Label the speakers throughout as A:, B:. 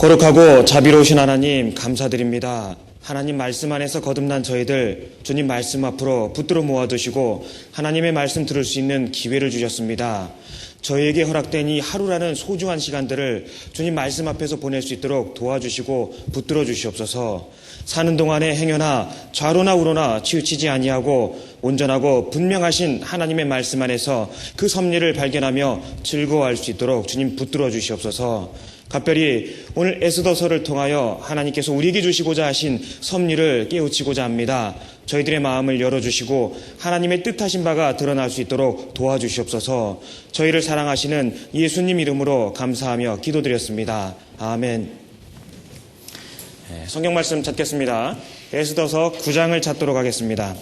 A: 거룩하고 자비로우신 하나님 감사드립니다. 하나님 말씀 안에서 거듭난 저희들 주님 말씀 앞으로 붙들어 모아두시고 하나님의 말씀 들을 수 있는 기회를 주셨습니다. 저희에게 허락된 이 하루라는 소중한 시간들을 주님 말씀 앞에서 보낼 수 있도록 도와주시고 붙들어 주시옵소서. 사는 동안에 행여나 좌로나 우로나 치우치지 아니하고 온전하고 분명하신 하나님의 말씀 안에서 그 섭리를 발견하며 즐거워할 수 있도록 주님 붙들어 주시옵소서. 각별히 오늘 에스더서를 통하여 하나님께서 우리에게 주시고자 하신 섭리를 깨우치고자 합니다. 저희들의 마음을 열어주시고 하나님의 뜻하신 바가 드러날 수 있도록 도와주시옵소서. 저희를 사랑하시는 예수님 이름으로 감사하며 기도드렸습니다. 아멘. 성경 말씀 찾겠습니다. 에스더서 9장을 찾도록 하겠습니다.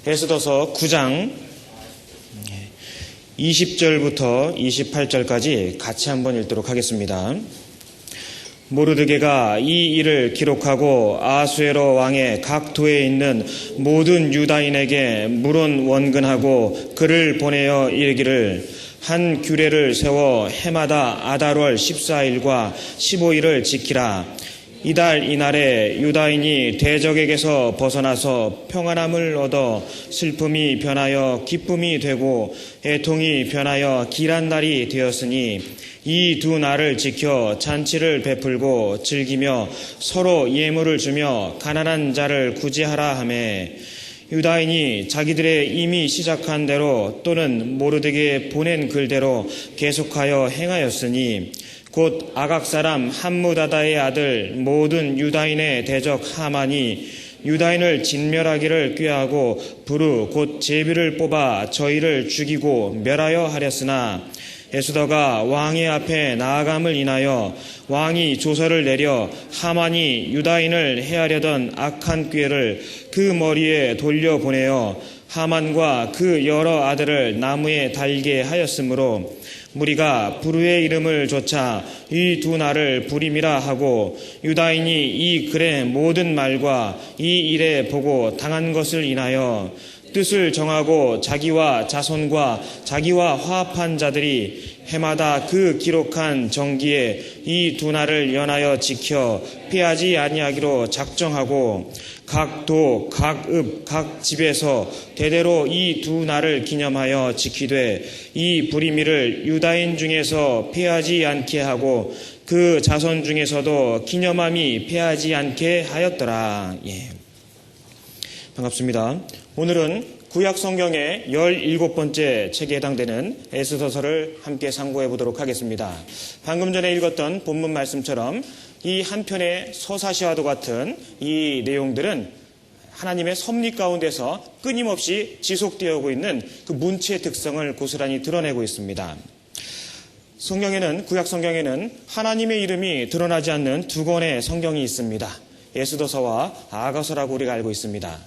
A: 에스더서 9장 20절부터 28절까지 같이 한번 읽도록 하겠습니다. 모르드게가 이 일을 기록하고 아수에로 왕의 각 도에 있는 모든 유다인에게 물론 원근하고 글을 보내어 이르기를 한 규례를 세워 해마다 아달월 14일과 15일을 지키라. 이달 이날에 유다인이 대적에게서 벗어나서 평안함을 얻어 슬픔이 변하여 기쁨이 되고 애통이 변하여 길한 날이 되었으니 이 두 날을 지켜 잔치를 베풀고 즐기며 서로 예물을 주며 가난한 자를 구제하라 하며 유다인이 자기들의 이미 시작한 대로 또는 모르드게에 보낸 글대로 계속하여 행하였으니 곧 아각 사람 함무다다의 아들 모든 유다인의 대적 하만이 유다인을 진멸하기를 꾀하고 부르 곧 제비를 뽑아 저희를 죽이고 멸하여 하렸으나 에스더가 왕의 앞에 나아감을 인하여 왕이 조서를 내려 하만이 유다인을 해하려던 악한 꾀를 그 머리에 돌려보내어 하만과 그 여러 아들을 나무에 달게 하였으므로 무리가 부르의 이름을 조차 이 두 날을 부림이라 하고 유다인이 이 글의 모든 말과 이 일에 보고 당한 것을 인하여 뜻을 정하고 자기와 자손과 자기와 화합한 자들이 해마다 그 기록한 정기에 이 두 날을 연하여 지켜 피하지 아니하기로 작정하고 각 도, 각 읍, 각 집에서 대대로 이 두 날을 기념하여 지키되 이 부리미를 유다인 중에서 피하지 않게 하고 그 자손 중에서도 기념함이 피하지 않게 하였더라. 반갑습니다. 오늘은 구약 성경의 17번째 책에 해당되는 에스더서를 함께 상고해 보도록 하겠습니다. 방금 전에 읽었던 본문 말씀처럼 이 한편의 서사시와도 같은 이 내용들은 하나님의 섭리 가운데서 끊임없이 지속되어 오고 있는 그 문체의 특성을 고스란히 드러내고 있습니다. 성경에는, 구약 성경에는 하나님의 이름이 드러나지 않는 두 권의 성경이 있습니다. 에스더서와 아가서라고 우리가 알고 있습니다.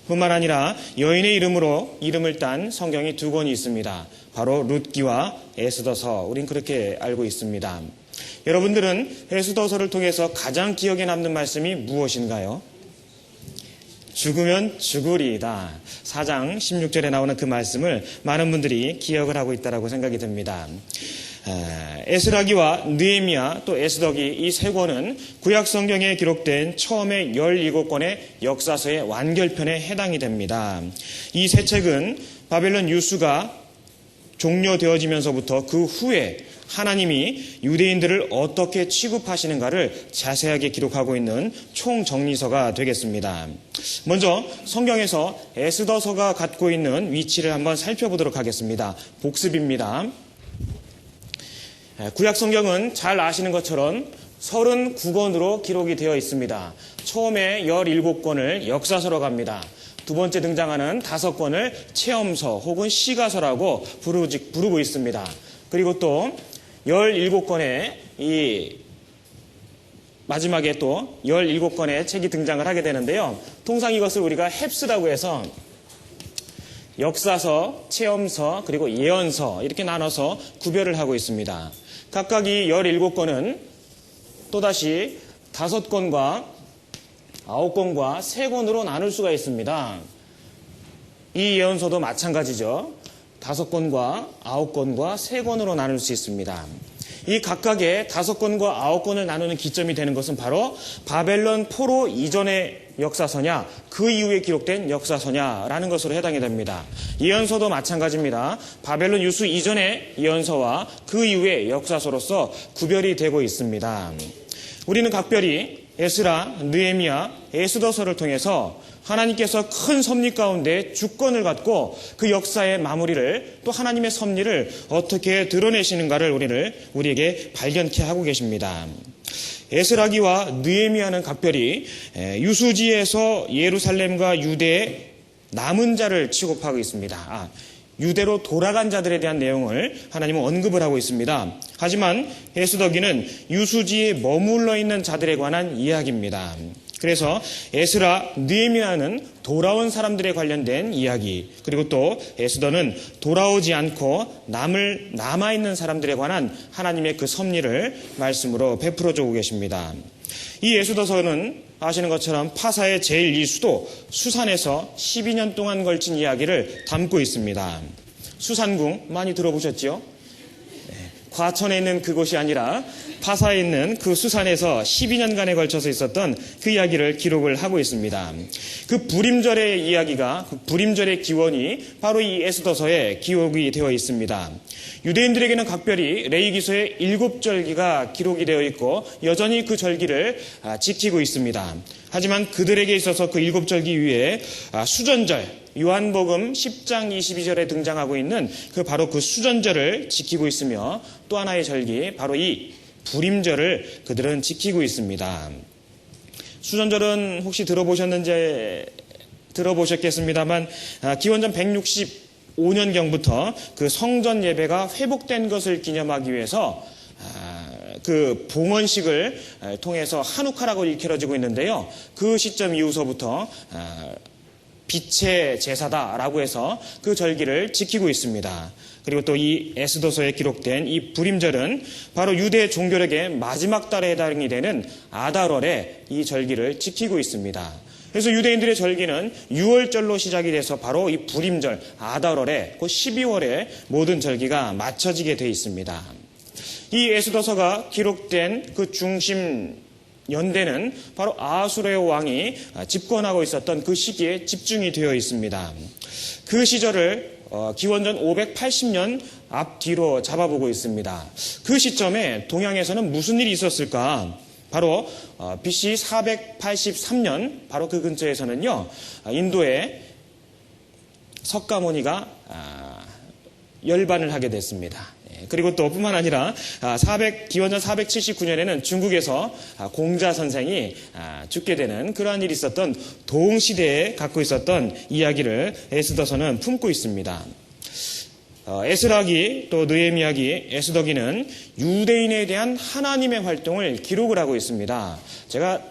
A: 뿐만 아니라 여인의 이름으로 이름을 딴 성경이 두 권이 있습니다. 바로 룻기와 에스더서, 우린 그렇게 알고 있습니다. 여러분들은 에스더서를 통해서 가장 기억에 남는 말씀이 무엇인가요? 죽으면 죽으리이다. 4장 16절에 나오는 그 말씀을 많은 분들이 기억을 하고 있다고 생각이 듭니다. 에스라기와 느헤미야 또 에스더기 이 세 권은 구약 성경에 기록된 처음의 17권의 역사서의 완결편에 해당이 됩니다. 이 세 책은 바벨론 유수가 종료되어지면서부터 그 후에 하나님이 유대인들을 어떻게 취급하시는가를 자세하게 기록하고 있는 총정리서가 되겠습니다. 먼저 성경에서 에스더서가 갖고 있는 위치를 한번 살펴보도록 하겠습니다. 복습입니다. 구약 성경은 잘 아시는 것처럼 39권으로 기록이 되어 있습니다. 처음에 17권을 역사서로 갑니다. 두 번째 등장하는 5권을 체험서 혹은 시가서라고 부르고 있습니다. 그리고 또 17권의 이 마지막에 또 17권의 책이 등장을 하게 되는데요. 통상 이것을 우리가 헵스라고 해서 역사서, 체험서, 그리고 예언서 이렇게 나눠서 구별을 하고 있습니다. 각각 이 17권은 또다시 5권과 9권과 3권으로 나눌 수가 있습니다. 이 예언서도 마찬가지죠. 5권과 9권과 3권으로 나눌 수 있습니다. 이 각각의 5권과 9권을 나누는 기점이 되는 것은 바로 바벨론 포로 이전의 역사서냐 그 이후에 기록된 역사서냐라는 것으로 해당이 됩니다. 예언서도 마찬가지입니다. 바벨론 유수 이전의 예언서와 그 이후의 역사서로서 구별이 되고 있습니다. 우리는 각별히 에스라, 느헤미야, 에스더서를 통해서 하나님께서 큰 섭리 가운데 주권을 갖고 그 역사의 마무리를 또 하나님의 섭리를 어떻게 드러내시는가를 우리에게 발견케 하고 계십니다. 에스라기와 느헤미야는 각별히 유수지에서 예루살렘과 유대의 남은 자를 취급하고 있습니다. 유대로 돌아간 자들에 대한 내용을 하나님은 언급을 하고 있습니다. 하지만 에스더기는 유수지에 머물러 있는 자들에 관한 이야기입니다. 그래서 에스라, 느헤미야는 돌아온 사람들에 관련된 이야기, 그리고 또 에스더는 돌아오지 않고 남아있는 사람들에 관한 하나님의 그 섭리를 말씀으로 베풀어 주고 계십니다. 이 에스더서는 아시는 것처럼 파사의 제1, 2수도 수산에서 12년 동안 걸친 이야기를 담고 있습니다. 수산궁 많이 들어보셨죠? 과천에 있는 그곳이 아니라 파사에 있는 그 수산에서 12년간에 걸쳐서 있었던 그 이야기를 기록을 하고 있습니다. 그 불임절의 이야기가, 그 불임절의 기원이 바로 이 에스더서에 기록이 되어 있습니다. 유대인들에게는 각별히 레위기서의 7절기가 기록이 되어 있고 여전히 그 절기를 지키고 있습니다. 하지만 그들에게 있어서 그 7절기 이후에 수전절, 요한복음 10장 22절에 등장하고 있는 바로 그 수전절을 지키고 있으며 또 하나의 절기, 바로 이 불임절을 그들은 지키고 있습니다. 수전절은 혹시 들어보셨겠습니다만 기원전 165년경부터 그 성전 예배가 회복된 것을 기념하기 위해서 그 봉헌식을 통해서 한우카라고 일컬어지고 있는데요. 그 시점 이후서부터 빛의 제사다라고 해서 그 절기를 지키고 있습니다. 그리고 또 이 에스더서에 기록된 이 불임절은 바로 유대 종교력의 마지막 달에 해당이 되는 아달월에 이 절기를 지키고 있습니다. 그래서 유대인들의 절기는 6월절로 시작이 돼서 바로 이 불임절 아달월에 그 12월에 모든 절기가 맞춰지게 되어 있습니다. 이 에스더서가 기록된 그 중심 연대는 바로 아하수에로 왕이 집권하고 있었던 그 시기에 집중이 되어 있습니다. 그 시절을 기원전 580년 앞뒤로 잡아보고 있습니다. 그 시점에 동양에서는 무슨 일이 있었을까? 바로 BC 483년 바로 그 근처에서는요, 인도의 석가모니가 열반을 하게 됐습니다. 그리고 또 뿐만 아니라 기원전 479년에는 중국에서 공자 선생이 죽게 되는 그러한 일이 있었던 동시대에 갖고 있었던 이야기를 에스더서는 품고 있습니다. 에스라기 또 느헤미야기, 에스더기는 유대인에 대한 하나님의 활동을 기록을 하고 있습니다. 제가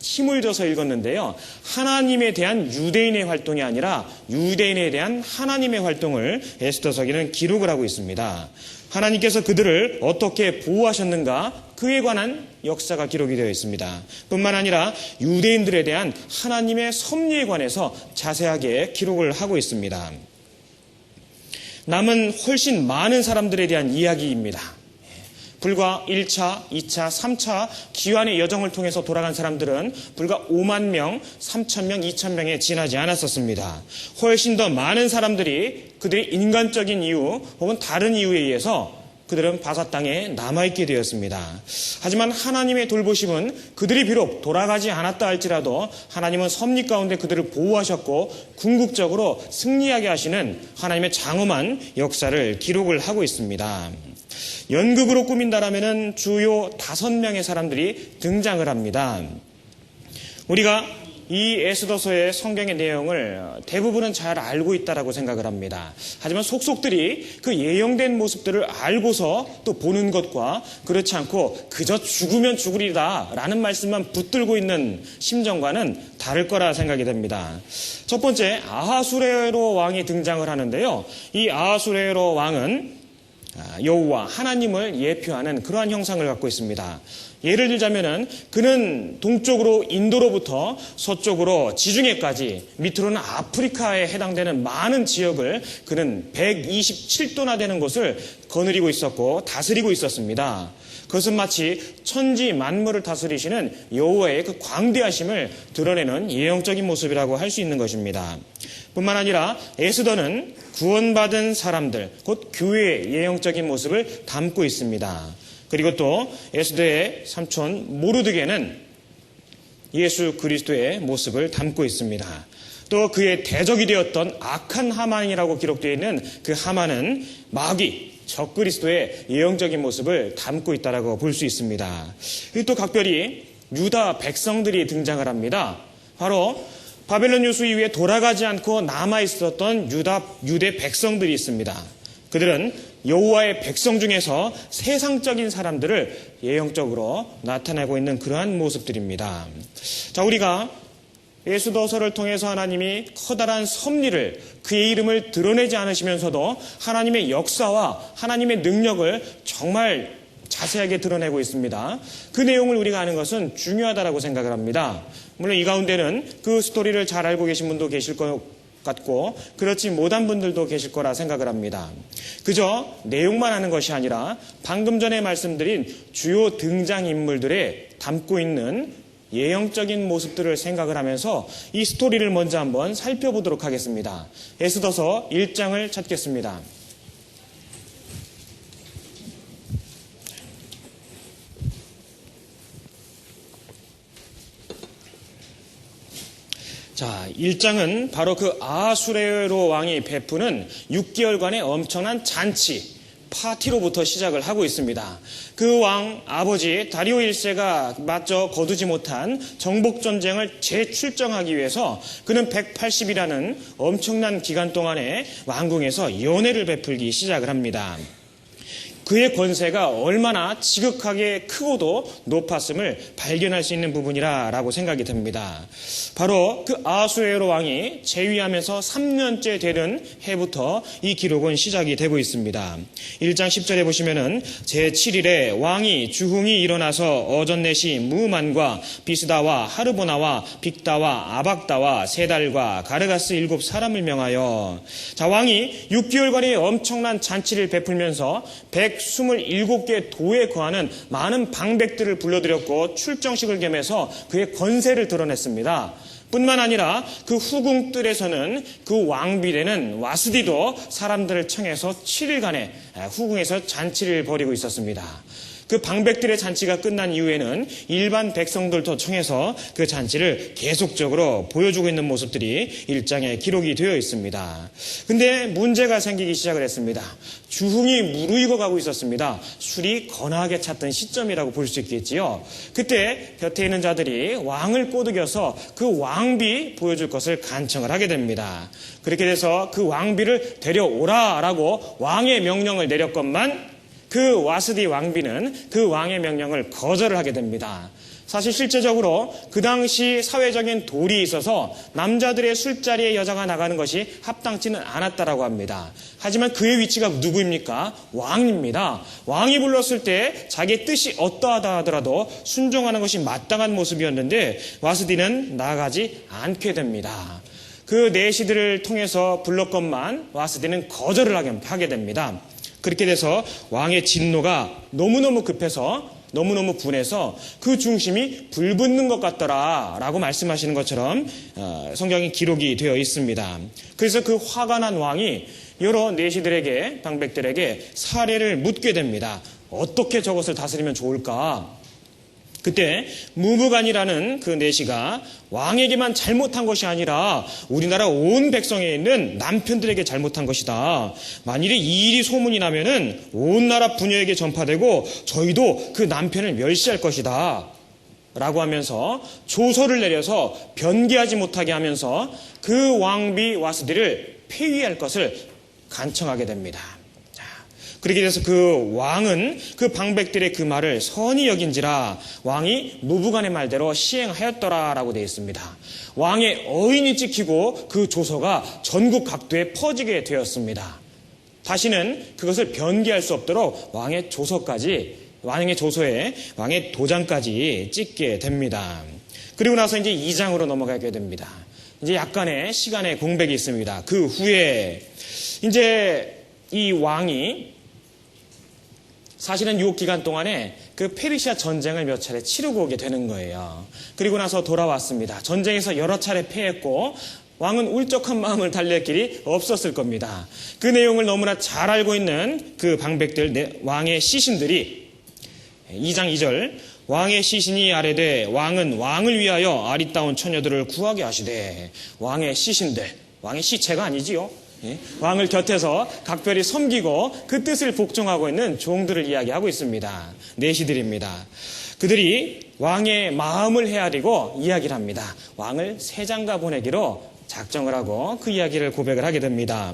A: 힘을 줘서 읽었는데요. 하나님에 대한 유대인의 활동이 아니라 유대인에 대한 하나님의 활동을 에스더서기는 기록을 하고 있습니다. 하나님께서 그들을 어떻게 보호하셨는가 그에 관한 역사가 기록이 되어 있습니다. 뿐만 아니라 유대인들에 대한 하나님의 섭리에 관해서 자세하게 기록을 하고 있습니다. 남은 훨씬 많은 사람들에 대한 이야기입니다. 불과 1차, 2차, 3차 기환의 여정을 통해서 돌아간 사람들은 불과 5만 명, 3천 명, 2천 명에 지나지 않았었습니다. 훨씬 더 많은 사람들이 그들의 인간적인 이유 혹은 다른 이유에 의해서 그들은 바사 땅에 남아있게 되었습니다. 하지만 하나님의 돌보심은 그들이 비록 돌아가지 않았다 할지라도 하나님은 섭리 가운데 그들을 보호하셨고 궁극적으로 승리하게 하시는 하나님의 장엄한 역사를 기록을 하고 있습니다. 연극으로 꾸민다라면 주요 5명의 사람들이 등장을 합니다. 우리가 이 에스더서의 성경의 내용을 대부분은 잘 알고 있다라고 생각을 합니다. 하지만 속속들이 그 예언된 모습들을 알고서 또 보는 것과 그렇지 않고 그저 죽으면 죽으리다 라는 말씀만 붙들고 있는 심정과는 다를 거라 생각이 됩니다. 첫 번째, 아하수에로 왕이 등장을 하는데요. 이 아하수에로 왕은 여호와 하나님을 예표하는 그러한 형상을 갖고 있습니다. 예를 들자면은 그는 동쪽으로 인도로부터 서쪽으로 지중해까지 밑으로는 아프리카에 해당되는 많은 지역을 그는 127도나 되는 곳을 거느리고 있었고 다스리고 있었습니다. 그것은 마치 천지 만물을 다스리시는 여호와의 그 광대하심을 드러내는 예형적인 모습이라고 할 수 있는 것입니다. 뿐만 아니라 에스더는 구원받은 사람들, 곧 교회의 예형적인 모습을 담고 있습니다. 그리고 또 에스더의 삼촌 모르드게는 예수 그리스도의 모습을 담고 있습니다. 또 그의 대적이 되었던 악한 하만이라고 기록되어 있는 그 하만은 마귀, 적그리스도의 예형적인 모습을 담고 있다라고 볼 수 있습니다. 또 각별히 유다 백성들이 등장을 합니다. 바로 바벨론 유수 이후에 돌아가지 않고 남아 있었던 유대 백성들이 있습니다. 그들은 여호와의 백성 중에서 세상적인 사람들을 예형적으로 나타내고 있는 그러한 모습들입니다. 자, 우리가 에스더서를 통해서 하나님이 커다란 섭리를, 그의 이름을 드러내지 않으시면서도 하나님의 역사와 하나님의 능력을 정말 자세하게 드러내고 있습니다. 그 내용을 우리가 아는 것은 중요하다고 생각을 합니다. 물론 이 가운데는 그 스토리를 잘 알고 계신 분도 계실 것 같고 그렇지 못한 분들도 계실 거라 생각을 합니다. 그저 내용만 아는 것이 아니라 방금 전에 말씀드린 주요 등장인물들의 담고 있는 예형적인 모습들을 생각을 하면서 이 스토리를 먼저 한번 살펴보도록 하겠습니다. 에스더서 1장을 찾겠습니다. 자, 1장은 바로 그 아하수에로 왕이 베푸는 6개월간의 엄청난 잔치, 파티로부터 시작을 하고 있습니다. 그 왕 아버지 다리오 1세가 맞저 거두지 못한 정복전쟁을 재출정하기 위해서 그는 180이라는 엄청난 기간 동안에 왕궁에서 연회를 베풀기 시작을 합니다. 그의 권세가 얼마나 지극하게 크고도 높았음을 발견할 수 있는 부분이라고 생각이 듭니다. 바로 그 아하수에로 왕이 재위하면서 3년째 되는 해부터 이 기록은 시작이 되고 있습니다. 1장 10절에 보시면은 제7일에 왕이 주흥이 일어나서 어전넷이 무만과 비스다와 하르보나와 빅다와 아박다와 세달과 가르가스 7사람을 명하여, 자, 왕이 6개월간의 엄청난 잔치를 베풀면서 127개 도에 거하는 많은 방백들을 불러들였고 출정식을 겸해서 그의 권세를 드러냈습니다. 뿐만 아니라 그 후궁들에서는 그 왕비되는 와스디도 사람들을 청해서 7일간의 후궁에서 잔치를 벌이고 있었습니다. 그 방백들의 잔치가 끝난 이후에는 일반 백성들도 청해서 그 잔치를 계속적으로 보여주고 있는 모습들이 1장에 기록이 되어 있습니다. 근데 문제가 생기기 시작을 했습니다. 주흥이 무르익어 가고 있었습니다. 술이 거나하게 찼던 시점이라고 볼 수 있겠지요. 그때 곁에 있는 자들이 왕을 꼬드겨서 그 왕비 보여줄 것을 간청을 하게 됩니다. 그렇게 돼서 그 왕비를 데려오라라고 왕의 명령을 내렸건만 그 와스디 왕비는 그 왕의 명령을 거절을 하게 됩니다. 사실 실제적으로 그 당시 사회적인 도리에 있어서 남자들의 술자리에 여자가 나가는 것이 합당치는 않았다라고 합니다. 하지만 그의 위치가 누구입니까? 왕입니다. 왕이 불렀을 때 자기의 뜻이 어떠하다 하더라도 순종하는 것이 마땅한 모습이었는데 와스디는 나가지 않게 됩니다. 그 내시들을 통해서 불렀건만 와스디는 거절을 하게 됩니다. 그렇게 돼서 왕의 진노가 너무너무 급해서 너무너무 분해서 그 중심이 불붙는 것 같더라라고 말씀하시는 것처럼 성경에 기록이 되어 있습니다. 그래서 그 화가 난 왕이 여러 내시들에게, 방백들에게 사례를 묻게 됩니다. 어떻게 저것을 다스리면 좋을까? 그때 무무간이라는 그 내시가 왕에게만 잘못한 것이 아니라 우리나라 온 백성에 있는 남편들에게 잘못한 것이다. 만일에 이 일이 소문이 나면은 온 나라 부녀에게 전파되고 저희도 그 남편을 멸시할 것이다. 라고 하면서 조서를 내려서 변개하지 못하게 하면서 그 왕비 와스디를 폐위할 것을 간청하게 됩니다. 그렇게 돼서 그 왕은 그 방백들의 그 말을 선히 여긴지라 왕이 무부간의 말대로 시행하였더라라고 되어 있습니다. 왕의 어인이 찍히고 그 조서가 전국 각도에 퍼지게 되었습니다. 다시는 그것을 변개할 수 없도록 왕의 조서에 왕의 도장까지 찍게 됩니다. 그리고 나서 이제 2장으로 넘어가게 됩니다. 이제 약간의 시간의 공백이 있습니다. 그 후에 이제 이 왕이 사실은 유혹 기간 동안에 그 페르시아 전쟁을 몇 차례 치르고 오게 되는 거예요. 그리고 나서 돌아왔습니다. 전쟁에서 여러 차례 패했고 왕은 울적한 마음을 달랠 길이 없었을 겁니다. 그 내용을 너무나 잘 알고 있는 그 방백들, 왕의 시신들이 2장 2절 왕의 시신이 아뢰되 왕은 왕을 위하여 아리따운 처녀들을 구하게 하시되 왕의 시신들, 왕의 시체가 아니지요. 왕을 곁에서 각별히 섬기고 그 뜻을 복종하고 있는 종들을 이야기하고 있습니다. 내시들입니다. 그들이 왕의 마음을 헤아리고 이야기를 합니다. 왕을 새 장가 보내기로 작정을 하고 그 이야기를 고백을 하게 됩니다.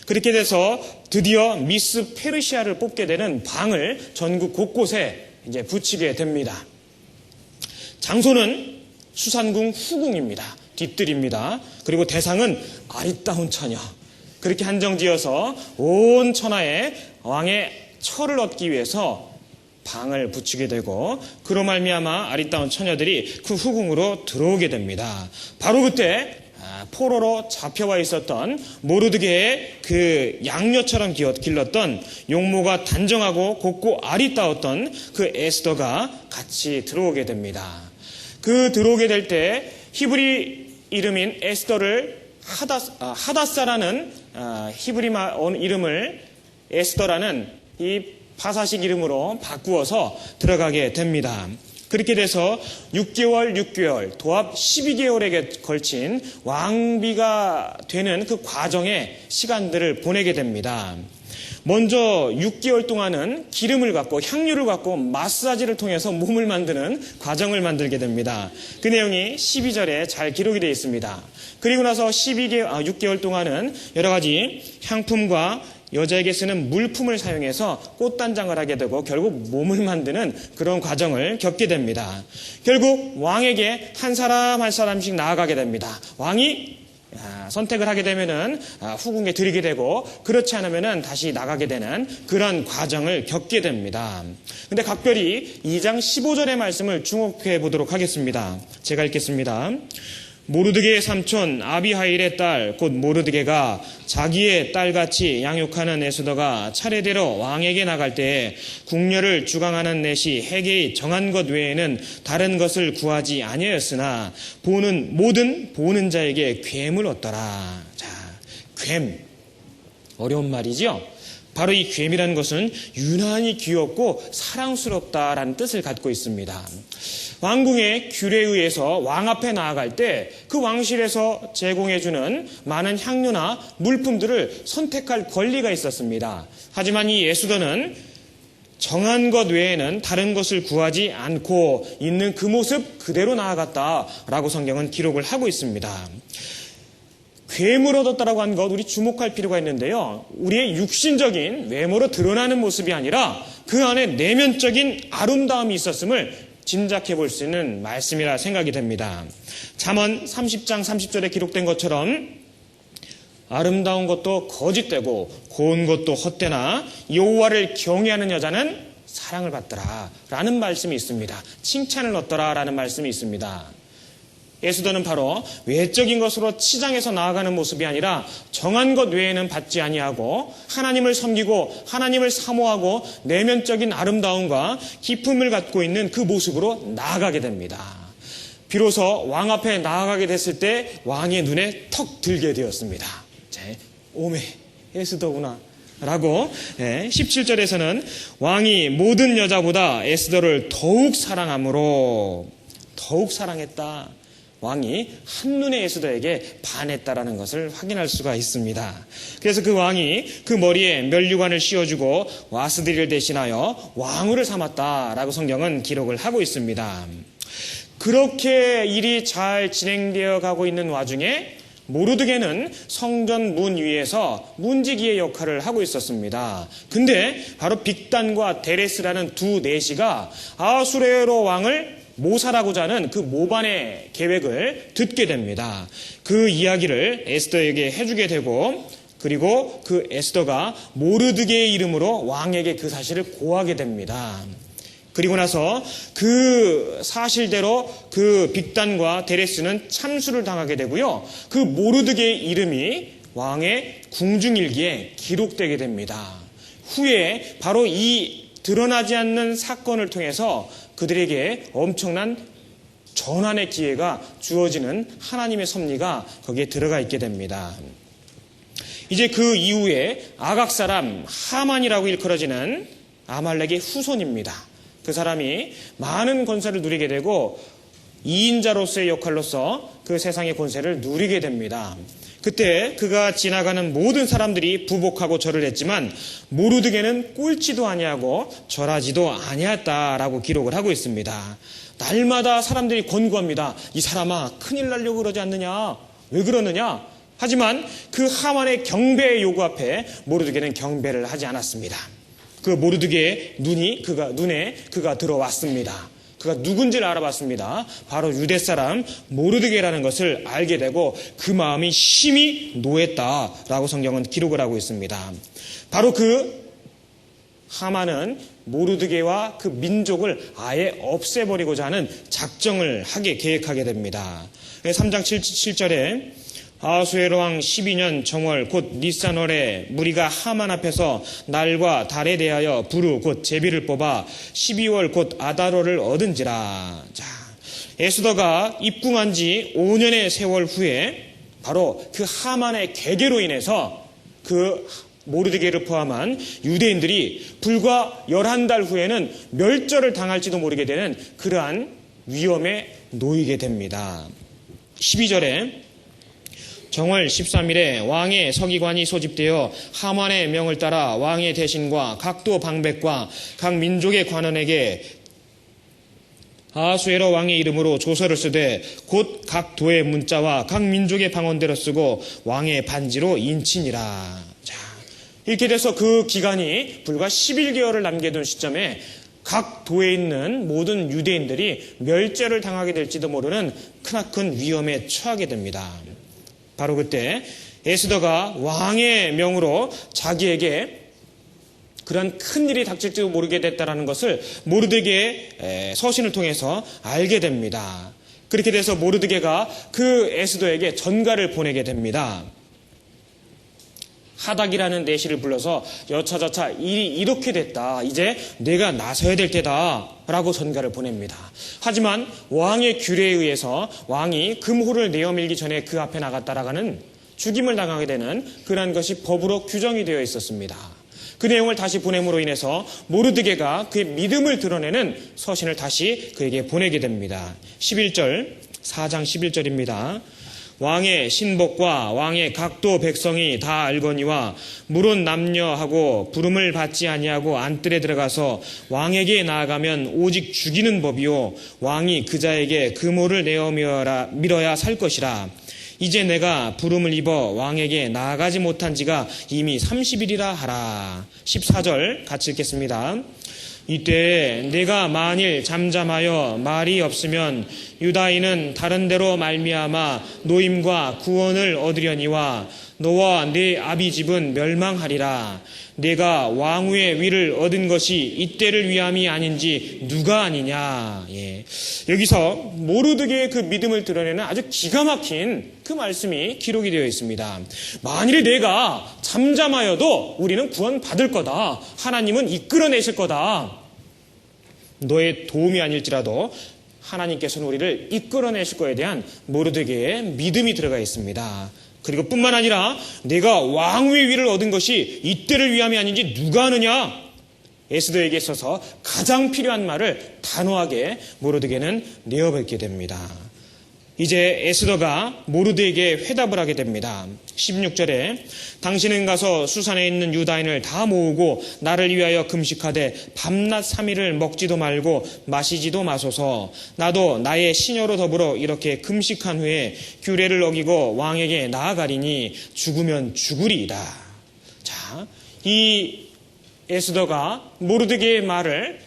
A: 그렇게 돼서 드디어 미스 페르시아를 뽑게 되는 방을 전국 곳곳에 이제 붙이게 됩니다. 장소는 수산궁 후궁입니다. 뒷뜰입니다. 그리고 대상은 아리따운 처녀. 그렇게 한정지어서 온 천하에 왕의 철을 얻기 위해서 방을 붙이게 되고 그로 말미암아 아리따운 처녀들이 그 후궁으로 들어오게 됩니다. 바로 그때 포로로 잡혀와 있었던 모르드게의 그 양녀처럼 길렀던 용모가 단정하고 곱고 아리따웠던 그 에스더가 같이 들어오게 됩니다. 그 들어오게 될 때 히브리 이름인 에스더를 하다사라는 히브리 이름을 에스더라는 이 바사식 이름으로 바꾸어서 들어가게 됩니다. 그렇게 돼서 6개월, 도합 12개월에 걸친 왕비가 되는 그 과정의 시간들을 보내게 됩니다. 먼저 6개월 동안은 기름을 갖고 향유를 갖고 마사지를 통해서 몸을 만드는 과정을 만들게 됩니다. 그 내용이 12절에 잘 기록이 되어 있습니다. 그리고 나서 6개월 동안은 여러 가지 향품과 여자에게 쓰는 물품을 사용해서 꽃단장을 하게 되고 결국 몸을 만드는 그런 과정을 겪게 됩니다. 결국 왕에게 한 사람 한 사람씩 나아가게 됩니다. 왕이 선택을 하게 되면은 후궁에 드리게 되고 그렇지 않으면은 다시 나가게 되는 그런 과정을 겪게 됩니다. 근데 각별히 2장 15절의 말씀을 주목해 보도록 하겠습니다. 제가 읽겠습니다. 모르드게의 삼촌 아비하일의 딸 곧 모르드게가 자기의 딸같이 양육하는 에스더가 차례대로 왕에게 나갈 때에 궁녀를 주강하는 넷이 해계의 정한 것 외에는 다른 것을 구하지 아니하였으나 모든 보는 자에게 괸을 얻더라. 자, 괸 어려운 말이죠. 바로 이 괸이라는 것은 유난히 귀엽고 사랑스럽다라는 뜻을 갖고 있습니다. 왕궁의 귤에 의해서 왕 앞에 나아갈 때 그 왕실에서 제공해주는 많은 향료나 물품들을 선택할 권리가 있었습니다. 하지만 이 에스더는 정한 것 외에는 다른 것을 구하지 않고 있는 그 모습 그대로 나아갔다라고 성경은 기록을 하고 있습니다. 괸을 얻었다라고 한 것 우리 주목할 필요가 있는데요. 우리의 육신적인 외모로 드러나는 모습이 아니라 그 안에 내면적인 아름다움이 있었음을 짐작해 볼 수 있는 말씀이라 생각이 됩니다. 잠언 30장 30절에 기록된 것처럼 아름다운 것도 거짓되고 고운 것도 헛되나 여호와를 경외하는 여자는 사랑을 받더라 라는 말씀이 있습니다. 칭찬을 얻더라 라는 말씀이 있습니다. 에스더는 바로 외적인 것으로 치장해서 나아가는 모습이 아니라 정한 것 외에는 받지 아니하고 하나님을 섬기고 하나님을 사모하고 내면적인 아름다움과 기쁨을 갖고 있는 그 모습으로 나아가게 됩니다. 비로소 왕 앞에 나아가게 됐을 때 왕의 눈에 턱 들게 되었습니다. 오메 에스더구나 라고 17절에서는 왕이 모든 여자보다 에스더를 더욱 사랑함으로 더욱 사랑했다. 왕이 한눈에 에스더에게 반했다라는 것을 확인할 수가 있습니다. 그래서 그 왕이 그 머리에 면류관을 씌워주고 와스디를 대신하여 왕후를 삼았다라고 성경은 기록을 하고 있습니다. 그렇게 일이 잘 진행되어 가고 있는 와중에 모르드게는 성전 문 위에서 문지기의 역할을 하고 있었습니다. 근데 바로 빅단과 데레스라는 두 내시가 아수에로 왕을 모살하고자 하는 그 모반의 계획을 듣게 됩니다. 그 이야기를 에스더에게 해주게 되고 그리고 그 에스더가 모르드게의 이름으로 왕에게 그 사실을 고하게 됩니다. 그리고 나서 그 사실대로 그 빅단과 데레스는 참수를 당하게 되고요. 그 모르드게의 이름이 왕의 궁중일기에 기록되게 됩니다. 후에 바로 이 드러나지 않는 사건을 통해서 그들에게 엄청난 전환의 기회가 주어지는 하나님의 섭리가 거기에 들어가 있게 됩니다. 이제 그 이후에 아각 사람 하만이라고 일컬어지는 아말렉의 후손입니다. 그 사람이 많은 권세를 누리게 되고 2인자로서의 역할로서 그 세상의 권세를 누리게 됩니다. 그때 그가 지나가는 모든 사람들이 부복하고 절을 했지만 모르드게는 꿇지도 아니하고 절하지도 아니했다라고 기록을 하고 있습니다. 날마다 사람들이 권고합니다. 이 사람아, 큰일 나려고 그러지 않느냐? 왜 그러느냐? 하지만 그 하만의 경배의 요구 앞에 모르드게는 경배를 하지 않았습니다. 그 모르드게의 눈에 그가 들어왔습니다. 그가 누군지를 알아봤습니다. 바로 유대 사람 모르드게라는 것을 알게 되고 그 마음이 심히 노했다라고 성경은 기록을 하고 있습니다. 바로 그 하만은 모르드게와 그 민족을 아예 없애버리고자 하는 작정을 계획하게 됩니다. 3장 7절에 아하수에로 왕 12년 정월 곧 니산월에 무리가 하만 앞에서 날과 달에 대하여 부르 곧 제비를 뽑아 12월 곧 아다로를 얻은지라. 자, 에스더가 입궁한 지 5년의 세월 후에 바로 그 하만의 계계로 인해서 그 모르드게를 포함한 유대인들이 불과 11달 후에는 멸절을 당할지도 모르게 되는 그러한 위험에 놓이게 됩니다. 12절에 정월 13일에 왕의 서기관이 소집되어 하만의 명을 따라 왕의 대신과 각도 방백과 각 민족의 관원에게 아하수에로 왕의 이름으로 조서를 쓰되 곧 각 도의 문자와 각 민족의 방언대로 쓰고 왕의 반지로 인치니라. 자, 이렇게 돼서 그 기간이 불과 11개월을 남겨둔 시점에 각 도에 있는 모든 유대인들이 멸절을 당하게 될지도 모르는 크나큰 위험에 처하게 됩니다. 바로 그때 에스더가 왕의 명으로 자기에게 그런 큰 일이 닥칠지도 모르게 됐다는 것을 모르드게의 서신을 통해서 알게 됩니다. 그렇게 돼서 모르드게가 그 에스더에게 전가를 보내게 됩니다. 하닥이라는 내시를 불러서 여차저차 일이 이렇게 됐다. 이제 내가 나서야 될 때다. 라고 전가를 보냅니다. 하지만 왕의 규례에 의해서 왕이 금호를 내어밀기 전에 그 앞에 나갔다라가는 죽임을 당하게 되는 그러한 것이 법으로 규정이 되어 있었습니다. 그 내용을 다시 보냄으로 인해서 모르드게가 그의 믿음을 드러내는 서신을 다시 그에게 보내게 됩니다. 4장 11절입니다. 왕의 신복과 왕의 각도 백성이 다 알거니와 물은 남녀하고 부름을 받지 아니하고 안뜰에 들어가서 왕에게 나아가면 오직 죽이는 법이요 왕이 그자에게 금호를 내어 밀어야 살 것이라. 이제 내가 부름을 입어 왕에게 나아가지 못한 지가 이미 30일이라 하라. 14절 같이 읽겠습니다. 이때 내가 만일 잠잠하여 말이 없으면 유다인은 다른 데로 말미암아 노임과 구원을 얻으려니와 너와 네 아비 집은 멸망하리라. 내가 왕후의 위를 얻은 것이 이때를 위함이 아닌지 누가 아니냐. 예. 여기서 모르드게의 그 믿음을 드러내는 아주 기가 막힌 그 말씀이 기록이 되어 있습니다. 만일에 내가 잠잠하여도 우리는 구원 받을 거다. 하나님은 이끌어내실 거다. 너의 도움이 아닐지라도 하나님께서는 우리를 이끌어내실 거에 대한 모르드게의 믿음이 들어가 있습니다. 그리고 뿐만 아니라 내가 왕후의 위를 얻은 것이 이때를 위함이 아닌지 누가 아느냐? 에스더에게 있어서 가장 필요한 말을 단호하게 모르드게는 내어뱉게 됩니다. 이제 에스더가 모르드에게 회답을 하게 됩니다. 16절에 당신은 가서 수산에 있는 유다인을 다 모으고 나를 위하여 금식하되 밤낮 3일을 먹지도 말고 마시지도 마소서. 나도 나의 시녀로 더불어 이렇게 금식한 후에 규례를 어기고 왕에게 나아가리니 죽으면 죽으리이다. 자, 이 에스더가 모르드게의 말을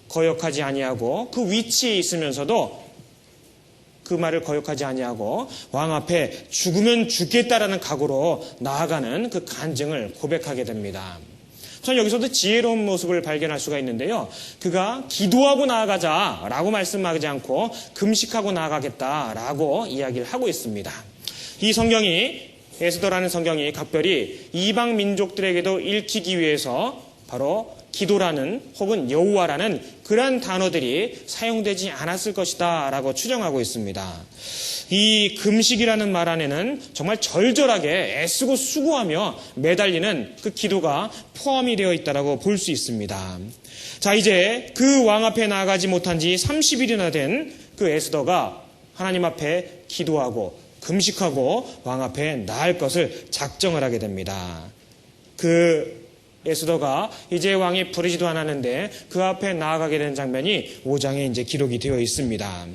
A: 거역하지 아니하고 그 위치에 있으면서도 그 말을 거역하지 아니하고 왕 앞에 죽으면 죽겠다라는 각오로 나아가는 그 간증을 고백하게 됩니다. 저는 여기서도 지혜로운 모습을 발견할 수가 있는데요. 그가 기도하고 나아가자라고 말씀하지 않고 금식하고 나아가겠다라고 이야기를 하고 있습니다. 이 성경이, 에스더라는 성경이 각별히 이방 민족들에게도 읽히기 위해서 바로 기도라는 혹은 여호와라는 그러한 단어들이 사용되지 않았을 것이다 라고 추정하고 있습니다. 이 금식이라는 말 안에는 정말 절절하게 애쓰고 수고하며 매달리는 그 기도가 포함이 되어 있다고 볼 수 있습니다. 자, 이제 그 왕 앞에 나아가지 못한 지 30일이나 된 그 에스더가 하나님 앞에 기도하고 금식하고 왕 앞에 나을 것을 작정을 하게 됩니다. 그 에스더가 이제 왕이 부르지도 않았는데 그 앞에 나아가게 된 장면이 5장에 이제 기록이 되어 있습니다.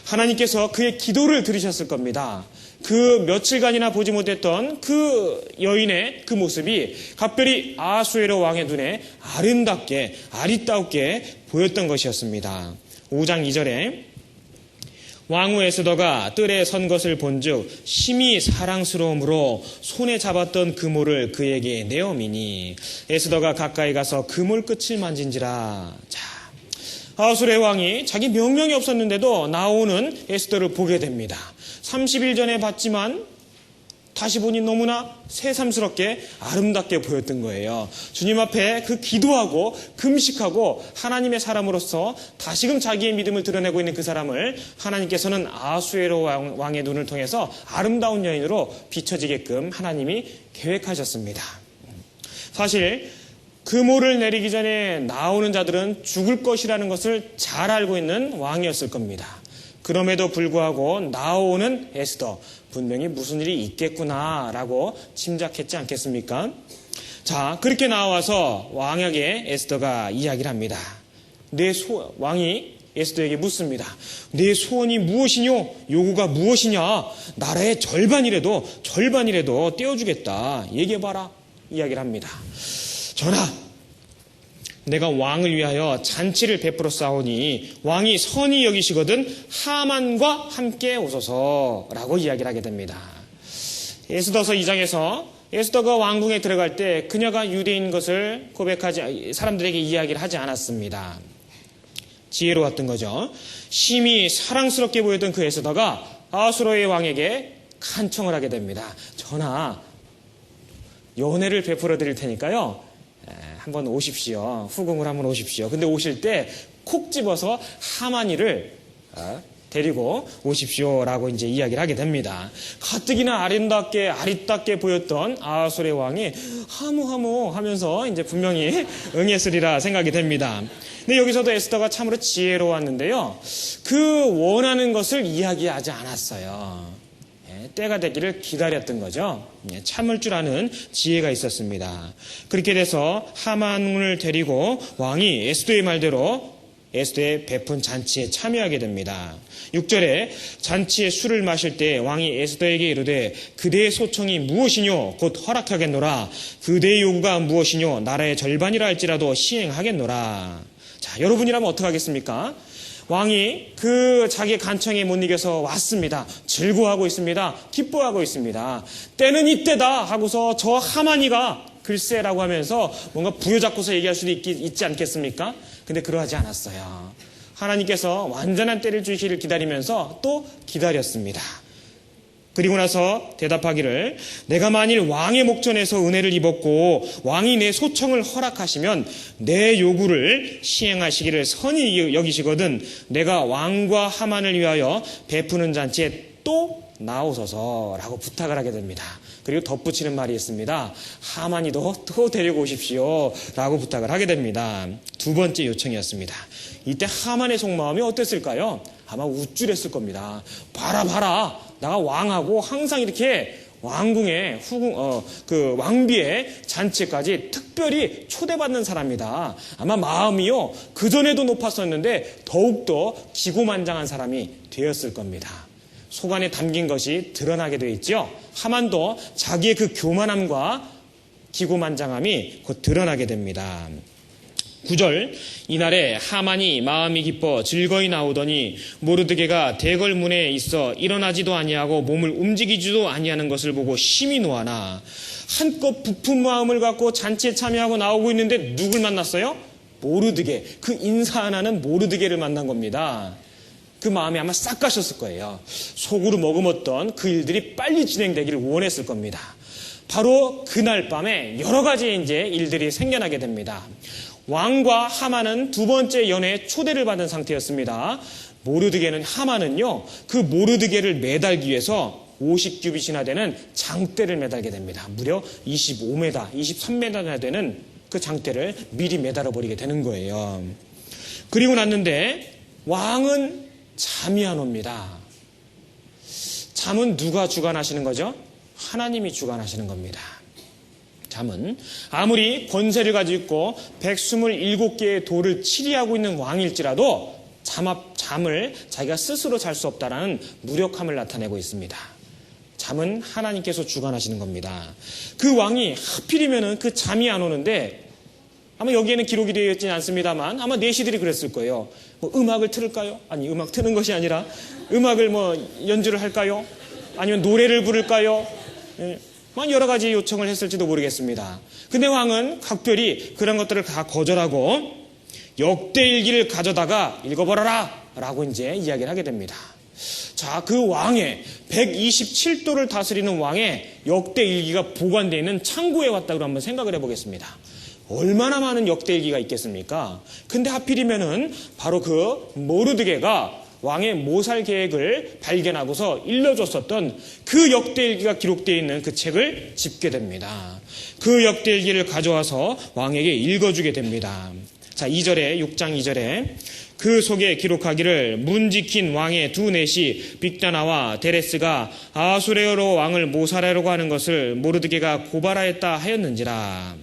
A: 하나님께서 그의 기도를 들으셨을 겁니다. 그 며칠간이나 보지 못했던 그 여인의 그 모습이 각별히 아하수에로 왕의 눈에 아름답게 아리따우게 보였던 것이었습니다. 5장 2절에 왕후 에스더가 뜰에 선 것을 본즉 심히 사랑스러움으로 손에 잡았던 그모를 그에게 내어미니 에스더가 가까이 가서 그몰 끝을 만진지라. 자, 아하수의 왕이 자기 명령이 없었는데도 나오는 에스더를 보게 됩니다. 30일 전에 봤지만 다시 보니 너무나 새삼스럽게 아름답게 보였던 거예요. 주님 앞에 그 기도하고 금식하고 하나님의 사람으로서 다시금 자기의 믿음을 드러내고 있는 그 사람을 하나님께서는 아하수에로 왕의 눈을 통해서 아름다운 여인으로 비춰지게끔 하나님이 계획하셨습니다. 사실 그모를 내리기 전에 나오는 자들은 죽을 것이라는 것을 잘 알고 있는 왕이었을 겁니다. 그럼에도 불구하고 나오는 에스더, 분명히 무슨 일이 있겠구나라고 짐작했지 않겠습니까? 자, 그렇게 나와서 왕에게 에스더가 이야기를 합니다. 왕이 에스더에게 묻습니다. 내 소원이 무엇이뇨? 요구가 무엇이냐? 나라의 절반이라도 떼어주겠다. 얘기해봐라. 이야기를 합니다. 전하, 내가 왕을 위하여 잔치를 베풀어 싸우니 왕이 선히 여기시거든 하만과 함께 오소서라고 이야기를 하게 됩니다. 에스더서 2장에서 에스더가 왕궁에 들어갈 때 그녀가 유대인 것을 사람들에게 이야기를 하지 않았습니다. 지혜로웠던 거죠. 심히 사랑스럽게 보였던 그 에스더가 아하수에로의 왕에게 간청을 하게 됩니다. 전하, 연회를 베풀어 드릴 테니까요, 한번 오십시오. 후궁을 한번 오십시오. 근데 오실 때 콕 집어서 하만이를 데리고 오십시오라고 이제 이야기를 하게 됩니다. 가뜩이나 아리따게 보였던 아하수의 왕이 하무 하면서 이제 분명히 응했으리라 생각이 됩니다. 근데 여기서도 에스더가 참으로 지혜로웠는데요. 그 원하는 것을 이야기하지 않았어요. 때가 되기를 기다렸던 거죠. 참을 줄 아는 지혜가 있었습니다. 그렇게 돼서 하만을 데리고 왕이 에스더의 말대로 에스더의 베푼 잔치에 참여하게 됩니다. 6절에 잔치에 술을 마실 때 왕이 에스더에게 이르되 그대의 소청이 무엇이뇨? 곧 허락하겠노라. 그대의 요구가 무엇이뇨? 나라의 절반이라 할지라도 시행하겠노라. 자, 여러분이라면 어떻게 하겠습니까? 왕이 그 자기의 간청에 못 이겨서 왔습니다. 즐거워하고 있습니다. 기뻐하고 있습니다. 때는 이때다 하고서 저 하만이가 글쎄라고 하면서 뭔가 부여잡고서 얘기할 수도 있지 않겠습니까? 근데 그러하지 않았어요. 하나님께서 완전한 때를 주시기를 기다리면서 또 기다렸습니다. 그리고 나서 대답하기를 내가 만일 왕의 목전에서 은혜를 입었고 왕이 내 소청을 허락하시면 내 요구를 시행하시기를 선히 여기시거든 내가 왕과 하만을 위하여 베푸는 잔치에 또 나오소서라고 부탁을 하게 됩니다. 그리고 덧붙이는 말이 있습니다. 하만이도 또 데리고 오십시오 라고 부탁을 하게 됩니다. 두 번째 요청이었습니다. 이때 하만의 속마음이 어땠을까요? 아마 우쭐했을 겁니다. 봐라 내가 왕하고 항상 이렇게 왕궁의 그 왕비의 잔치까지 특별히 초대받는 사람이다. 아마 마음이요 그전에도 높았었는데 더욱더 기고만장한 사람이 되었을 겁니다. 속안에 담긴 것이 드러나게 되어 있죠. 하만도 자기의 그 교만함과 기고만장함이 곧 드러나게 됩니다. 9절 이날에 하만이 마음이 기뻐 즐거이 나오더니 모르드게가 대궐문에 있어 일어나지도 아니하고 몸을 움직이지도 아니하는 것을 보고 심히 노하나 한껏 부푼 마음을 갖고 잔치에 참여하고 나오고 있는데 누굴 만났어요? 모르드게. 그 인사 안 하는 모르드게를 만난 겁니다. 그 마음이 아마 싹 가셨을 거예요. 속으로 머금었던 그 일들이 빨리 진행되기를 원했을 겁니다. 바로 그날 밤에 여러 가지 이제 일들이 생겨나게 됩니다. 왕과 하만은 두 번째 연회에 초대를 받은 상태였습니다. 모르드게는 하만은요, 그 모르드게를 매달기 위해서 50규빗이나 되는 장대를 매달게 됩니다. 무려 25m, 23m나 되는 그 장대를 미리 매달아 버리게 되는 거예요. 그리고 났는데 왕은 잠이 안 옵니다. 잠은 누가 주관하시는 거죠? 하나님이 주관하시는 겁니다. 잠은 아무리 권세를 가지고 있고 127개의 돌을 치리하고 있는 왕일지라도 잠을 자기가 스스로 잘 수 없다라는 무력함을 나타내고 있습니다. 잠은 하나님께서 주관하시는 겁니다. 그 왕이 하필이면 그 잠이 안 오는데 아마 여기에는 기록이 되어 있지는 않습니다만 아마 내시들이 그랬을 거예요. 음악을 틀을까요? 아니, 음악 트는 것이 아니라 음악을 연주를 할까요? 아니면 노래를 부를까요? 여러 가지 요청을 했을지도 모르겠습니다. 근데 왕은 각별히 그런 것들을 다 거절하고 역대일기를 가져다가 읽어보라라 라고 이제 이야기를 하게 됩니다. 자, 그 왕의 127도를 다스리는 왕의 역대일기가 보관되어 있는 창고에 왔다고 한번 생각을 해보겠습니다. 얼마나 많은 역대일기가 있겠습니까? 근데 하필이면은 바로 그 모르드게가 왕의 모살 계획을 발견하고서 일러줬었던 그 역대일기가 기록되어 있는 그 책을 집게 됩니다. 그 역대일기를 가져와서 왕에게 읽어주게 됩니다. 자, 2절에 6장 2절에 그 속에 기록하기를 문 지킨 왕의 두 넷이 빅다나와 데레스가 아수레어로 왕을 모살하려고 하는 것을 모르드게가 고발하였다 하였는지라.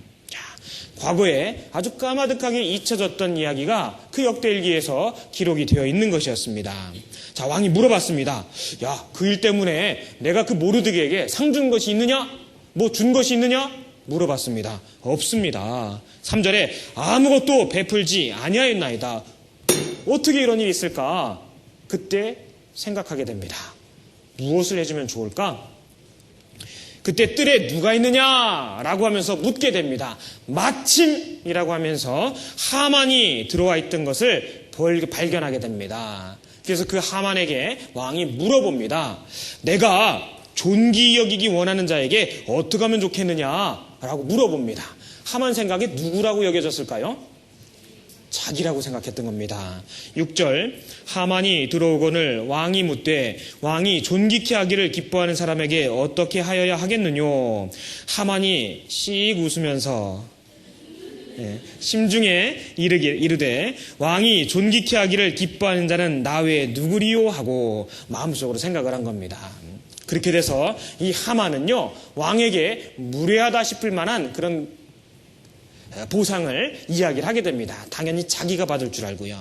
A: 과거에 아주 까마득하게 잊혀졌던 이야기가 그 역대일기에서 기록이 되어 있는 것이었습니다. 자, 왕이 물어봤습니다. 야, 그 일 때문에 내가 그 모르드게에게 상 준 것이 있느냐? 뭐 준 것이 있느냐? 물어봤습니다. 없습니다. 3절에 아무것도 베풀지 아니하였나이다. 어떻게 이런 일이 있을까? 그때 생각하게 됩니다. 무엇을 해주면 좋을까? 그때 뜰에 누가 있느냐라고 하면서 묻게 됩니다. 마침이라고 하면서 하만이 들어와 있던 것을 발견하게 됩니다. 그래서 그 하만에게 왕이 물어봅니다. 내가 존귀 여기기 원하는 자에게 어떻게 하면 좋겠느냐라고 물어봅니다. 하만 생각에 누구라고 여겨졌을까요? 자기라고 생각했던 겁니다. 6절 하만이 들어오거늘 왕이 묻되 왕이 존귀케 하기를 기뻐하는 사람에게 어떻게 하여야 하겠느뇨. 하만이 씩 웃으면서 심중에 이르되 왕이 존귀케 하기를 기뻐하는 자는 나 외에 누구리요 하고 마음속으로 생각을 한 겁니다. 그렇게 돼서 이 하만은요, 왕에게 무례하다 싶을 만한 그런 보상을 이야기를 하게 됩니다. 당연히 자기가 받을 줄 알고요.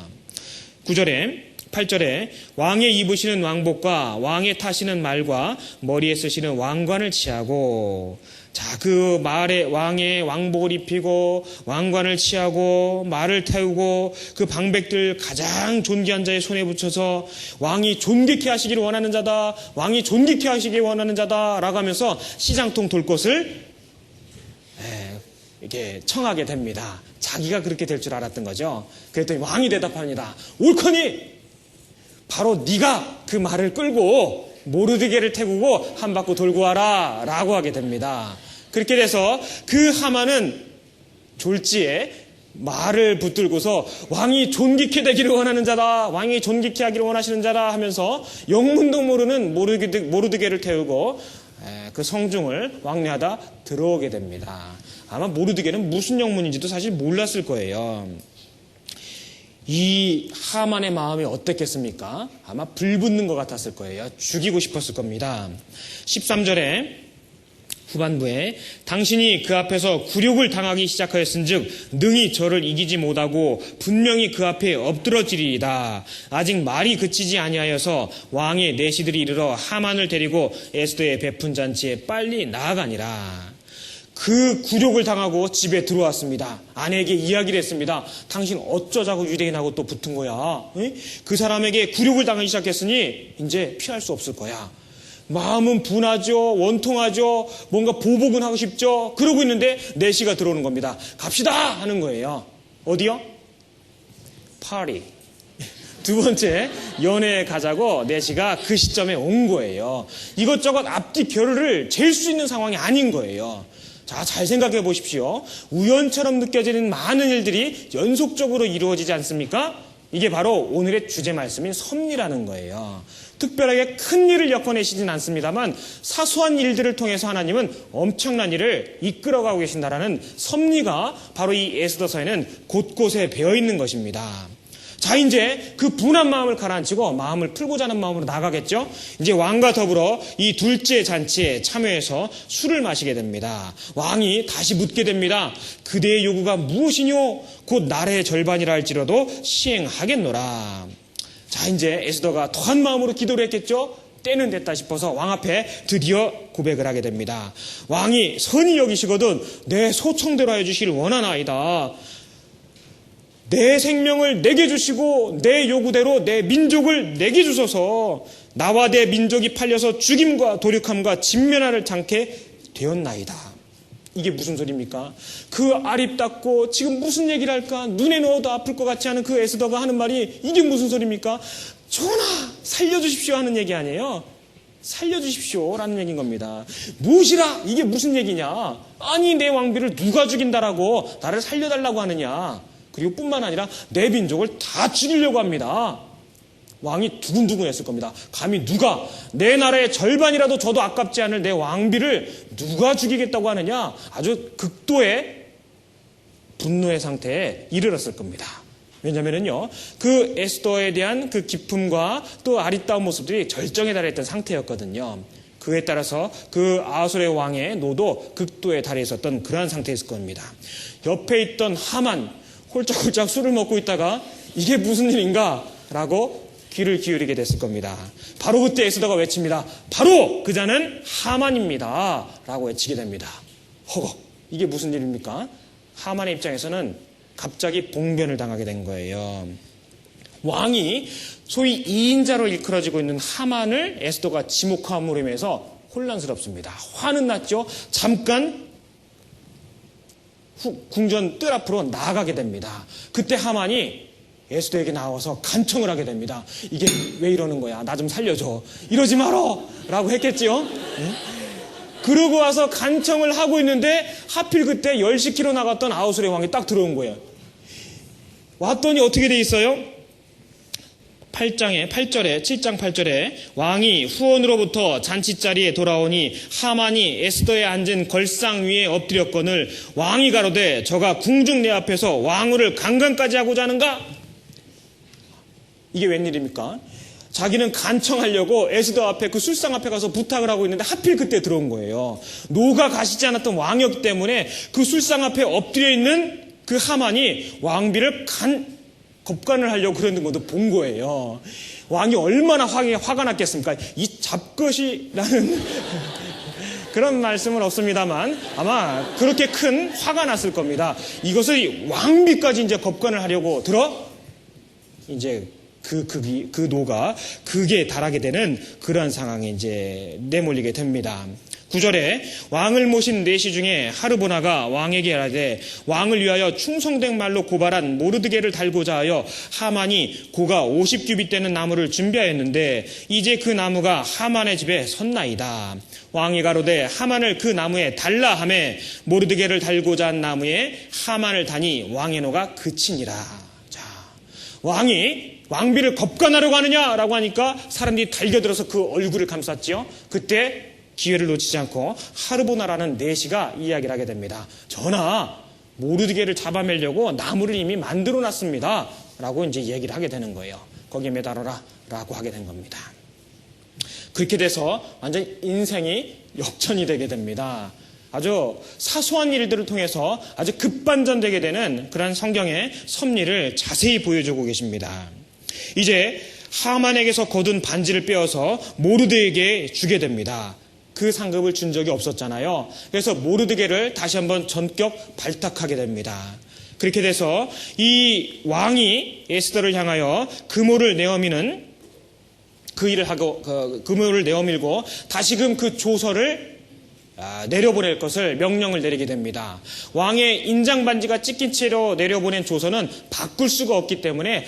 A: 9절에 8절에 왕의 입으시는 왕복과 왕의 타시는 말과 머리에 쓰시는 왕관을 취하고, 자, 그 말에 왕의 왕복을 입히고 왕관을 취하고 말을 태우고 그 방백들 가장 존귀한 자의 손에 붙여서 왕이 존귀케 하시기를 원하는 자다, 왕이 존귀케 하시기를 원하는 자다 라고 하면서 시장통 돌 것을 이렇게 청하게 됩니다. 자기가 그렇게 될 줄 알았던 거죠. 그랬더니 왕이 대답합니다. 옳거니 바로 네가 그 말을 끌고 모르드게를 태우고 한 바퀴 돌고 와라 라고 하게 됩니다. 그렇게 돼서 그 하만은 졸지에 말을 붙들고서 왕이 존귀케 되기를 원하는 자다, 왕이 존귀케 하기를 원하시는 자다 하면서 영문도 모르는 모르드게를 태우고 그 성중을 왕래하다 들어오게 됩니다. 아마 모르드게는 무슨 영문인지도 사실 몰랐을 거예요. 이 하만의 마음이 어땠겠습니까? 아마 불붙는 것 같았을 거예요. 죽이고 싶었을 겁니다. 13절에 후반부에 당신이 그 앞에서 굴욕을 당하기 시작하였은즉 능히 저를 이기지 못하고 분명히 그 앞에 엎드러지리이다. 아직 말이 그치지 아니하여서 왕의 내시들이 이르러 하만을 데리고 에스더의 베푼 잔치에 빨리 나아가니라. 그 굴욕을 당하고 집에 들어왔습니다. 아내에게 이야기를 했습니다. 당신 어쩌자고 유대인하고 또 붙은 거야? 에? 그 사람에게 굴욕을 당하기 시작했으니 이제 피할 수 없을 거야. 마음은 분하죠. 원통하죠. 뭔가 보복은 하고 싶죠. 그러고 있는데 내시가 들어오는 겁니다. 갑시다 하는 거예요. 어디요? 파리. 두 번째 연애에 가자고 내시가 그 시점에 온 거예요. 이것저것 앞뒤 겨루를 잴 수 있는 상황이 아닌 거예요. 자, 잘 생각해 보십시오. 우연처럼 느껴지는 많은 일들이 연속적으로 이루어지지 않습니까? 이게 바로 오늘의 주제 말씀인 섭리라는 거예요. 특별하게 큰 일을 엮어내시진 않습니다만 사소한 일들을 통해서 하나님은 엄청난 일을 이끌어가고 계신다라는 섭리가 바로 이 에스더서에는 곳곳에 배어 있는 것입니다. 자, 이제 그 분한 마음을 가라앉히고 마음을 풀고자 하는 마음으로 나가겠죠. 이제 왕과 더불어 이 둘째 잔치에 참여해서 술을 마시게 됩니다. 왕이 다시 묻게 됩니다. 그대의 요구가 무엇이뇨? 곧 나라의 절반이라 할지라도 시행하겠노라. 자, 이제 에스더가 더한 마음으로 기도를 했겠죠. 때는 됐다 싶어서 왕 앞에 드디어 고백을 하게 됩니다. 왕이 선히 여기시거든 내 소청대로 해주시길 원하나이다. 내 생명을 내게 주시고 내 요구대로 내 민족을 내게 주소서. 나와 내 민족이 팔려서 죽임과 도륙함과 진면하를 당케 되었나이다. 이게 무슨 소리입니까? 그 아립답고 지금 무슨 얘기를 할까? 눈에 넣어도 아플 것 같지 않은 그 에스더가 하는 말이 이게 무슨 소리입니까? 전하 살려주십시오 하는 얘기 아니에요. 살려주십시오 라는 얘기인 겁니다. 무엇이라? 이게 무슨 얘기냐? 아니 내 왕비를 누가 죽인다라고 나를 살려달라고 하느냐? 그리고 뿐만 아니라 내 민족을 다 죽이려고 합니다. 왕이 두근두근했을 겁니다. 감히 누가 내 나라의 절반이라도 줘도 아깝지 않을 내 왕비를 누가 죽이겠다고 하느냐? 아주 극도의 분노의 상태에 이르렀을 겁니다. 왜냐면은요, 그 에스더에 대한 그 기쁨과 또 아리따운 모습들이 절정에 달했던 상태였거든요. 그에 따라서 그 아수르의 왕의 노도 극도에 달해 있었던 그러한 상태였을 겁니다. 옆에 있던 하만 홀짝홀짝 술을 먹고 있다가 이게 무슨 일인가? 라고 귀를 기울이게 됐을 겁니다. 바로 그때 에스더가 외칩니다. 바로 그 자는 하만입니다. 라고 외치게 됩니다. 허걱. 이게 무슨 일입니까? 하만의 입장에서는 갑자기 봉변을 당하게 된 거예요. 왕이 소위 2인자로 일컬어지고 있는 하만을 에스더가 지목함으로 인해서 혼란스럽습니다. 화는 났죠. 잠깐 궁전 뜰 앞으로 나아가게 됩니다. 그때 하만이 에스더에게 나와서 간청을 하게 됩니다. 이게 왜 이러는 거야? 나 좀 살려줘. 이러지 마라! 라고 했겠지요? 네? 그러고 와서 간청을 하고 있는데 하필 그때 10시키로 나갔던 아수르의 왕이 딱 들어온 거예요. 왔더니 어떻게 돼 있어요? 7장 8절에 왕이 후원으로부터 잔치자리에 돌아오니 하만이 에스더에 앉은 걸상 위에 엎드렸거늘 왕이 가로되 저가 궁중 내 앞에서 왕후를 강간까지 하고자 하는가? 이게 웬일입니까? 자기는 간청하려고 에스더 앞에 그 술상 앞에 가서 부탁을 하고 있는데 하필 그때 들어온 거예요. 노가 가시지 않았던 왕이었기 때문에 그 술상 앞에 엎드려 있는 그 하만이 왕비를 겁간을 하려고 그러는 것도 본 거예요. 왕이 얼마나 화가 났겠습니까? 이 잡것이라는 그런 말씀은 없습니다만 아마 그렇게 큰 화가 났을 겁니다. 이것을 왕비까지 이제 겁간을 하려고 이제 그 노가 극에 달하게 되는 그러한 상황에 이제 내몰리게 됩니다. 9절에 왕을 모신 내시 중에 하르보나가 왕에게 말하되 왕을 위하여 충성된 말로 고발한 모르드게를 달고자 하여 하만이 고가 50규빗 되는 나무를 준비하였는데 이제 그 나무가 하만의 집에 섰나이다. 왕이 가로되 하만을 그 나무에 달라 하매 모르드게를 달고자 한 나무에 하만을 다니 왕의 노가 그치니라. 자, 왕이 왕비를 겁간하려고 하느냐라고 하니까 사람들이 달겨들어서 그 얼굴을 감쌌지요. 그때 기회를 놓치지 않고 하르보나라는 내시가 이야기를 하게 됩니다. 전하, 모르드게를 잡아매려고 나무를 이미 만들어 놨습니다. 라고 이제 얘기를 하게 되는 거예요. 거기에 매달아라. 라고 하게 된 겁니다. 그렇게 돼서 완전 인생이 역전이 되게 됩니다. 아주 사소한 일들을 통해서 아주 급반전되게 되는 그런 성경의 섭리를 자세히 보여주고 계십니다. 이제 하만에게서 거둔 반지를 빼어서 모르드에게 주게 됩니다. 그 상급을 준 적이 없었잖아요. 그래서 모르드게를 다시 한번 전격 발탁하게 됩니다. 그렇게 돼서 이 왕이 에스더를 향하여 금오를 내어미는 그 일을 하고 금오를 내어밀고 다시금 그 조서를 내려보낼 것을 명령을 내리게 됩니다. 왕의 인장반지가 찍힌 채로 내려보낸 조서는 바꿀 수가 없기 때문에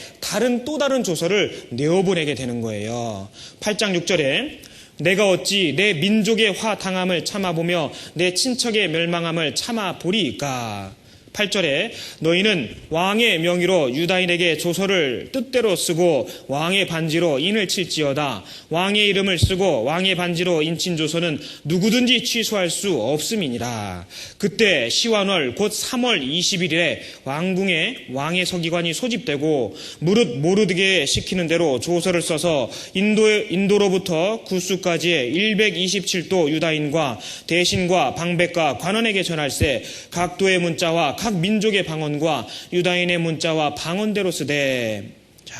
A: 또 다른 조서를 내어보내게 되는 거예요. 8장 6절에 내가 어찌 내 민족의 화당함을 참아보며 내 친척의 멸망함을 참아보리이까. 8절에 너희는 왕의 명의로 유다인에게 조서를 뜻대로 쓰고 왕의 반지로 인을 칠지어다. 왕의 이름을 쓰고 왕의 반지로 인친 조서는 누구든지 취소할 수 없음이니라. 그때 시완월 곧 3월 21일에 왕궁에 왕의 서기관이 소집되고 무릇 모르드게 시키는 대로 조서를 써서 인도로부터 구스까지의 127도 유다인과 대신과 방백과 관원에게 전할세 각 도의 문자와 각 민족의 방언과 유다인의 문자와 방언대로 쓰되. 자,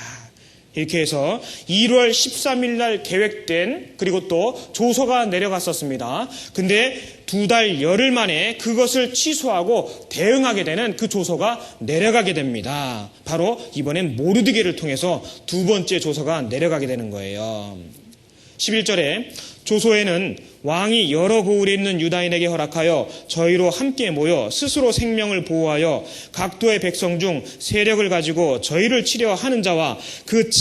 A: 이렇게 해서 1월 13일 날 계획된 그리고 또 조서가 내려갔었습니다. 근데 2달 열흘 만에 그것을 취소하고 대응하게 되는 그 조서가 내려가게 됩니다. 바로 이번엔 모르드게를 통해서 두 번째 조서가 내려가게 되는 거예요. 11절에 조서에는 왕이 여러 고을에 있는 유다인에게 허락하여 저희로 함께 모여 스스로 생명을 보호하여 각도의 백성 중 세력을 가지고 저희를 치려 하는 자와 그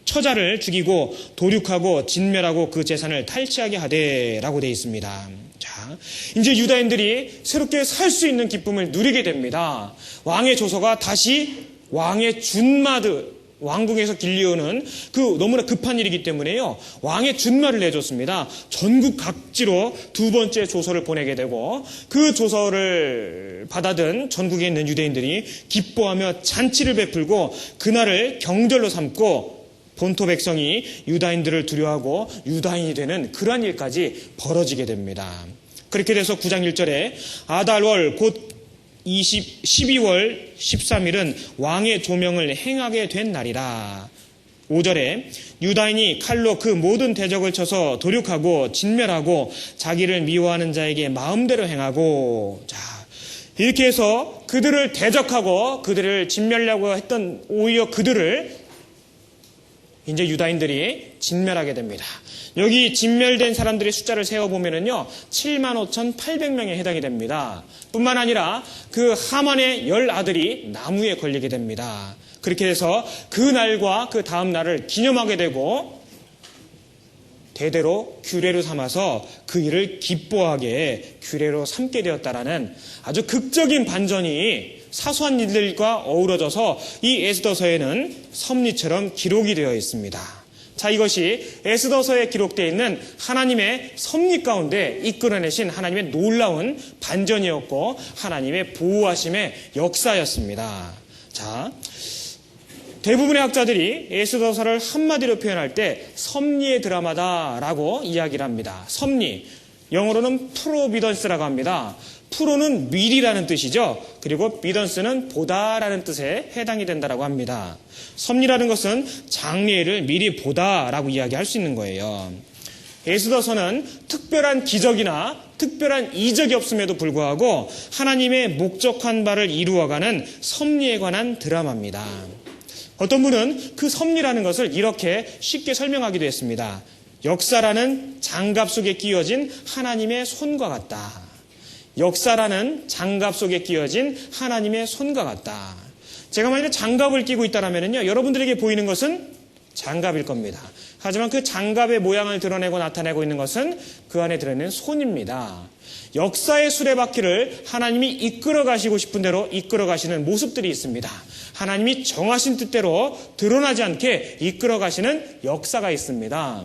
A: 처자를 죽이고 도륙하고 진멸하고 그 재산을 탈취하게 하되라고 되어 있습니다. 자, 이제 유다인들이 새롭게 살 수 있는 기쁨을 누리게 됩니다. 왕의 조서가 다시 왕의 준마드 왕궁에서 길리오는 그 너무나 급한 일이기 때문에요. 왕의 준말을 내줬습니다. 전국 각지로 두 번째 조서를 보내게 되고 그 조서를 받아든 전국에 있는 유대인들이 기뻐하며 잔치를 베풀고 그날을 경절로 삼고 본토 백성이 유다인들을 두려워하고 유다인이 되는 그러한 일까지 벌어지게 됩니다. 그렇게 돼서 9장 1절에 아달월 곧 12월 13일은 왕의 조명을 행하게 된 날이라. 5절에 유다인이 칼로 그 모든 대적을 쳐서 도륙하고 진멸하고 자기를 미워하는 자에게 마음대로 행하고. 자, 이렇게 해서 그들을 대적하고 그들을 진멸하려고 했던 오히려 그들을 이제 유다인들이 진멸하게 됩니다. 여기 진멸된 사람들의 숫자를 세어보면은요, 75,800명에 해당이 됩니다. 뿐만 아니라 그 하만의 10아들이 나무에 걸리게 됩니다. 그렇게 해서 그 날과 그 다음 날을 기념하게 되고 대대로 규례로 삼아서 그 일을 기뻐하게 규례로 삼게 되었다라는 아주 극적인 반전이 사소한 일들과 어우러져서 이 에스더서에는 섭리처럼 기록이 되어 있습니다. 자, 이것이 에스더서에 기록되어 있는 하나님의 섭리 가운데 이끌어내신 하나님의 놀라운 반전이었고 하나님의 보호하심의 역사였습니다. 자, 대부분의 학자들이 에스더서를 한마디로 표현할 때 섭리의 드라마다라고 이야기를 합니다. 섭리, 영어로는 프로비던스라고 합니다. 프로는 미리라는 뜻이죠. 그리고 비던스는 보다라는 뜻에 해당이 된다라고 합니다. 섭리라는 것은 장래를 미리 보다라고 이야기할 수 있는 거예요. 에스더서는 특별한 기적이나 특별한 이적이 없음에도 불구하고 하나님의 목적한 바를 이루어가는 섭리에 관한 드라마입니다. 어떤 분은 그 섭리라는 것을 이렇게 쉽게 설명하기도 했습니다. 역사라는 장갑 속에 끼워진 하나님의 손과 같다. 역사라는 장갑 속에 끼워진 하나님의 손과 같다. 제가 만약에 장갑을 끼고 있다면요, 여러분들에게 보이는 것은 장갑일 겁니다. 하지만 그 장갑의 모양을 드러내고 나타내고 있는 것은 그 안에 들어있는 손입니다. 역사의 수레바퀴를 하나님이 이끌어 가시고 싶은 대로 이끌어 가시는 모습들이 있습니다. 하나님이 정하신 뜻대로 드러나지 않게 이끌어 가시는 역사가 있습니다.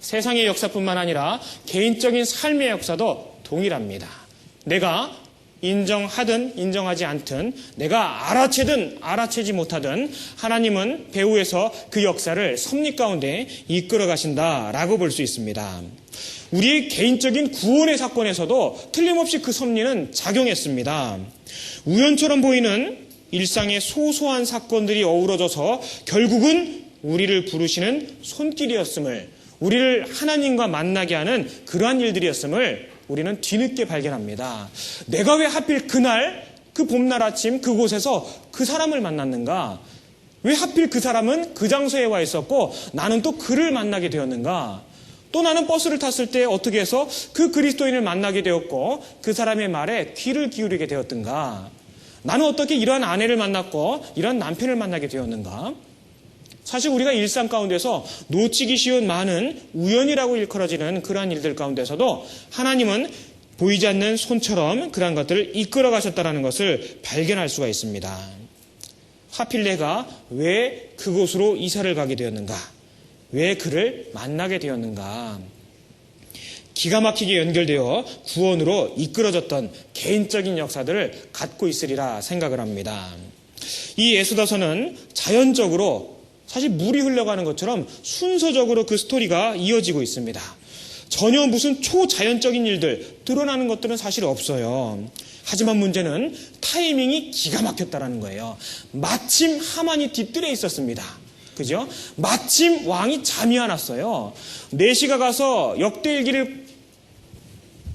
A: 세상의 역사뿐만 아니라 개인적인 삶의 역사도 동일합니다. 내가 인정하든 인정하지 않든 내가 알아채든 알아채지 못하든 하나님은 배후에서 그 역사를 섭리 가운데 이끌어 가신다라고 볼 수 있습니다. 우리의 개인적인 구원의 사건에서도 틀림없이 그 섭리는 작용했습니다. 우연처럼 보이는 일상의 소소한 사건들이 어우러져서 결국은 우리를 부르시는 손길이었음을, 우리를 하나님과 만나게 하는 그러한 일들이었음을 우리는 뒤늦게 발견합니다. 내가 왜 하필 그날 그 봄날 아침 그곳에서 그 사람을 만났는가? 왜 하필 그 사람은 그 장소에 와 있었고 나는 또 그를 만나게 되었는가? 또 나는 버스를 탔을 때 어떻게 해서 그 그리스도인을 만나게 되었고 그 사람의 말에 귀를 기울이게 되었던가? 나는 어떻게 이러한 아내를 만났고 이러한 남편을 만나게 되었는가? 사실 우리가 일상 가운데서 놓치기 쉬운 많은 우연이라고 일컬어지는 그러한 일들 가운데서도 하나님은 보이지 않는 손처럼 그러한 것들을 이끌어 가셨다는 것을 발견할 수가 있습니다. 하필 내가 왜 그곳으로 이사를 가게 되었는가? 왜 그를 만나게 되었는가? 기가 막히게 연결되어 구원으로 이끌어졌던 개인적인 역사들을 갖고 있으리라 생각을 합니다. 이 에스더서는 자연적으로 사실 물이 흘러가는 것처럼 순서적으로 그 스토리가 이어지고 있습니다. 전혀 무슨 초자연적인 일들 드러나는 것들은 사실 없어요. 하지만 문제는 타이밍이 기가 막혔다라는 거예요. 마침 하만이 뒤뜰에 있었습니다. 그죠? 마침 왕이 잠이 안 왔어요. 내시가 가서 역대일기를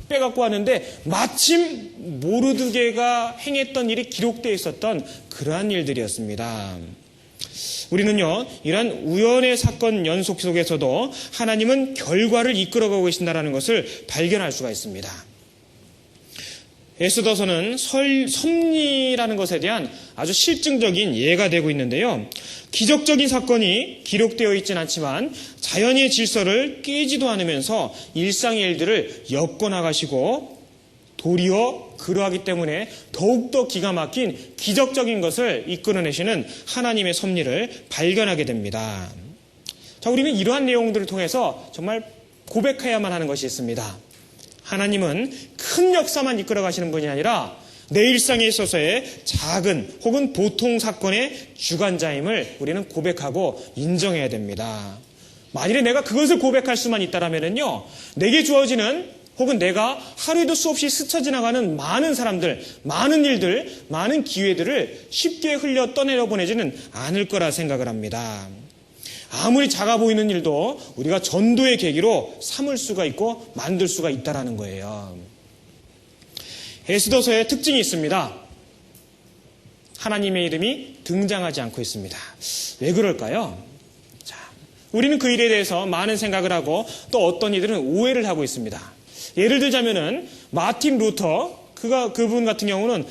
A: 빼갖고 왔는데 마침 모르드게가 행했던 일이 기록되어 있었던 그러한 일들이었습니다. 우리는요, 이런 우연의 사건 연속 속에서도 하나님은 결과를 이끌어가고 계신다는 것을 발견할 수가 있습니다. 에스더서는 섭리라는 것에 대한 아주 실증적인 예가 되고 있는데요. 기적적인 사건이 기록되어 있지는 않지만 자연의 질서를 깨지도 않으면서 일상의 일들을 엮어나가시고 도리어 그러하기 때문에 더욱더 기가 막힌 기적적인 것을 이끌어내시는 하나님의 섭리를 발견하게 됩니다. 자, 우리는 이러한 내용들을 통해서 정말 고백해야만 하는 것이 있습니다. 하나님은 큰 역사만 이끌어 가시는 분이 아니라 내 일상에 있어서의 작은 혹은 보통 사건의 주관자임을 우리는 고백하고 인정해야 됩니다. 만일에 내가 그것을 고백할 수만 있다면요, 내게 주어지는 혹은 내가 하루에도 수없이 스쳐 지나가는 많은 사람들, 많은 일들, 많은 기회들을 쉽게 흘려 떠내려 보내지는 않을 거라 생각을 합니다. 아무리 작아 보이는 일도 우리가 전도의 계기로 삼을 수가 있고 만들 수가 있다는 거예요. 에스더서의 특징이 있습니다. 하나님의 이름이 등장하지 않고 있습니다. 왜 그럴까요? 자, 우리는 그 일에 대해서 많은 생각을 하고 또 어떤 이들은 오해를 하고 있습니다. 예를 들자면은 마틴 루터, 그분 같은 경우는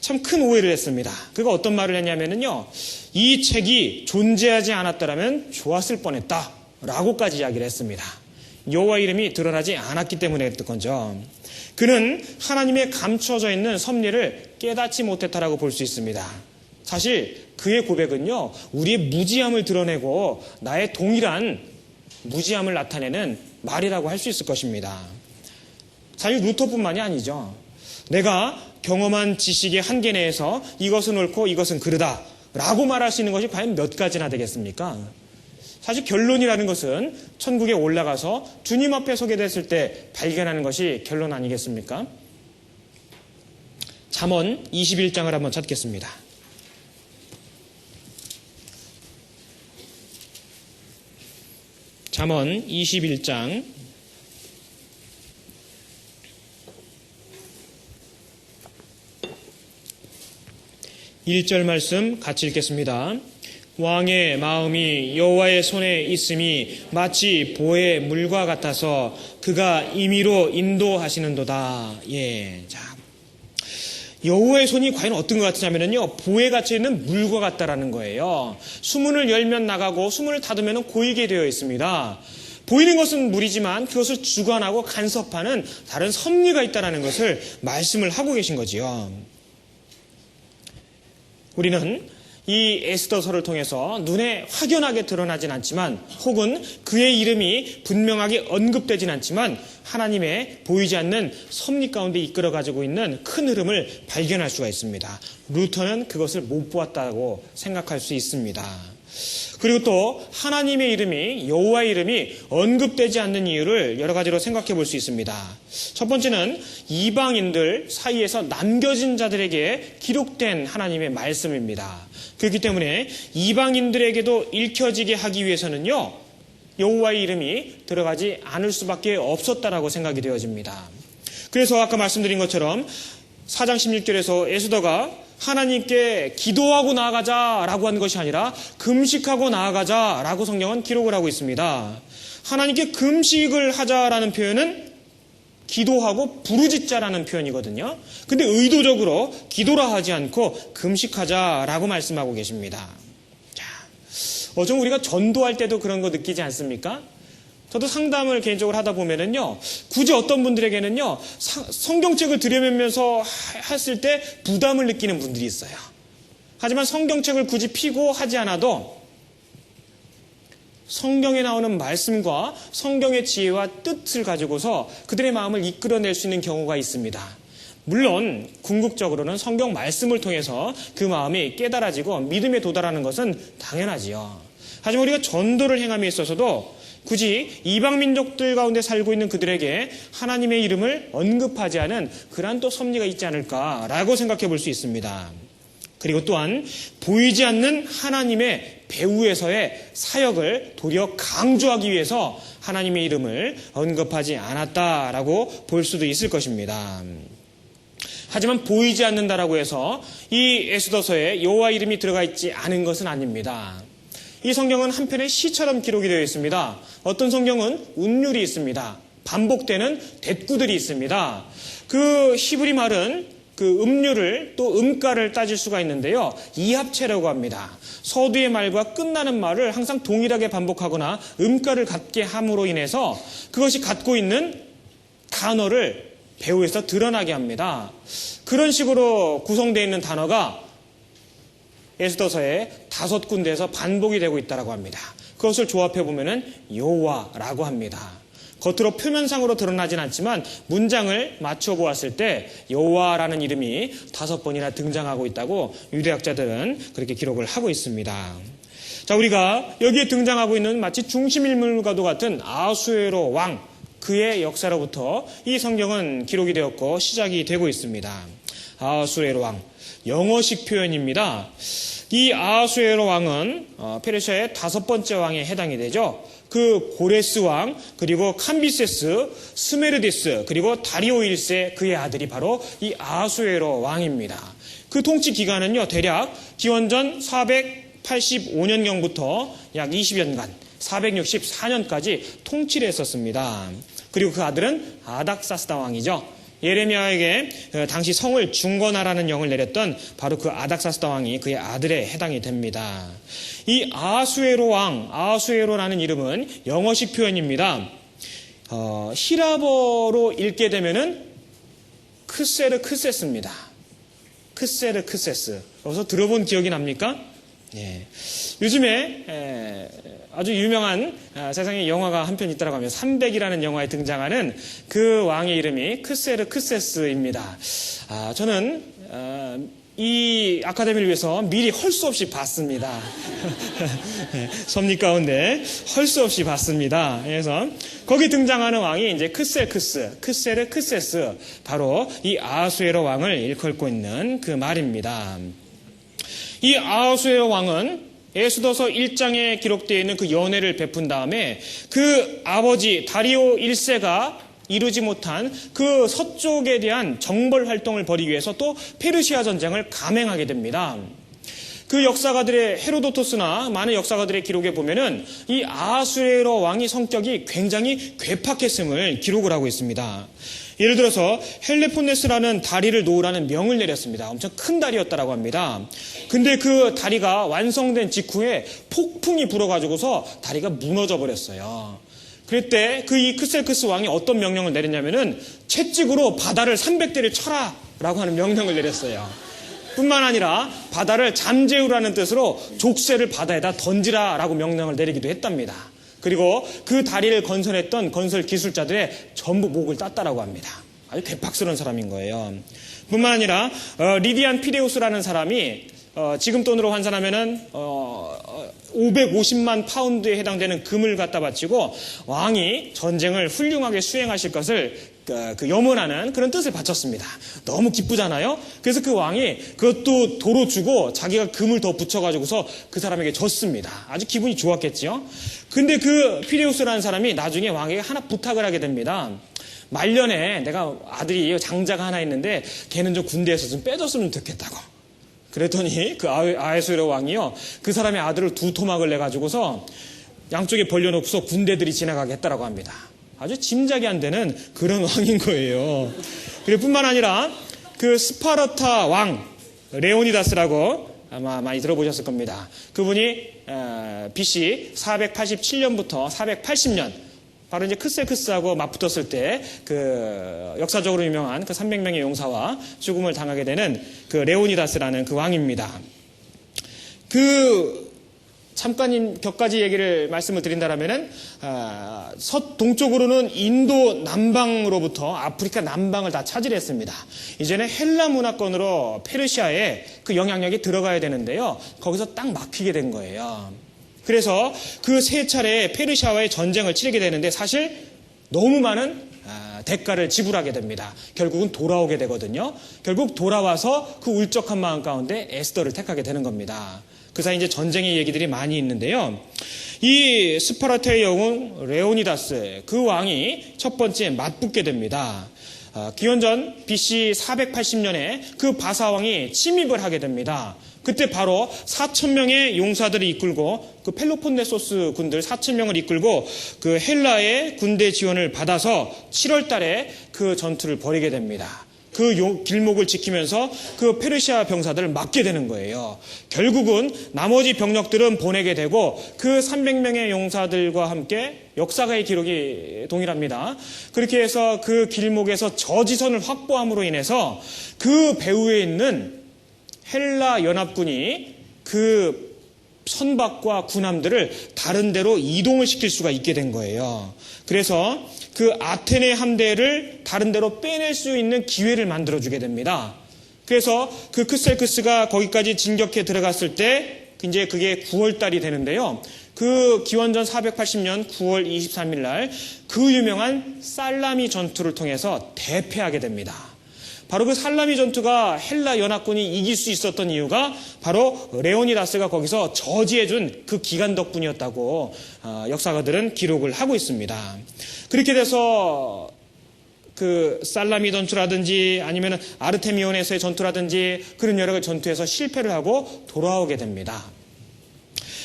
A: 참 큰 오해를 했습니다. 그가 어떤 말을 했냐면요, 이 책이 존재하지 않았더라면 좋았을 뻔했다 라고까지 이야기를 했습니다. 여호와 이름이 드러나지 않았기 때문에 그랬던 거죠. 그는 하나님의 감춰져 있는 섭리를 깨닫지 못했다라고 볼 수 있습니다. 사실 그의 고백은요, 우리의 무지함을 드러내고 나의 동일한 무지함을 나타내는 말이라고 할 수 있을 것입니다. 사실 루터뿐만이 아니죠. 내가 경험한 지식의 한계 내에서 이것은 옳고 이것은 그르다 라고 말할 수 있는 것이 과연 몇 가지나 되겠습니까? 사실 결론이라는 것은 천국에 올라가서 주님 앞에 서게 됐을 때 발견하는 것이 결론 아니겠습니까? 잠언 21장을 한번 찾겠습니다. 잠언 21장 1절 말씀 같이 읽겠습니다. 왕의 마음이 여호와의 손에 있음이 마치 보의 물과 같아서 그가 임의로 인도하시는도다. 예, 자, 여호와의 손이 과연 어떤 것 같으냐면요, 보에 갇혀 있는 물과 같다라는 거예요. 수문을 열면 나가고 수문을 닫으면 고이게 되어 있습니다. 보이는 것은 물이지만 그것을 주관하고 간섭하는 다른 섭리가 있다는 것을 말씀을 하고 계신 거지요. 우리는 이 에스더서를 통해서 눈에 확연하게 드러나진 않지만 혹은 그의 이름이 분명하게 언급되진 않지만 하나님의 보이지 않는 섭리 가운데 이끌어 가지고 있는 큰 흐름을 발견할 수가 있습니다. 루터는 그것을 못 보았다고 생각할 수 있습니다. 그리고 또 하나님의 이름이, 여호와의 이름이 언급되지 않는 이유를 여러 가지로 생각해 볼 수 있습니다. 첫 번째는 이방인들 사이에서 남겨진 자들에게 기록된 하나님의 말씀입니다. 그렇기 때문에 이방인들에게도 읽혀지게 하기 위해서는요, 여호와의 이름이 들어가지 않을 수밖에 없었다라고 생각이 되어집니다. 그래서 아까 말씀드린 것처럼 4장 16절에서 에스더가 하나님께 기도하고 나아가자라고 한 것이 아니라 금식하고 나아가자라고 성경은 기록을 하고 있습니다. 하나님께 금식을 하자라는 표현은 기도하고 부르짖자라는 표현이거든요. 근데 의도적으로 기도라 하지 않고 금식하자라고 말씀하고 계십니다. 자, 좀 우리가 전도할 때도 그런 거 느끼지 않습니까? 저도 상담을 개인적으로 하다 보면은요, 굳이 어떤 분들에게는요, 성경책을 들여다보면서 했을 때 부담을 느끼는 분들이 있어요. 하지만 성경책을 굳이 피고 하지 않아도 성경에 나오는 말씀과 성경의 지혜와 뜻을 가지고서 그들의 마음을 이끌어낼 수 있는 경우가 있습니다. 물론 궁극적으로는 성경 말씀을 통해서 그 마음이 깨달아지고 믿음에 도달하는 것은 당연하지요. 하지만 우리가 전도를 행함에 있어서도 굳이 이방 민족들 가운데 살고 있는 그들에게 하나님의 이름을 언급하지 않은 그러한 또 섭리가 있지 않을까라고 생각해 볼 수 있습니다. 그리고 또한 보이지 않는 하나님의 배후에서의 사역을 도리어 강조하기 위해서 하나님의 이름을 언급하지 않았다라고 볼 수도 있을 것입니다. 하지만 보이지 않는다라고 해서 이 에스더서에 여호와 이름이 들어가 있지 않은 것은 아닙니다. 이 성경은 한편의 시처럼 기록이 되어 있습니다. 어떤 성경은 운율이 있습니다. 반복되는 대꾸들이 있습니다. 그 히브리 말은 그 음률을 또 음가를 따질 수가 있는데요. 이합체라고 합니다. 서두의 말과 끝나는 말을 항상 동일하게 반복하거나 음가를 갖게 함으로 인해서 그것이 갖고 있는 단어를 배후에서 드러나게 합니다. 그런 식으로 구성되어 있는 단어가 에스더서에 5군데에서 반복이 되고 있다고 합니다. 그것을 조합해 보면은 여호와라고 합니다. 겉으로 표면상으로 드러나진 않지만 문장을 맞춰 보았을 때 여호와라는 이름이 5번이나 등장하고 있다고 유대학자들은 그렇게 기록을 하고 있습니다. 자, 우리가 여기에 등장하고 있는 마치 중심인물과도 같은 아하수에로 왕, 그의 역사로부터 이 성경은 기록이 되었고 시작이 되고 있습니다. 아하수에로 왕, 영어식 표현입니다. 이 아하수에로 왕은 페르시아의 5번째 왕에 해당이 되죠. 그 고레스 왕, 그리고 캄비세스, 스메르디스, 그리고 다리오 1세 그의 아들이 바로 이 아하수에로 왕입니다. 그 통치 기간은요, 대략 기원전 485년경부터 약 20년간 464년까지 통치를 했었습니다. 그리고 그 아들은 아닥사스다 왕이죠. 예레미야에게 당시 성을 중건하라는 영을 내렸던 바로 그 아닥사스다 왕이 그의 아들에 해당이 됩니다. 이 아하수에로 왕, 아하수에로라는 이름은 영어식 표현입니다. 히라버로 읽게 되면은 크세르크세스입니다. 크세르크세스. 여기서 들어본 기억이 납니까? 예. 요즘에 아주 유명한 세상에 영화가 한 편 있다고 하면 300이라는 영화에 등장하는 그 왕의 이름이 크세르크세스입니다. 저는 이 아카데미를 위해서 미리 헐 수 없이 봤습니다. 섭리 가운데 헐 수 없이 봤습니다. 그래서 거기 등장하는 왕이 이제 크세르크세스, 바로 이 아하수에로 왕을 일컬고 있는 그 말입니다. 이 아하수에로 왕은 에스더서 1장에 기록되어 있는 그 연회를 베푼 다음에 그 아버지 다리오 1세가 이루지 못한 그 서쪽에 대한 정벌 활동을 벌이기 위해서 또 페르시아 전쟁을 감행하게 됩니다. 그 역사가들의 헤로도토스나 많은 역사가들의 기록에 보면은 이 아하수에로 왕의 성격이 굉장히 괴팍했음을 기록을 하고 있습니다. 예를 들어서 헬레폰네스라는 다리를 놓으라는 명을 내렸습니다. 엄청 큰 다리였다라고 합니다. 근데 그 다리가 완성된 직후에 폭풍이 불어가지고서 다리가 무너져 버렸어요. 그럴 때 그 이 크셀크스 왕이 어떤 명령을 내렸냐면은 채찍으로 바다를 300대를 쳐라라고 하는 명령을 내렸어요. 뿐만 아니라 바다를 잠재우라는 뜻으로 족쇄를 바다에다 던지라라고 명령을 내리기도 했답니다. 그리고 그 다리를 건설했던 건설 기술자들의 전부 목을 땄다라고 합니다. 아주 괴팍스러운 사람인 거예요. 뿐만 아니라 리디안 피데우스라는 사람이 지금 돈으로 환산하면은 550만 파운드에 해당되는 금을 갖다 바치고 왕이 전쟁을 훌륭하게 수행하실 것을 그 염원하는 그런 뜻을 바쳤습니다. 너무 기쁘잖아요. 그래서 그 왕이 그것도 도로 주고 자기가 금을 더 붙여가지고서 그 사람에게 줬습니다. 아주 기분이 좋았겠지요. 근데 그 피레우스라는 사람이 나중에 왕에게 하나 부탁을 하게 됩니다. 말년에 내가 아들이 장자가 하나 있는데 걔는 좀 군대에서 좀 빼줬으면 좋겠다고. 그랬더니 그 아하수에로 왕이요, 그 사람의 아들을 두 토막을 내가지고서 양쪽에 벌려놓고서 군대들이 지나가게 했다라고 합니다. 아주 짐작이 안 되는 그런 왕인 거예요. 그리고 뿐만 아니라 그 스파르타 왕 레오니다스라고 아마 많이 들어보셨을 겁니다. 그분이 BC 487년부터 480년, 바로 이제 크셀크스하고 맞붙었을 때 그 역사적으로 유명한 그 300명의 용사와 죽음을 당하게 되는 그 레오니다스라는 그 왕입니다. 잠깐 몇 가지 얘기를 말씀을 드린다면은 서동쪽으로는 인도 남방으로부터 아프리카 남방을 다 차지했습니다. 이제는 헬라 문화권으로 페르시아의 그 영향력이 들어가야 되는데요. 거기서 딱 막히게 된 거예요. 그래서 그 세 차례 페르시아와의 전쟁을 치르게 되는데 사실 너무 많은 대가를 지불하게 됩니다. 결국은 돌아오게 되거든요. 결국 돌아와서 그 울적한 마음 가운데 에스더를 택하게 되는 겁니다. 그 사이 이제 전쟁의 얘기들이 많이 있는데요. 이 스파르타의 영웅 레오니다스, 그 왕이 첫 번째 맞붙게 됩니다. 기원전 BC 480년에 그 바사왕이 침입을 하게 됩니다. 그때 바로 4,000명의 용사들을 이끌고 그 펠로폰네소스 군들 4,000명을 이끌고 그 헬라의 군대 지원을 받아서 7월 달에 그 전투를 벌이게 됩니다. 그 길목을 지키면서 그 페르시아 병사들을 막게 되는 거예요. 결국은 나머지 병력들은 보내게 되고 그 300명의 용사들과 함께 역사가의 기록이 동일합니다. 그렇게 해서 그 길목에서 저지선을 확보함으로 인해서 그 배후에 있는 헬라 연합군이 그 선박과 군함들을 다른 데로 이동을 시킬 수가 있게 된 거예요. 그래서 그 아테네 함대를 다른 데로 빼낼 수 있는 기회를 만들어주게 됩니다. 그래서 그 크셀크스가 거기까지 진격해 들어갔을 때 이제 그게 9월 달이 되는데요. 그 기원전 480년 9월 23일 날 그 유명한 살라미 전투를 통해서 대패하게 됩니다. 바로 그 살라미 전투가 헬라 연합군이 이길 수 있었던 이유가 바로 레오니다스가 거기서 저지해준 그 기간 덕분이었다고 역사가들은 기록을 하고 있습니다. 그렇게 돼서 그 살라미 전투라든지 아니면 아르테미온에서의 전투라든지 그런 여러 가지 전투에서 실패를 하고 돌아오게 됩니다.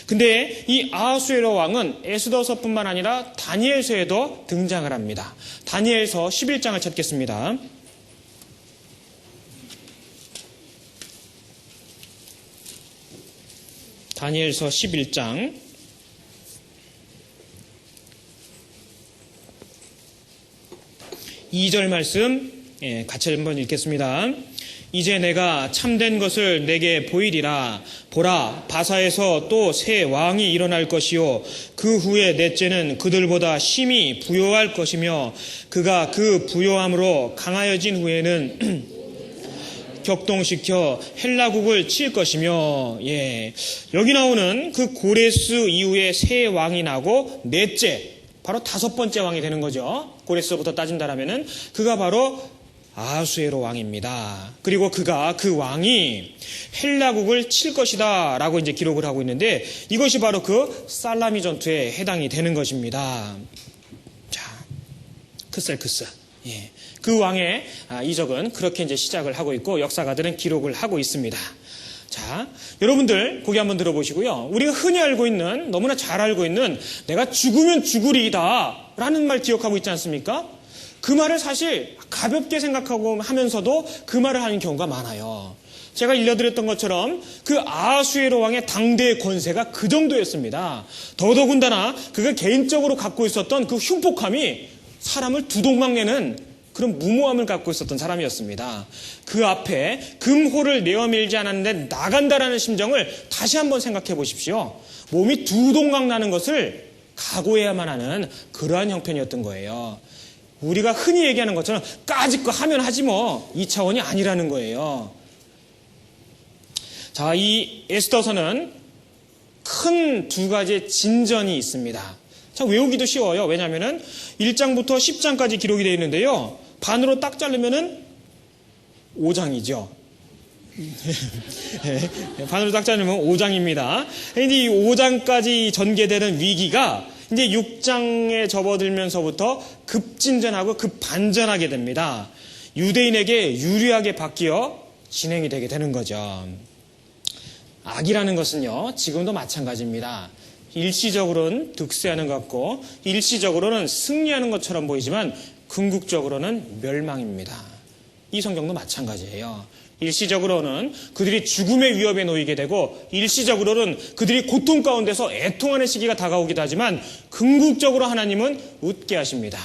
A: 근데 이 아하수에로 왕은 에스더서뿐만 아니라 다니엘서에도 등장을 합니다. 다니엘서 11장을 찾겠습니다. 다니엘서 11장 2절 말씀 같이 한번 읽겠습니다. 이제 내가 참된 것을 내게 보이리라. 보라, 바사에서 또 새 왕이 일어날 것이요 그 후에 넷째는 그들보다 심히 부요할 것이며 그가 그 부요함으로 강하여진 후에는 격동시켜 헬라국을 칠 것이며, 여기 나오는 그 고레스 이후에 새 왕이 나고 넷째, 바로 다섯 번째 왕이 되는 거죠. 고레스부터 따진다라면은 그가 바로 아하수에로 왕입니다. 그리고 그가 그 왕이 헬라국을 칠 것이다 라고 이제 기록을 하고 있는데 이것이 바로 그 살라미 전투에 해당이 되는 것입니다. 자, 크셀크스. 그 왕의 이적은 그렇게 이제 시작을 하고 있고 역사가들은 기록을 하고 있습니다. 자, 여러분들 고개 한번 들어보시고요. 우리가 흔히 알고 있는, 너무나 잘 알고 있는 내가 죽으면 죽으리이다 라는 말 기억하고 있지 않습니까? 그 말을 사실 가볍게 생각하고 하면서도 그 말을 하는 경우가 많아요. 제가 일러드렸던 것처럼 그 아하수에로 왕의 당대의 권세가 그 정도였습니다. 더더군다나 그가 개인적으로 갖고 있었던 그 흉폭함이 사람을 두동강 내는 그런 무모함을 갖고 있었던 사람이었습니다. 그 앞에 금호를 내어밀지 않았는데 나간다라는 심정을 다시 한번 생각해 보십시오. 몸이 두동강 나는 것을 각오해야만 하는 그러한 형편이었던 거예요. 우리가 흔히 얘기하는 것처럼 까짓 거 하면 하지 뭐 이 차원이 아니라는 거예요. 자, 이 에스더서는 큰 두 가지의 진전이 있습니다. 자, 외우기도 쉬워요. 왜냐하면 1장부터 10장까지 기록이 되어 있는데요. 반으로 딱 자르면은 5장이죠. 반으로 딱 자르면 5장입니다. 근데 이 5장까지 전개되는 위기가 이제 6장에 접어들면서부터 급진전하고 급반전하게 됩니다. 유대인에게 유리하게 바뀌어 진행이 되게 되는 거죠. 악이라는 것은요, 지금도 마찬가지입니다. 일시적으로는 득세하는 것 같고 일시적으로는 승리하는 것처럼 보이지만 궁극적으로는 멸망입니다. 이 성경도 마찬가지예요. 일시적으로는 그들이 죽음의 위협에 놓이게 되고 일시적으로는 그들이 고통 가운데서 애통하는 시기가 다가오기도 하지만 궁극적으로 하나님은 웃게 하십니다.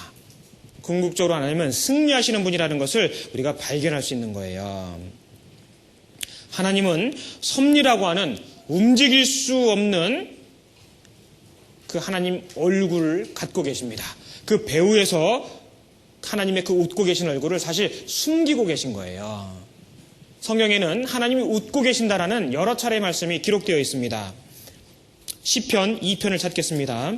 A: 궁극적으로 하나님은 승리하시는 분이라는 것을 우리가 발견할 수 있는 거예요. 하나님은 섭리라고 하는 움직일 수 없는 그 하나님 얼굴을 갖고 계십니다. 그 배후에서 하나님의 그 웃고 계신 얼굴을 사실 숨기고 계신 거예요. 성경에는 하나님이 웃고 계신다라는 여러 차례의 말씀이 기록되어 있습니다. 시편 2편을 찾겠습니다.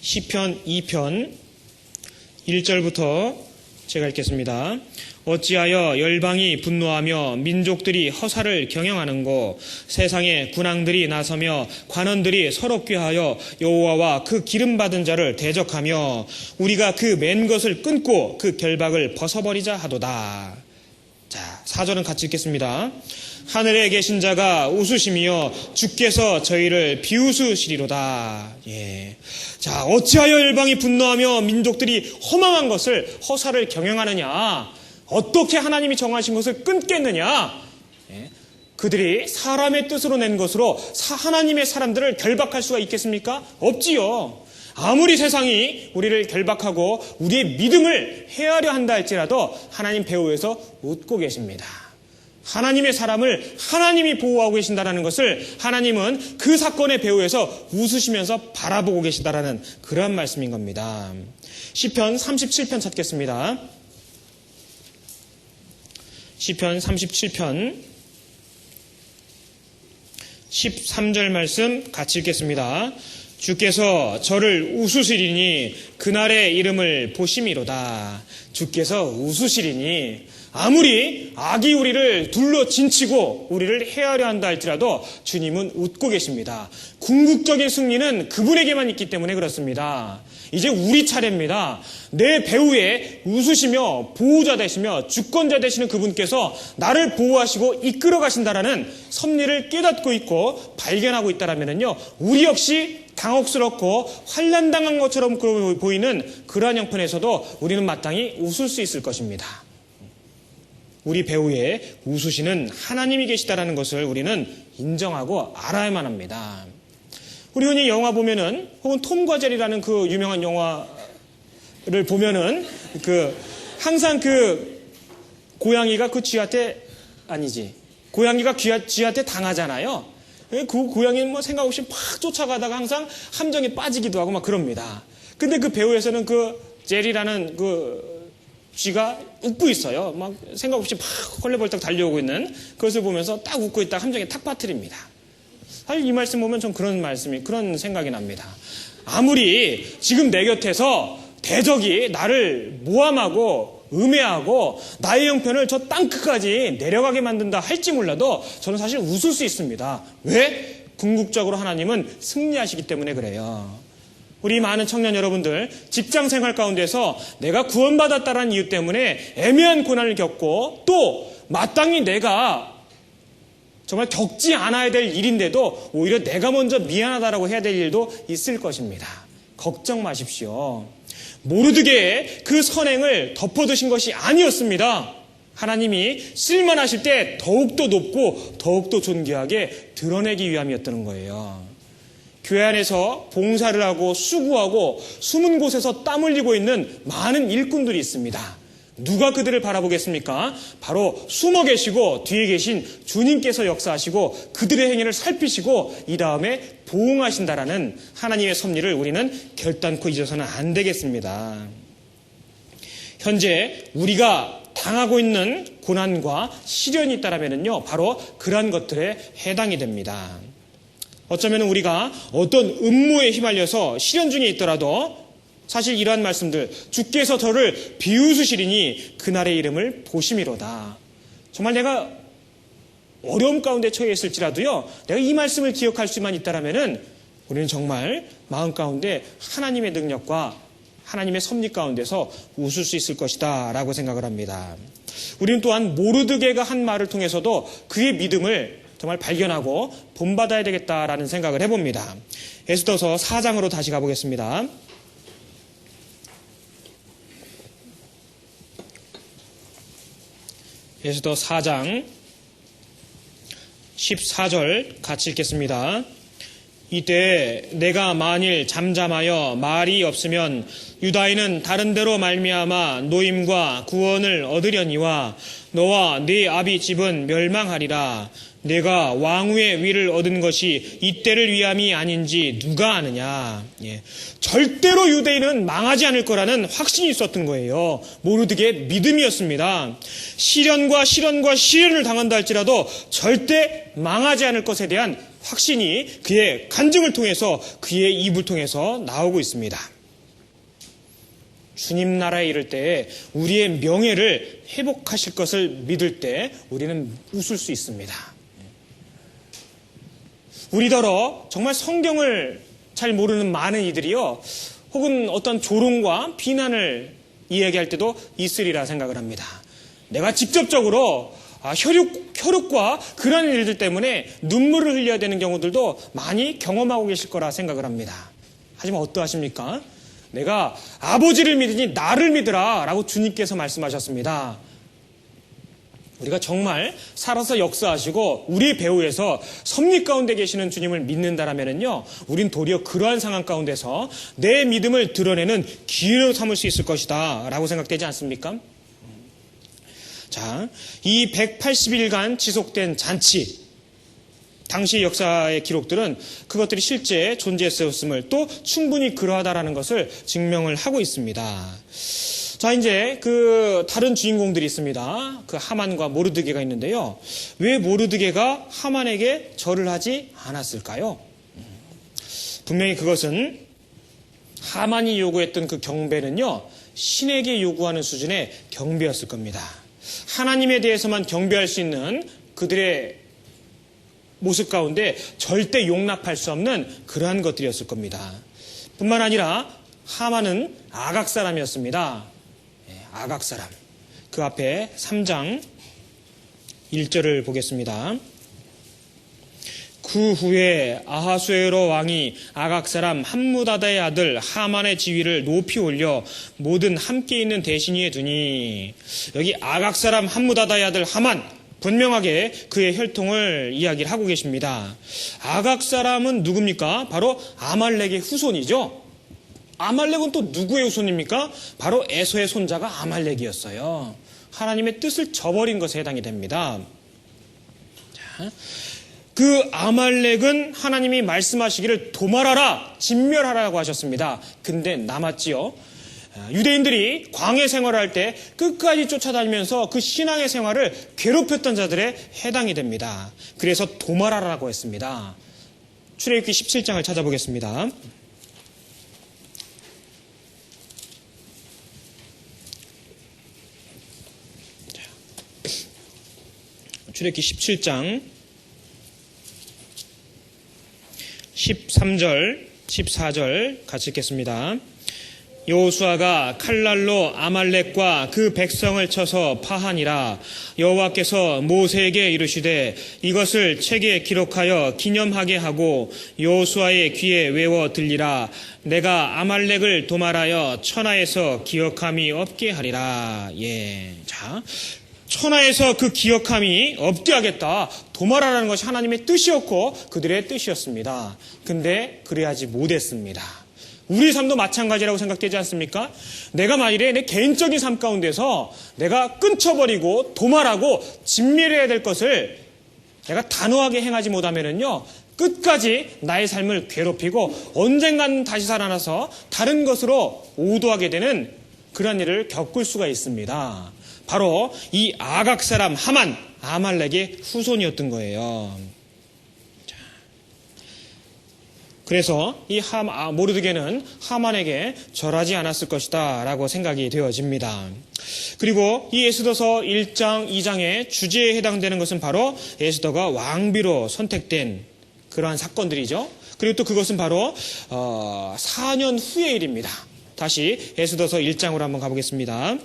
A: 시편 2편 1절부터 제가 읽겠습니다. 어찌하여 열방이 분노하며 민족들이 허사를 경영하는고 세상의 군왕들이 나서며 관원들이 서로 꾀하여 여호와와 그 기름받은 자를 대적하며 우리가 그 맨 것을 끊고 그 결박을 벗어버리자 하도다. 자, 4절은 같이 읽겠습니다. 하늘에 계신 자가 웃으시며 주께서 저희를 비웃으시리로다. 예. 자, 어찌하여 열방이 분노하며 민족들이 허망한 것을 허사를 경영하느냐? 어떻게 하나님이 정하신 것을 끊겠느냐? 예. 그들이 사람의 뜻으로 낸 것으로 하나님의 사람들을 결박할 수가 있겠습니까? 없지요. 아무리 세상이 우리를 결박하고 우리의 믿음을 해하려 한다 할지라도 하나님 배후에서 웃고 계십니다. 하나님의 사람을 하나님이 보호하고 계신다는 것을 하나님은 그 사건의 배후에서 웃으시면서 바라보고 계시다라는 그러한 말씀인 겁니다. 시편 37편 찾겠습니다. 시편 37편 13절 말씀 같이 읽겠습니다. 주께서 저를 웃으시리니 그날의 이름을 보심이로다. 주께서 웃으시리니 아무리 악이 우리를 둘러 진치고 우리를 해하려 한다 할지라도 주님은 웃고 계십니다. 궁극적인 승리는 그분에게만 있기 때문에 그렇습니다. 이제 우리 차례입니다. 내 배후에 웃으시며 보호자 되시며 주권자 되시는 그분께서 나를 보호하시고 이끌어 가신다라는 섭리를 깨닫고 있고 발견하고 있다라면요, 우리 역시 당혹스럽고 환난당한 것처럼 보이는 그러한 형편에서도 우리는 마땅히 웃을 수 있을 것입니다. 우리 배후에 웃으시는 하나님이 계시다라는 것을 우리는 인정하고 알아야만 합니다. 우리 흔히 영화 보면은 혹은 톰과 제리라는 그 유명한 영화를 보면은 항상 고양이가 그 쥐한테 고양이가 쥐한테 당하잖아요. 그 고양이는 뭐 생각 없이 막 쫓아가다가 항상 함정에 빠지기도 하고 막 그럽니다. 근데 그 배우에서는 그 제리라는 쥐가 웃고 있어요. 막 생각 없이 막 헐레벌떡 달려오고 있는 그것을 보면서 딱 웃고 있다가 함정에 탁 빠뜨립니다. 사실 이 말씀 보면 좀 그런 생각이 납니다. 아무리 지금 내 곁에서 대적이 나를 모함하고 음해하고 나의 형편을 저 땅끝까지 내려가게 만든다 할지 몰라도 저는 사실 웃을 수 있습니다. 왜? 궁극적으로 하나님은 승리하시기 때문에 그래요. 우리 많은 청년 여러분들 직장 생활 가운데서 내가 구원받았다는 이유 때문에 애매한 고난을 겪고 또 마땅히 내가 정말 겪지 않아야 될 일인데도 오히려 내가 먼저 미안하다라고 해야 될 일도 있을 것입니다. 걱정 마십시오. 모르드게의 그 선행을 덮어두신 것이 아니었습니다. 하나님이 쓸만하실 때 더욱더 높고 더욱더 존귀하게 드러내기 위함이었다는 거예요. 교회 안에서 봉사를 하고 수고하고 숨은 곳에서 땀 흘리고 있는 많은 일꾼들이 있습니다. 누가 그들을 바라보겠습니까? 바로 숨어 계시고 뒤에 계신 주님께서 역사하시고 그들의 행위를 살피시고 이 다음에 보응하신다라는 하나님의 섭리를 우리는 결단코 잊어서는 안 되겠습니다. 현재 우리가 당하고 있는 고난과 시련이 있다면요, 바로 그러한 것들에 해당이 됩니다. 어쩌면 우리가 어떤 음모에 휘말려서 시련 중에 있더라도 사실 이러한 말씀들, 주께서 저를 비웃으시리니 그날의 이름을 보심이로다. 정말 내가 어려움 가운데 처해 있을지라도요, 내가 이 말씀을 기억할 수만 있다면은 우리는 정말 마음 가운데 하나님의 능력과 하나님의 섭리 가운데서 웃을 수 있을 것이다 라고 생각을 합니다. 우리는 또한 모르드게가 한 말을 통해서도 그의 믿음을 정말 발견하고 본받아야 되겠다라는 생각을 해봅니다. 에스더서 4장으로 다시 가보겠습니다. 에스더 4장 14절 같이 읽겠습니다. 이때 내가 만일 잠잠하여 말이 없으면 유다인은 다른 데로 말미암아 노임과 구원을 얻으려니와 너와 네 아비 집은 멸망하리라. 내가 왕후의 위를 얻은 것이 이때를 위함이 아닌지 누가 아느냐. 절대로 유대인은 망하지 않을 거라는 확신이 있었던 거예요. 모르드게의 믿음이었습니다. 시련과 시련을 당한다 할지라도 절대 망하지 않을 것에 대한 확신이 그의 간증을 통해서, 그의 입을 통해서 나오고 있습니다. 주님 나라에 이를 때에 우리의 명예를 회복하실 것을 믿을 때 우리는 웃을 수 있습니다. 우리더러 정말 성경을 잘 모르는 많은 이들이요, 혹은 어떤 조롱과 비난을 이야기할 때도 있으리라 생각을 합니다. 내가 직접적으로 혈육과 그런 일들 때문에 눈물을 흘려야 되는 경우들도 많이 경험하고 계실 거라 생각을 합니다. 하지만 어떠하십니까? 내가 아버지를 믿으니 나를 믿으라 라고 주님께서 말씀하셨습니다. 우리가 정말 살아서 역사하시고 우리 배후에서 섭리 가운데 계시는 주님을 믿는다라면요, 우린 도리어 그러한 상황 가운데서 내 믿음을 드러내는 기회로 삼을 수 있을 것이다 라고 생각되지 않습니까? 자, 이 180일간 지속된 잔치, 당시 역사의 기록들은 그것들이 실제 존재했었음을, 또 충분히 그러하다라는 것을 증명을 하고 있습니다. 자, 이제 그 다른 주인공들이 있습니다. 그 하만과 모르드게가 있는데요. 왜 모르드게가 하만에게 절을 하지 않았을까요? 분명히 그것은 하만이 요구했던 그 경배는요, 신에게 요구하는 수준의 경배였을 겁니다. 하나님에 대해서만 경배할 수 있는 그들의 모습 가운데 절대 용납할 수 없는 그러한 것들이었을 겁니다. 뿐만 아니라 하만은 아각 사람이었습니다. 아각 사람. 그 앞에 3장 1절을 보겠습니다. 그 후에 아하수에로 왕이 아각 사람 함무다다의 아들 하만의 지위를 높이 올려 모든 함께 있는 대신위에 두니, 여기 아각 사람 함무다다의 아들 하만, 분명하게 그의 혈통을 이야기를 하고 계십니다. 아각 사람은 누굽니까? 바로 아말렉의 후손이죠. 아말렉은 또 누구의 후손입니까? 바로 에서의 손자가 아말렉이었어요. 하나님의 뜻을 저버린 것에 해당이 됩니다. 자, 그 아말렉은 하나님이 말씀하시기를 도말하라, 진멸하라고 하셨습니다. 근데 남았지요. 유대인들이 광해 생활을 할 때 끝까지 쫓아다니면서 그 신앙의 생활을 괴롭혔던 자들에 해당이 됩니다. 그래서 도말하라고 했습니다. 출애굽기 17장을 찾아보겠습니다. 출애굽기 17장 13절, 14절 같이 읽겠습니다. 여호수아가 칼날로 아말렉과 그 백성을 쳐서 파하니라. 여호와께서 모세에게 이르시되 이것을 책에 기록하여 기념하게 하고 여호수아의 귀에 외워 들리라. 내가 아말렉을 도말하여 천하에서 기억함이 없게 하리라. 자, 천하에서 그 기억함이 없게 하겠다, 도말하라는 것이 하나님의 뜻이었고 그들의 뜻이었습니다. 근데 그래야지 못했습니다. 우리 삶도 마찬가지라고 생각되지 않습니까? 내가 만일에 내 개인적인 삶 가운데서 내가 끊쳐버리고 도말하고 진멸해야 될 것을 내가 단호하게 행하지 못하면은요, 끝까지 나의 삶을 괴롭히고 언젠간 다시 살아나서 다른 것으로 오도하게 되는 그런 일을 겪을 수가 있습니다. 바로 이 아각 사람 하만, 아말렉의 후손이었던 거예요. 그래서 이 모르드게는 하만에게 절하지 않았을 것이다 라고 생각이 되어집니다. 그리고 이 에스더서 1장, 2장의 주제에 해당되는 것은 바로 에스더가 왕비로 선택된 그러한 사건들이죠. 그리고 또 그것은 바로 4년 후의 일입니다. 다시 에스더서 1장으로 한번 가보겠습니다.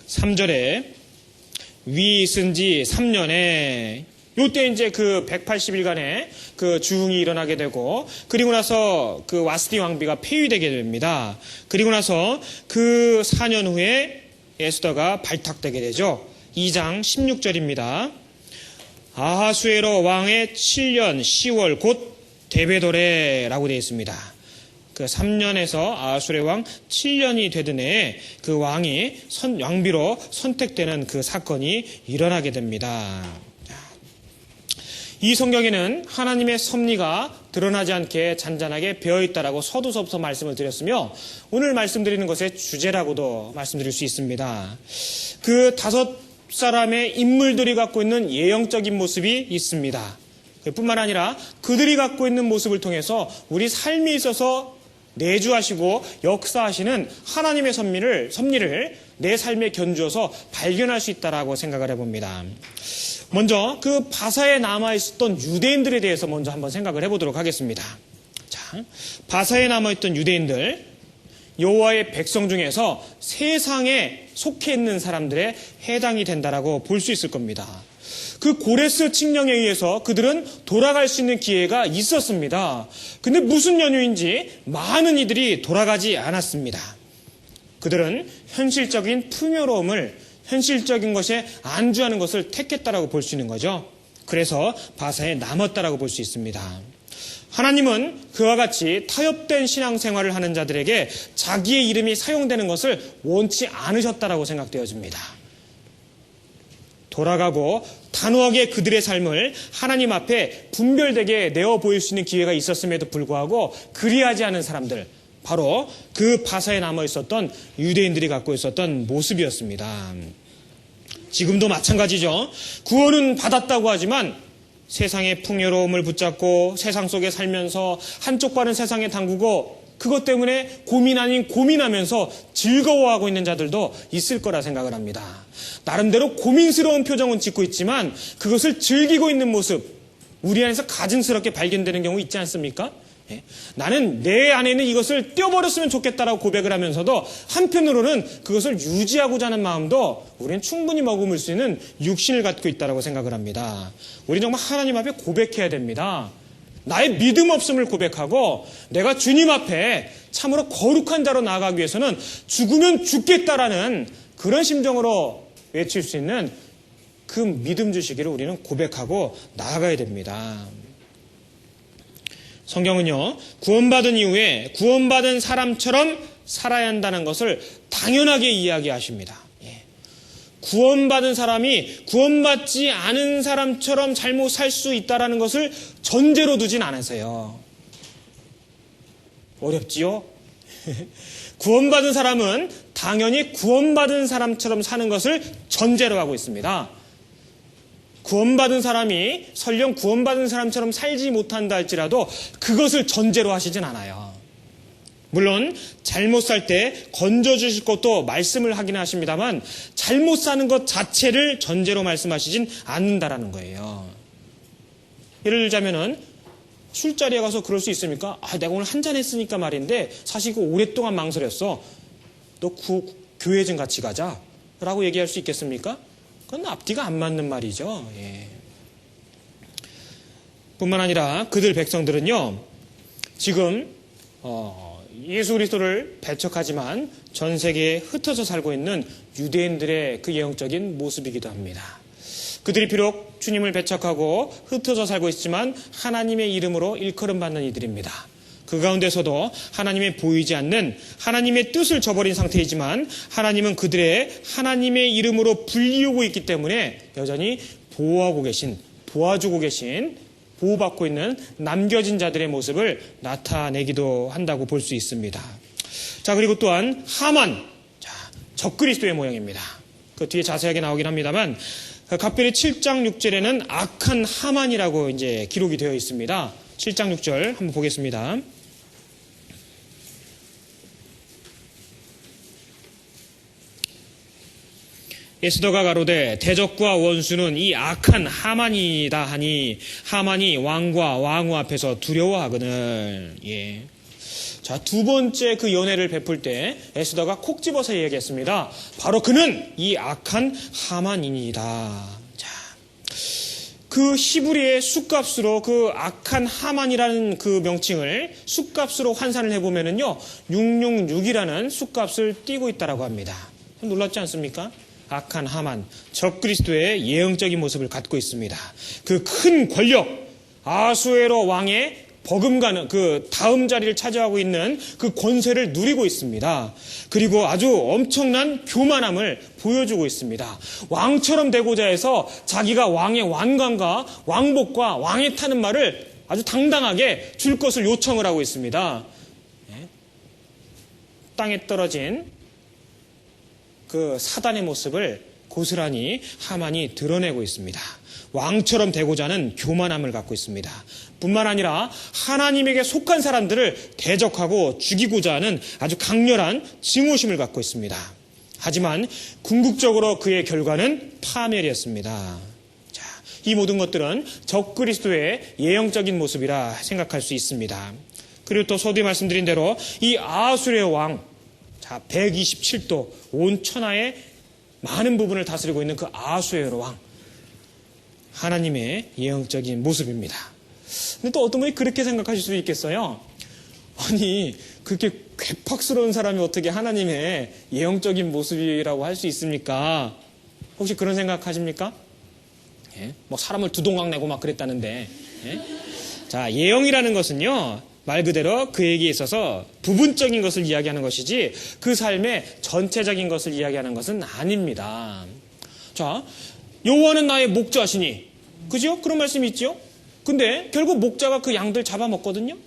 A: 3절에 위 있은 지 3년에 요때 이제 그 180일간의 그 주흥이 일어나게 되고 그리고 나서 그 와스디 왕비가 폐위되게 됩니다. 그리고 나서 그 4년 후에 에스더가 발탁되게 되죠. 2장 16절입니다. 아하수에로 왕의 7년 10월 곧 데베돌에라고 되어 있습니다. 그 3년에서 아하수레 왕 7년이 되던 해에 그 왕이 왕비로 선택되는 그 사건이 일어나게 됩니다. 이 성경에는 하나님의 섭리가 드러나지 않게 잔잔하게 배어있다라고 서두서부터 말씀을 드렸으며 오늘 말씀드리는 것의 주제라고도 말씀드릴 수 있습니다. 그 5사람의 인물들이 갖고 있는 예형적인 모습이 있습니다. 뿐만 아니라 그들이 갖고 있는 모습을 통해서 우리 삶에 있어서 내주하시고 역사하시는 하나님의 섭리를 내 삶에 견주어서 발견할 수 있다라고 생각을 해봅니다. 먼저 그 바사에 남아있었던 유대인들에 대해서 먼저 한번 생각을 해보도록 하겠습니다. 자, 바사에 남아있던 유대인들, 여호와의 백성 중에서 세상에 속해 있는 사람들에 해당이 된다라고 볼 수 있을 겁니다. 그 고레스 칙령에 의해서 그들은 돌아갈 수 있는 기회가 있었습니다. 근데 무슨 연유인지 많은 이들이 돌아가지 않았습니다. 그들은 현실적인 풍요로움을 현실적인 것에 안주하는 것을 택했다라고 볼 수 있는 거죠. 그래서 바사에 남았다라고 볼 수 있습니다. 하나님은 그와 같이 타협된 신앙생활을 하는 자들에게 자기의 이름이 사용되는 것을 원치 않으셨다라고 생각되어집니다. 돌아가고 단호하게 그들의 삶을 하나님 앞에 분별되게 내어 보일 수 있는 기회가 있었음에도 불구하고 그리하지 않은 사람들, 바로 그 바사에 남아 있었던 유대인들이 갖고 있었던 모습이었습니다. 지금도 마찬가지죠. 구원은 받았다고 하지만 세상의 풍요로움을 붙잡고 세상 속에 살면서 한쪽 발은 세상에 담그고 그것 때문에 고민 아닌 고민하면서 즐거워하고 있는 자들도 있을 거라 생각을 합니다. 나름대로 고민스러운 표정은 짓고 있지만 그것을 즐기고 있는 모습, 우리 안에서 가증스럽게 발견되는 경우 있지 않습니까? 나는 내 안에는 이것을 떼어버렸으면 좋겠다라고 고백을 하면서도 한편으로는 그것을 유지하고자 하는 마음도 우리는 충분히 머금을 수 있는 육신을 갖고 있다고 생각을 합니다. 우리는 정말 하나님 앞에 고백해야 됩니다. 나의 믿음 없음을 고백하고 내가 주님 앞에 참으로 거룩한 자로 나아가기 위해서는 죽으면 죽겠다라는 그런 심정으로 외칠 수 있는 그 믿음 주시기를 우리는 고백하고 나아가야 됩니다. 성경은요, 구원받은 이후에 구원받은 사람처럼 살아야 한다는 것을 당연하게 이야기하십니다. 구원받은 사람이 구원받지 않은 사람처럼 잘못 살 수 있다는 것을 전제로 두진 않으세요. 어렵지요? 구원받은 사람은 당연히 구원받은 사람처럼 사는 것을 전제로 하고 있습니다. 구원받은 사람이 설령 구원받은 사람처럼 살지 못한다 할지라도 그것을 전제로 하시진 않아요. 물론 잘못 살 때 건져주실 것도 말씀을 하긴 하십니다만 잘못 사는 것 자체를 전제로 말씀하시진 않는다라는 거예요. 예를 들자면은 술자리에 가서 그럴 수 있습니까? 내가 오늘 한잔 했으니까 말인데 사실 그 오랫동안 망설였어. 너 교회 좀 같이 가자 라고 얘기할 수 있겠습니까? 그건 앞뒤가 안 맞는 말이죠. 뿐만 아니라 그들 백성들은요, 지금 예수 그리스도를 배척하지만 전 세계에 흩어져 살고 있는 유대인들의 그 예형적인 모습이기도 합니다. 그들이 비록 주님을 배척하고 흩어져 살고 있지만 하나님의 이름으로 일컬음 받는 이들입니다. 그 가운데서도 하나님의 보이지 않는 하나님의 뜻을 저버린 상태이지만 하나님은 그들의 하나님의 이름으로 불리우고 있기 때문에 여전히 보호하고 계신, 도와주고 계신, 보호받고 있는 남겨진 자들의 모습을 나타내기도 한다고 볼 수 있습니다. 자, 그리고 또한 하만. 자, 적그리스도의 모형입니다. 그 뒤에 자세하게 나오긴 합니다만, 갑별이 7장 6절에는 악한 하만이라고 이제 기록이 되어 있습니다. 7장 6절 한번 보겠습니다. 에스더가 가로되 대적과 원수는 이 악한 하만이다 하니 하만이 왕과 왕후 앞에서 두려워하거늘. 예. 자, 두 번째 그 연회를 베풀 때 에스더가 콕 집어서 얘기했습니다. 바로 그는 이 악한 하만이니이다. 자, 그 히브리의 숫값으로 그 악한 하만이라는 그 명칭을 숫값으로 환산을 해보면은요, 666이라는 숫값을 띄고 있다라고 합니다. 놀랍지 않습니까? 악한 하만, 적그리스도의 예형적인 모습을 갖고 있습니다. 그 큰 권력, 아수에로 왕의 버금가는 그 다음 자리를 차지하고 있는 그 권세를 누리고 있습니다. 그리고 아주 엄청난 교만함을 보여주고 있습니다. 왕처럼 되고자 해서 자기가 왕의 왕관과 왕복과 왕에 타는 말을 아주 당당하게 줄 것을 요청을 하고 있습니다. 땅에 떨어진 그 사단의 모습을 고스란히 하만이 드러내고 있습니다. 왕처럼 되고자 하는 교만함을 갖고 있습니다. 뿐만 아니라 하나님에게 속한 사람들을 대적하고 죽이고자 하는 아주 강렬한 증오심을 갖고 있습니다. 하지만 궁극적으로 그의 결과는 파멸이었습니다. 자, 이 모든 것들은 적그리스도의 예형적인 모습이라 생각할 수 있습니다. 그리고 또 서두에 말씀드린 대로 이 아수르의 왕, 자, 127도 온 천하의 많은 부분을 다스리고 있는 그 아수에로 왕, 하나님의 예형적인 모습입니다. 근데 또 어떤 분이 그렇게 생각하실 수도 있겠어요. 아니, 그렇게 괴팍스러운 사람이 어떻게 하나님의 예형적인 모습이라고 할 수 있습니까? 혹시 그런 생각하십니까? 예? 뭐 사람을 두 동강 내고 막 그랬다는데. 예? 자, 예형이라는 것은요, 말 그대로 그에게 있어서 부분적인 것을 이야기하는 것이지 그 삶의 전체적인 것을 이야기하는 것은 아닙니다. 자, 여호와는 나의 목자시니, 그죠? 그런 말씀이 있죠? 근데 결국 목자가 그 양들 잡아먹거든요?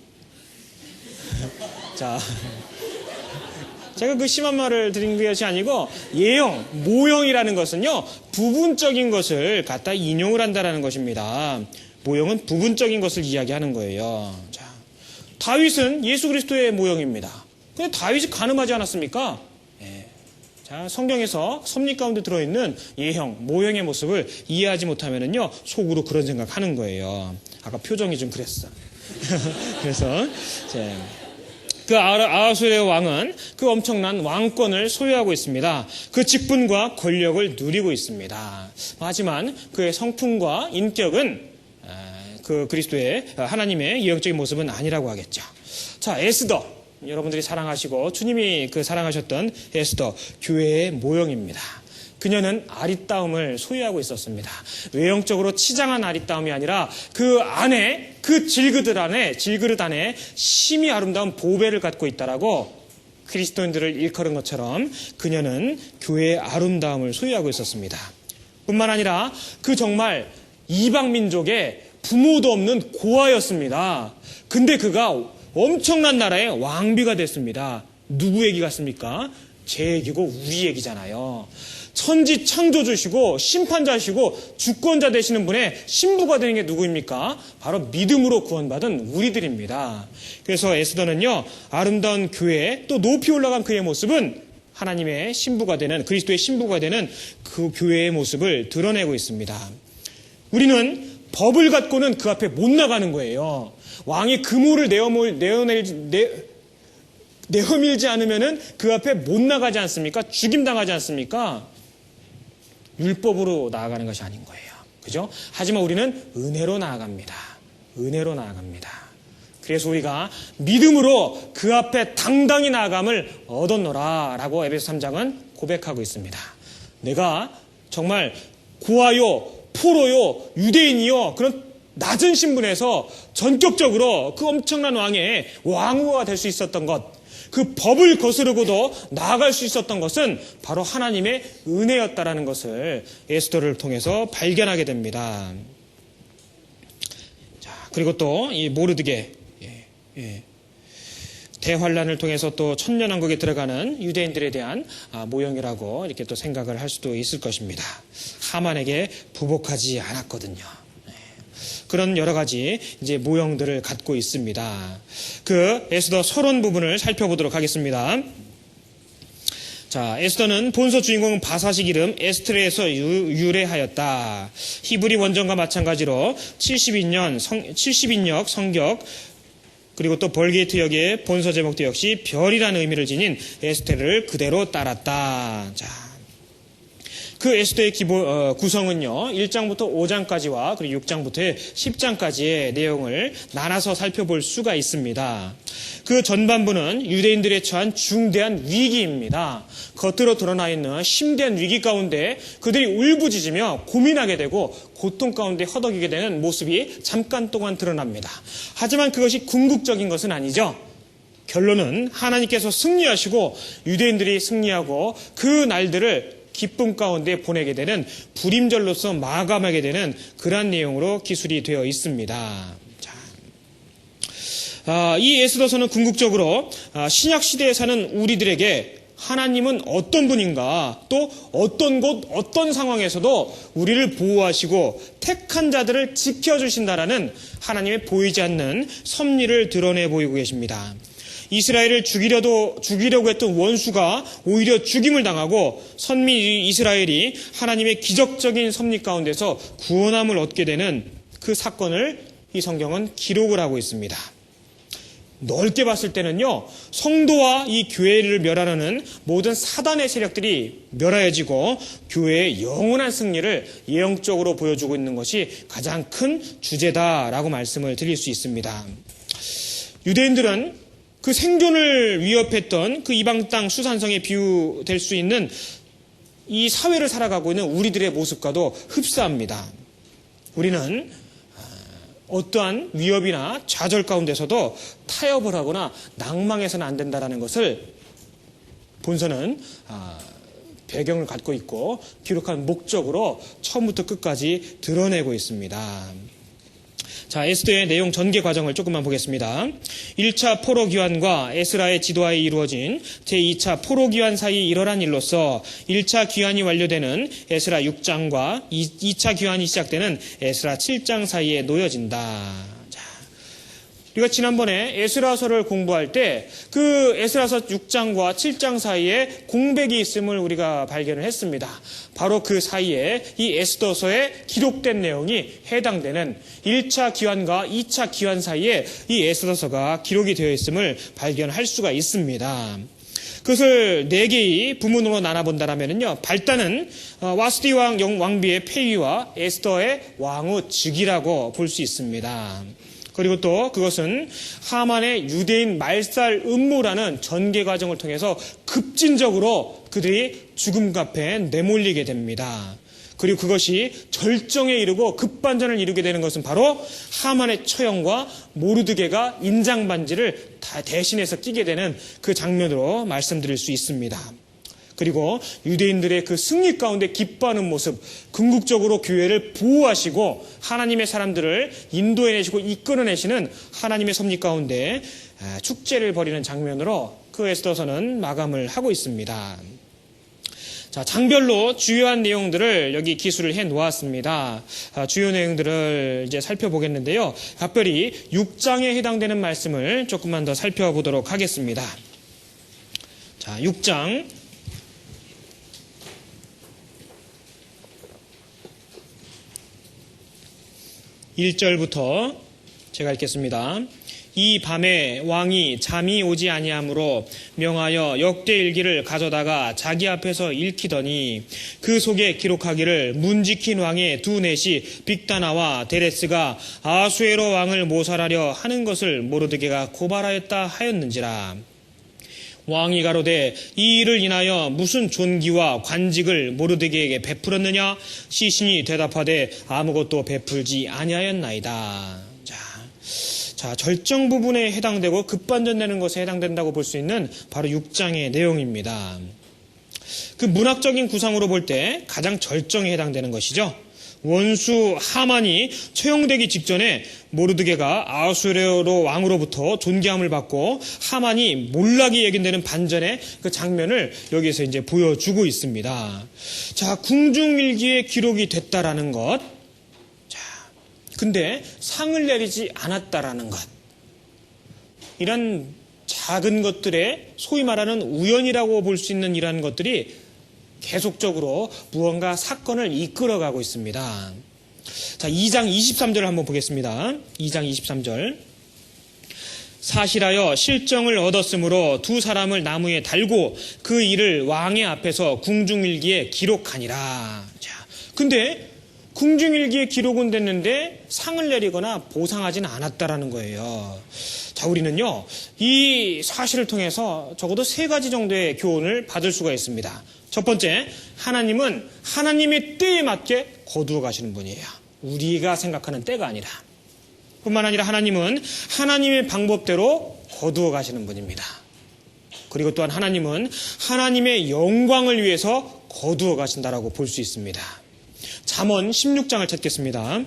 A: 자, 제가 그 심한 말을 드린 것이 아니고 예형, 모형이라는 것은요, 부분적인 것을 갖다 인용을 한다는 것입니다. 모형은 부분적인 것을 이야기하는 거예요. 자, 다윗은 예수 그리스도의 모형입니다. 근데 다윗이 간음하지 않았습니까? 네. 자, 성경에서 섭리 가운데 들어있는 예형, 모형의 모습을 이해하지 못하면은요, 속으로 그런 생각하는 거예요. 아까 표정이 좀 그랬어. 그래서 그 아하수의 왕은 그 엄청난 왕권을 소유하고 있습니다. 그 직분과 권력을 누리고 있습니다. 하지만 그의 성품과 인격은 그 그리스도의 하나님의 예형적인 모습은 아니라고 하겠죠. 자, 에스더, 여러분들이 사랑하시고 주님이 그 사랑하셨던 에스더, 교회의 모형입니다. 그녀는 아리따움을 소유하고 있었습니다. 외형적으로 치장한 아리따움이 아니라 그 안에, 그 질그릇 안에 심히 아름다운 보배를 갖고 있다라고 그리스도인들을 일컬은 것처럼 그녀는 교회의 아름다움을 소유하고 있었습니다. 뿐만 아니라 그 정말 이방민족의 부모도 없는 고아였습니다. 근데 그가 엄청난 나라의 왕비가 됐습니다. 누구 얘기 같습니까? 제 얘기고 우리 얘기잖아요. 천지 창조주시고 심판자시고 주권자 되시는 분의 신부가 되는 게 누구입니까? 바로 믿음으로 구원받은 우리들입니다. 그래서 에스더는요, 아름다운 교회, 또 높이 올라간 그의 모습은 하나님의 신부가 되는, 그리스도의 신부가 되는 그 교회의 모습을 드러내고 있습니다. 우리는 법을 갖고는 그 앞에 못 나가는 거예요. 왕이 그물을 내어밀지 않으면은 그 앞에 못 나가지 않습니까? 죽임당하지 않습니까? 율법으로 나아가는 것이 아닌 거예요. 그죠? 하지만 우리는 은혜로 나아갑니다. 은혜로 나아갑니다. 그래서 우리가 믿음으로 그 앞에 당당히 나아감을 얻었노라 라고 에베소 3장은 고백하고 있습니다. 내가 정말 고아요, 포로요, 유대인이요, 그런 낮은 신분에서 전격적으로 그 엄청난 왕의 왕후가 될 수 있었던 것, 그 법을 거스르고도 나아갈 수 있었던 것은 바로 하나님의 은혜였다라는 것을 에스더를 통해서 발견하게 됩니다. 자, 그리고 또 이 모르드게, 대환란을 통해서 또 천년왕국에 들어가는 유대인들에 대한 모형이라고 이렇게 또 생각을 할 수도 있을 것입니다. 하만에게 부복하지 않았거든요. 그런 여러 가지 이제 모형들을 갖고 있습니다. 그 에스더 서론 부분을 살펴보도록 하겠습니다. 자, 에스더는 본서 주인공 바사식 이름 에스트레에서 유래하였다. 히브리 원전과 마찬가지로 70인역 성격 그리고 또 벌게이트 역의 본서 제목도 역시 별이라는 의미를 지닌 에스테를 그대로 따랐다. 자, 그 에스더의 구성은요, 1장부터 5장까지와 그리고 6장부터 10장까지의 내용을 나눠서 살펴볼 수가 있습니다. 그 전반부는 유대인들에 처한 중대한 위기입니다. 겉으로 드러나 있는 심대한 위기 가운데 그들이 울부짖으며 고민하게 되고 고통 가운데 허덕이게 되는 모습이 잠깐 동안 드러납니다. 하지만 그것이 궁극적인 것은 아니죠. 결론은 하나님께서 승리하시고 유대인들이 승리하고 그 날들을 기쁨 가운데 보내게 되는 불임절로서 마감하게 되는 그러한 내용으로 기술이 되어 있습니다. 이 에스더서는 궁극적으로 신약 시대에 사는 우리들에게 하나님은 어떤 분인가, 또 어떤 곳, 어떤 상황에서도 우리를 보호하시고 택한 자들을 지켜주신다라는 하나님의 보이지 않는 섭리를 드러내 보이고 계십니다. 이스라엘을 죽이려고 했던 원수가 오히려 죽임을 당하고 선민 이스라엘이 하나님의 기적적인 섭리 가운데서 구원함을 얻게 되는 그 사건을 이 성경은 기록을 하고 있습니다. 넓게 봤을 때는요, 성도와 이 교회를 멸하려는 모든 사단의 세력들이 멸하여지고 교회의 영원한 승리를 예언적으로 보여주고 있는 것이 가장 큰 주제다라고 말씀을 드릴 수 있습니다. 유대인들은 그 생존을 위협했던 그 이방 땅 수산성에 비유될 수 있는 이 사회를 살아가고 있는 우리들의 모습과도 흡사합니다. 우리는 어떠한 위협이나 좌절 가운데서도 타협을 하거나 낭망해서는 안 된다는 것을 본서는 배경을 갖고 있고 기록한 목적으로 처음부터 끝까지 드러내고 있습니다. 자, 에스더의 내용 전개 과정을 조금만 보겠습니다. 1차 포로 귀환과 에스라의 지도하에 이루어진 제2차 포로 귀환 사이 이러한 일로서 1차 귀환이 완료되는 에스라 6장과 2차 귀환이 시작되는 에스라 7장 사이에 놓여진다. 우리가 지난번에 에스라서를 공부할 때 그 에스라서 6장과 7장 사이에 공백이 있음을 우리가 발견을 했습니다. 바로 그 사이에 이 에스더서에 기록된 내용이 해당되는 1차 기환과 2차 기환 사이에 이 에스더서가 기록이 되어 있음을 발견할 수가 있습니다. 그것을 4개의 부문으로 나눠본다면요, 발단은 와스디 왕비의 폐위와 에스더의 왕후 즉위라고 볼 수 있습니다. 그리고 또 그것은 하만의 유대인 말살 음모라는 전개 과정을 통해서 급진적으로 그들이 죽음 앞에 내몰리게 됩니다. 그리고 그것이 절정에 이르고 급반전을 이루게 되는 것은 바로 하만의 처형과 모르드게가 인장반지를 다 대신해서 끼게 되는 그 장면으로 말씀드릴 수 있습니다. 그리고 유대인들의 그 승리 가운데 기뻐하는 모습, 궁극적으로 교회를 보호하시고 하나님의 사람들을 인도해내시고 이끌어내시는 하나님의 섭리 가운데 축제를 벌이는 장면으로 그 에스더서는 마감을 하고 있습니다. 자, 장별로 주요한 내용들을 여기 기술을 해 놓았습니다. 주요 내용들을 이제 살펴보겠는데요. 각별히 6장에 해당되는 말씀을 조금만 더 살펴보도록 하겠습니다. 자, 6장 1절부터 제가 읽겠습니다. 이 밤에 왕이 잠이 오지 아니하므로 명하여 역대일기를 가져다가 자기 앞에서 읽히더니 그 속에 기록하기를 문지킨 왕의 두 넷이 빅다나와 데레스가 아수에로 왕을 모살하려 하는 것을 모르드게가 고발하였다 하였는지라. 왕이 가로되 이 일을 인하여 무슨 존귀와 관직을 모르드게에게 베풀었느냐? 시신이 대답하되 아무것도 베풀지 아니하였나이다. 자, 절정 부분에 해당되고 급반전되는 것에 해당된다고 볼 수 있는 바로 6장의 내용입니다. 그 문학적인 구상으로 볼 때 가장 절정에 해당되는 것이죠. 원수 하만이 처형되기 직전에 모르드게가 아하수에로 왕으로부터 존귀함을 받고 하만이 몰락이 예견되는 반전의 그 장면을 여기에서 이제 보여주고 있습니다. 자, 궁중일기에 기록이 됐다라는 것. 자, 근데 상을 내리지 않았다라는 것. 이런 작은 것들의 소위 말하는 우연이라고 볼 수 있는 이러한 것들이 계속적으로 무언가 사건을 이끌어가고 있습니다. 자, 2장 23절을 한번 보겠습니다. 2장 23절. 사실하여 실정을 얻었으므로 두 사람을 나무에 달고 그 일을 왕의 앞에서 궁중일기에 기록하니라. 자, 근데 궁중일기에 기록은 됐는데 상을 내리거나 보상하지는 않았다라는 거예요. 자, 우리는요, 이 사실을 통해서 적어도 3가지 정도의 교훈을 받을 수가 있습니다. 첫 번째, 하나님은 하나님의 때에 맞게 거두어 가시는 분이에요. 우리가 생각하는 때가 아니라. 뿐만 아니라 하나님은 하나님의 방법대로 거두어 가시는 분입니다. 그리고 또한 하나님은 하나님의 영광을 위해서 거두어 가신다라고 볼 수 있습니다. 잠언 16장을 찾겠습니다.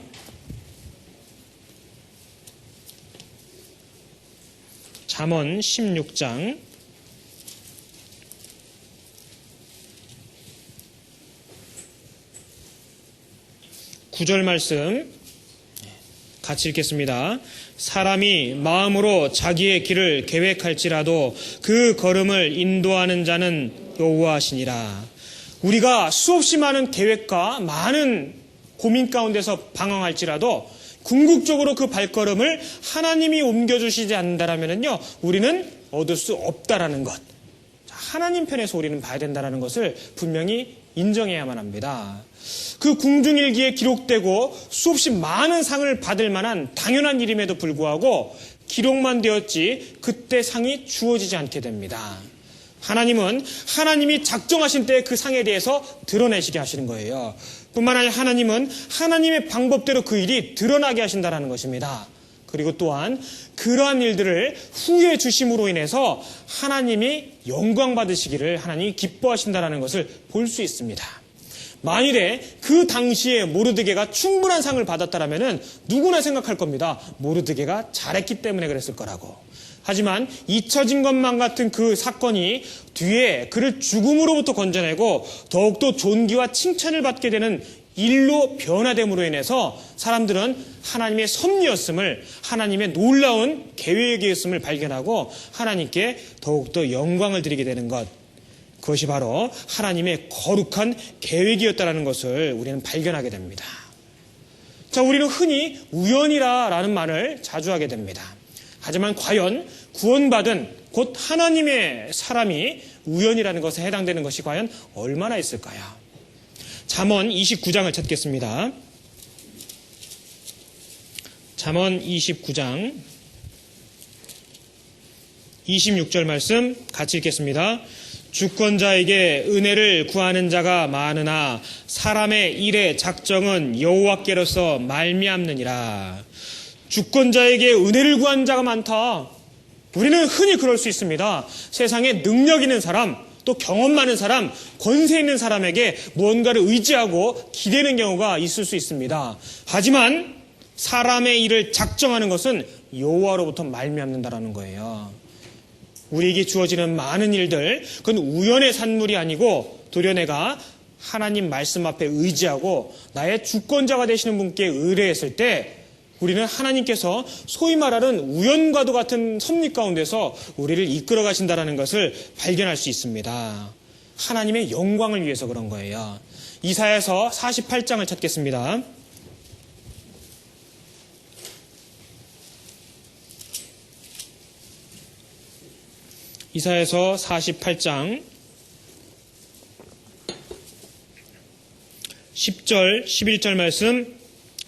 A: 잠언 16장 9절 말씀 같이 읽겠습니다. 사람이 마음으로 자기의 길을 계획할지라도 그 걸음을 인도하는 자는 여호와시니라. 우리가 수없이 많은 계획과 많은 고민 가운데서 방황할지라도 궁극적으로 그 발걸음을 하나님이 옮겨주시지 않는다면요, 우리는 얻을 수 없다라는 것. 하나님 편에서 우리는 봐야 된다는 것을 분명히 인정해야만 합니다. 그 궁중일기에 기록되고 수없이 많은 상을 받을 만한 당연한 일임에도 불구하고 기록만 되었지 그때 상이 주어지지 않게 됩니다. 하나님은 하나님이 작정하신 때에 그 상에 대해서 드러내시게 하시는 거예요. 뿐만 아니라 하나님은 하나님의 방법대로 그 일이 드러나게 하신다는 것입니다. 그리고 또한 그러한 일들을 후에 주심으로 인해서 하나님이 영광 받으시기를 하나님이 기뻐하신다는 것을 볼 수 있습니다. 만일에 그 당시에 모르드게가 충분한 상을 받았다면 누구나 생각할 겁니다. 모르드게가 잘했기 때문에 그랬을 거라고. 하지만 잊혀진 것만 같은 그 사건이 뒤에 그를 죽음으로부터 건져내고 더욱더 존귀와 칭찬을 받게 되는 일로 변화됨으로 인해서 사람들은 하나님의 섭리였음을, 하나님의 놀라운 계획이었음을 발견하고 하나님께 더욱더 영광을 드리게 되는 것, 그것이 바로 하나님의 거룩한 계획이었다는 것을 우리는 발견하게 됩니다. 자, 우리는 흔히 우연이라는 말을 자주 하게 됩니다. 하지만 과연 구원받은 곧 하나님의 사람이 우연이라는 것에 해당되는 것이 과연 얼마나 있을까요? 잠언 29장을 찾겠습니다. 잠언 29장 26절 말씀 같이 읽겠습니다. 주권자에게 은혜를 구하는 자가 많으나 사람의 일의 작정은 여호와께로서 말미암느니라. 주권자에게 은혜를 구하는 자가 많다. 우리는 흔히 그럴 수 있습니다. 세상에 능력 있는 사람, 또 경험 많은 사람, 권세 있는 사람에게 무언가를 의지하고 기대는 경우가 있을 수 있습니다. 하지만 사람의 일을 작정하는 것은 여호와로부터 말미암는다라는 거예요. 우리에게 주어지는 많은 일들, 그건 우연의 산물이 아니고 도리어 내가 하나님 말씀 앞에 의지하고 나의 주권자가 되시는 분께 의뢰했을 때 우리는 하나님께서 소위 말하는 우연과도 같은 섭리 가운데서 우리를 이끌어 가신다는 것을 발견할 수 있습니다. 하나님의 영광을 위해서 그런 거예요. 이사야서 48장을 찾겠습니다. 이사야서 48장 10절 11절 말씀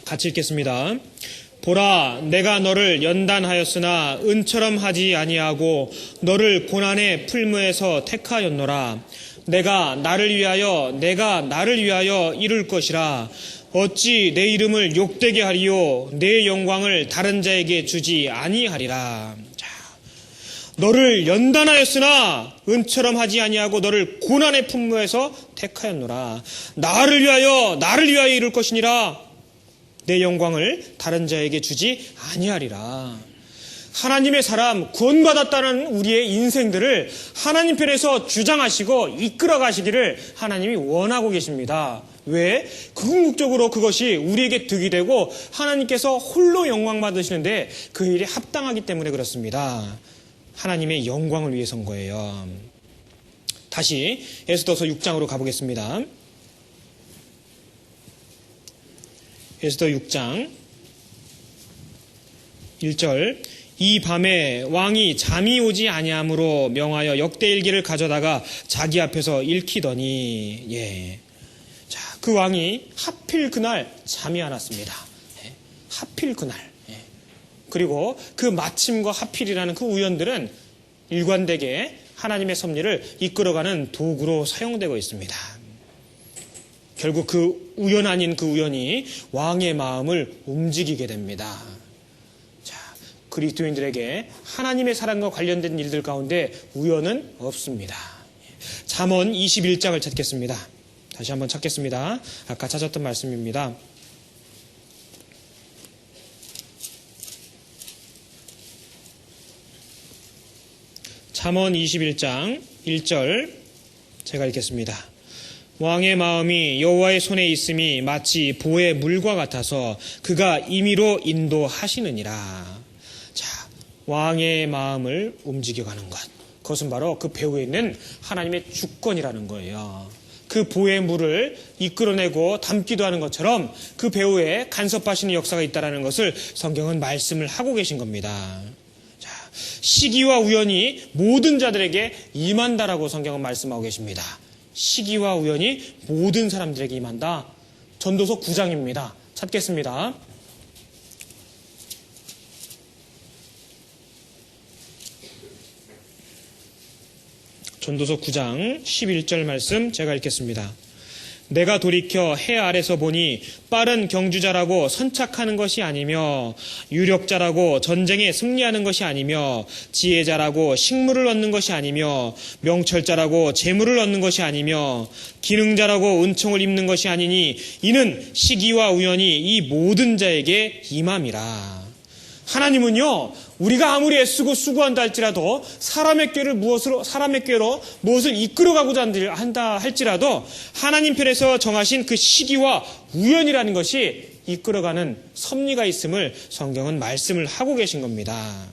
A: 같이 읽겠습니다. 보라, 내가 너를 연단하였으나 은처럼 하지 아니하고 너를 고난의 풀무에서 택하였노라. 내가 나를 위하여 이룰 것이라. 어찌 내 이름을 욕되게 하리요 내 영광을 다른 자에게 주지 아니하리라. 자, 너를 연단하였으나 은처럼 하지 아니하고 너를 고난의 품모에서 택하였노라. 나를 위하여 이룰 것이니라. 내 영광을 다른 자에게 주지 아니하리라. 하나님의 사람, 구원받았다는 우리의 인생들을 하나님 편에서 주장하시고 이끌어 가시기를 하나님이 원하고 계십니다. 왜? 궁극적으로 그것이 우리에게 득이 되고 하나님께서 홀로 영광 받으시는데 그 일에 합당하기 때문에 그렇습니다. 하나님의 영광을 위해서인 거예요. 다시 에스더서 6장으로 가보겠습니다. 에스더 6장 1절. 이 밤에 왕이 잠이 오지 아니하므로 명하여 역대일기를 가져다가 자기 앞에서 읽히더니, 자, 그 왕이 하필 그날 잠이 안 왔습니다. 하필 그날. 그리고 그 마침과 하필이라는 그 우연들은 일관되게 하나님의 섭리를 이끌어가는 도구로 사용되고 있습니다. 결국 그 우연 아닌 그 우연이 왕의 마음을 움직이게 됩니다. 자, 그리스도인들에게 하나님의 사랑과 관련된 일들 가운데 우연은 없습니다. 잠언 21장을 찾겠습니다. 다시 한번 찾겠습니다. 아까 찾았던 말씀입니다. 잠언 21장 1절 제가 읽겠습니다. 왕의 마음이 여호와의 손에 있음이 마치 보의 물과 같아서 그가 임의로 인도하시느니라. 자, 왕의 마음을 움직여가는 것. 그것은 바로 그 배후에 있는 하나님의 주권이라는 거예요. 그 보의 물을 이끌어내고 담기도 하는 것처럼 그 배후에 간섭하시는 역사가 있다는 것을 성경은 말씀을 하고 계신 겁니다. 자, 시기와 우연이 모든 자들에게 임한다라고 성경은 말씀하고 계십니다. 시기와 우연이 모든 사람들에게 임한다. 전도서 9장입니다. 찾겠습니다. 전도서 9장 11절 말씀 제가 읽겠습니다. 내가 돌이켜 해 아래서 보니 빠른 경주자라고 선착하는 것이 아니며 유력자라고 전쟁에 승리하는 것이 아니며 지혜자라고 식물을 얻는 것이 아니며 명철자라고 재물을 얻는 것이 아니며 기능자라고 은총을 입는 것이 아니니 이는 시기와 우연이 이 모든 자에게 임함이라. 하나님은요, 우리가 아무리 애쓰고 수고한다 할지라도 사람의 꾀로 무엇을 이끌어가고자 한다 할지라도 하나님 편에서 정하신 그 시기와 우연이라는 것이 이끌어가는 섭리가 있음을 성경은 말씀을 하고 계신 겁니다.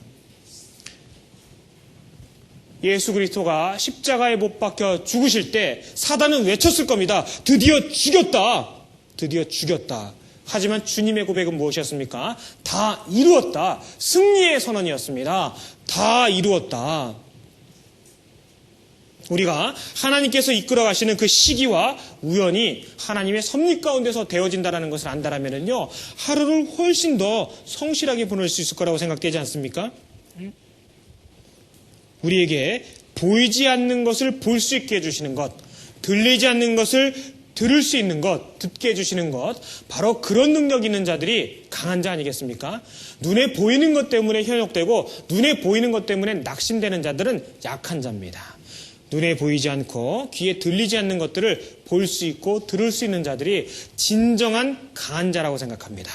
A: 예수 그리스도가 십자가에 못 박혀 죽으실 때 사단은 외쳤을 겁니다. 드디어 죽였다. 드디어 죽였다. 하지만 주님의 고백은 무엇이었습니까? 다 이루었다. 승리의 선언이었습니다. 다 이루었다. 우리가 하나님께서 이끌어 가시는 그 시기와 우연이 하나님의 섭리 가운데서 되어진다는 것을 안다라면요, 하루를 훨씬 더 성실하게 보낼 수 있을 거라고 생각되지 않습니까? 우리에게 보이지 않는 것을 볼 수 있게 해주시는 것, 들리지 않는 것을 들을 수 있는 것, 듣게 해주시는 것, 바로 그런 능력 있는 자들이 강한 자 아니겠습니까? 눈에 보이는 것 때문에 현혹되고 눈에 보이는 것 때문에 낙심되는 자들은 약한 자입니다. 눈에 보이지 않고 귀에 들리지 않는 것들을 볼 수 있고 들을 수 있는 자들이 진정한 강한 자라고 생각합니다.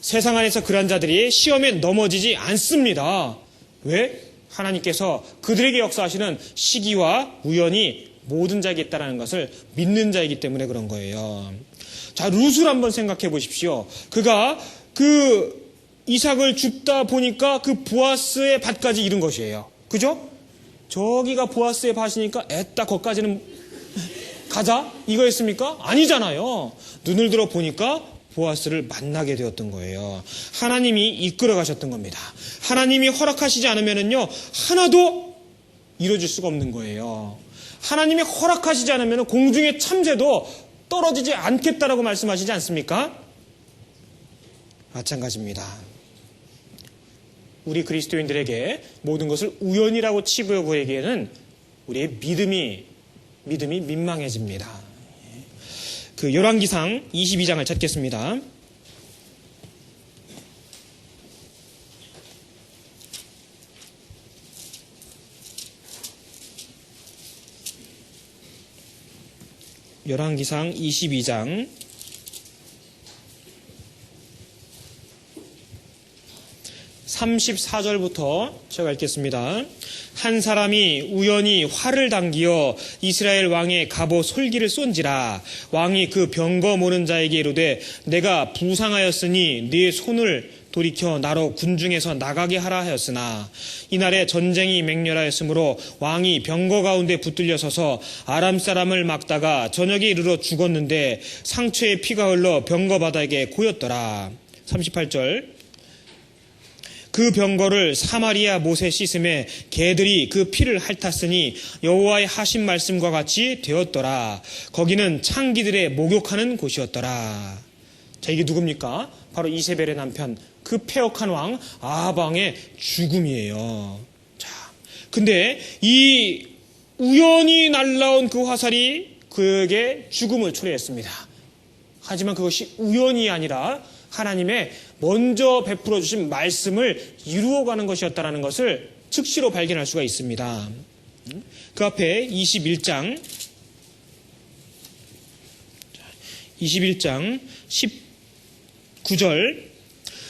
A: 세상 안에서 그런 자들이 시험에 넘어지지 않습니다. 왜? 하나님께서 그들에게 역사하시는 시기와 우연이 모든 자에게 있다는 것을 믿는 자이기 때문에 그런 거예요. 자, 룻을 한번 생각해 보십시오. 그가 그 이삭을 줍다 보니까 그 보아스의 밭까지 이른 것이에요. 그죠? 저기가 보아스의 밭이니까 애따 거기까지는 가자? 이거였습니까? 아니잖아요. 눈을 들어 보니까 보아스를 만나게 되었던 거예요. 하나님이 이끌어 가셨던 겁니다. 하나님이 허락하시지 않으면요, 하나도 이루어질 수가 없는 거예요. 하나님이 허락하시지 않으면 공중의 참새도 떨어지지 않겠다라고 말씀하시지 않습니까? 마찬가지입니다. 우리 그리스도인들에게 모든 것을 우연이라고 치부해 보이기에는 우리의 믿음이 민망해집니다. 그 열왕기상 22장을 찾겠습니다. 열왕기상 22장 34절부터 제가 읽겠습니다. 한 사람이 우연히 활을 당기어 이스라엘 왕의 갑옷 솔기를 쏜지라. 왕이 그 병거 모는 자에게 이르되 내가 부상하였으니 네 손을 돌이켜 나로 군중에서 나가게 하라 하였으나 이날에 전쟁이 맹렬하였으므로 왕이 병거 가운데 붙들려 서서 아람 사람을 막다가 저녁에 이르러 죽었는데 상처에 피가 흘러 병거 바닥에 고였더라. 38절 그 병거를 사마리아 못에 씻음에 개들이 그 피를 핥았으니 여호와의 하신 말씀과 같이 되었더라. 거기는 창기들의 목욕하는 곳이었더라. 자, 이게 누굽니까? 바로 이세벨의 남편 그 패역한 왕 아합왕의 죽음이에요. 자, 근데 이 우연히 날라온 그 화살이 그에게 죽음을 초래했습니다. 하지만 그것이 우연이 아니라 하나님의 먼저 베풀어 주신 말씀을 이루어가는 것이었다는 것을 즉시로 발견할 수가 있습니다. 그 앞에 21장 19절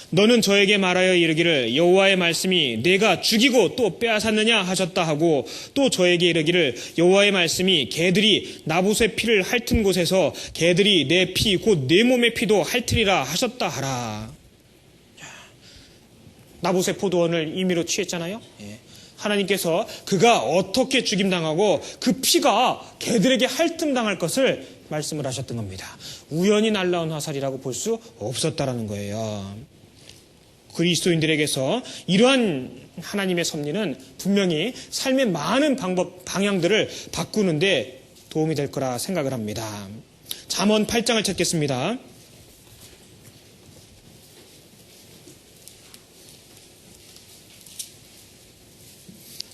A: 너는 저에게 말하여 이르기를 여호와의 말씀이 내가 죽이고 또 빼앗았느냐 하셨다 하고 또 저에게 이르기를 여호와의 말씀이 개들이 나봇의 피를 핥은 곳에서 개들이 내 피 곧 내 몸의 피도 핥으리라 하셨다 하라. 나봇의 포도원을 임의로 취했잖아요. 하나님께서 그가 어떻게 죽임당하고 그 피가 개들에게 핥음당할 것을 말씀을 하셨던 겁니다. 우연히 날라온 화살이라고 볼 수 없었다라는 거예요. 그리스도인들에게서 이러한 하나님의 섭리는 분명히 삶의 많은 방향들을 바꾸는데 도움이 될 거라 생각을 합니다. 잠언 8장을 찾겠습니다.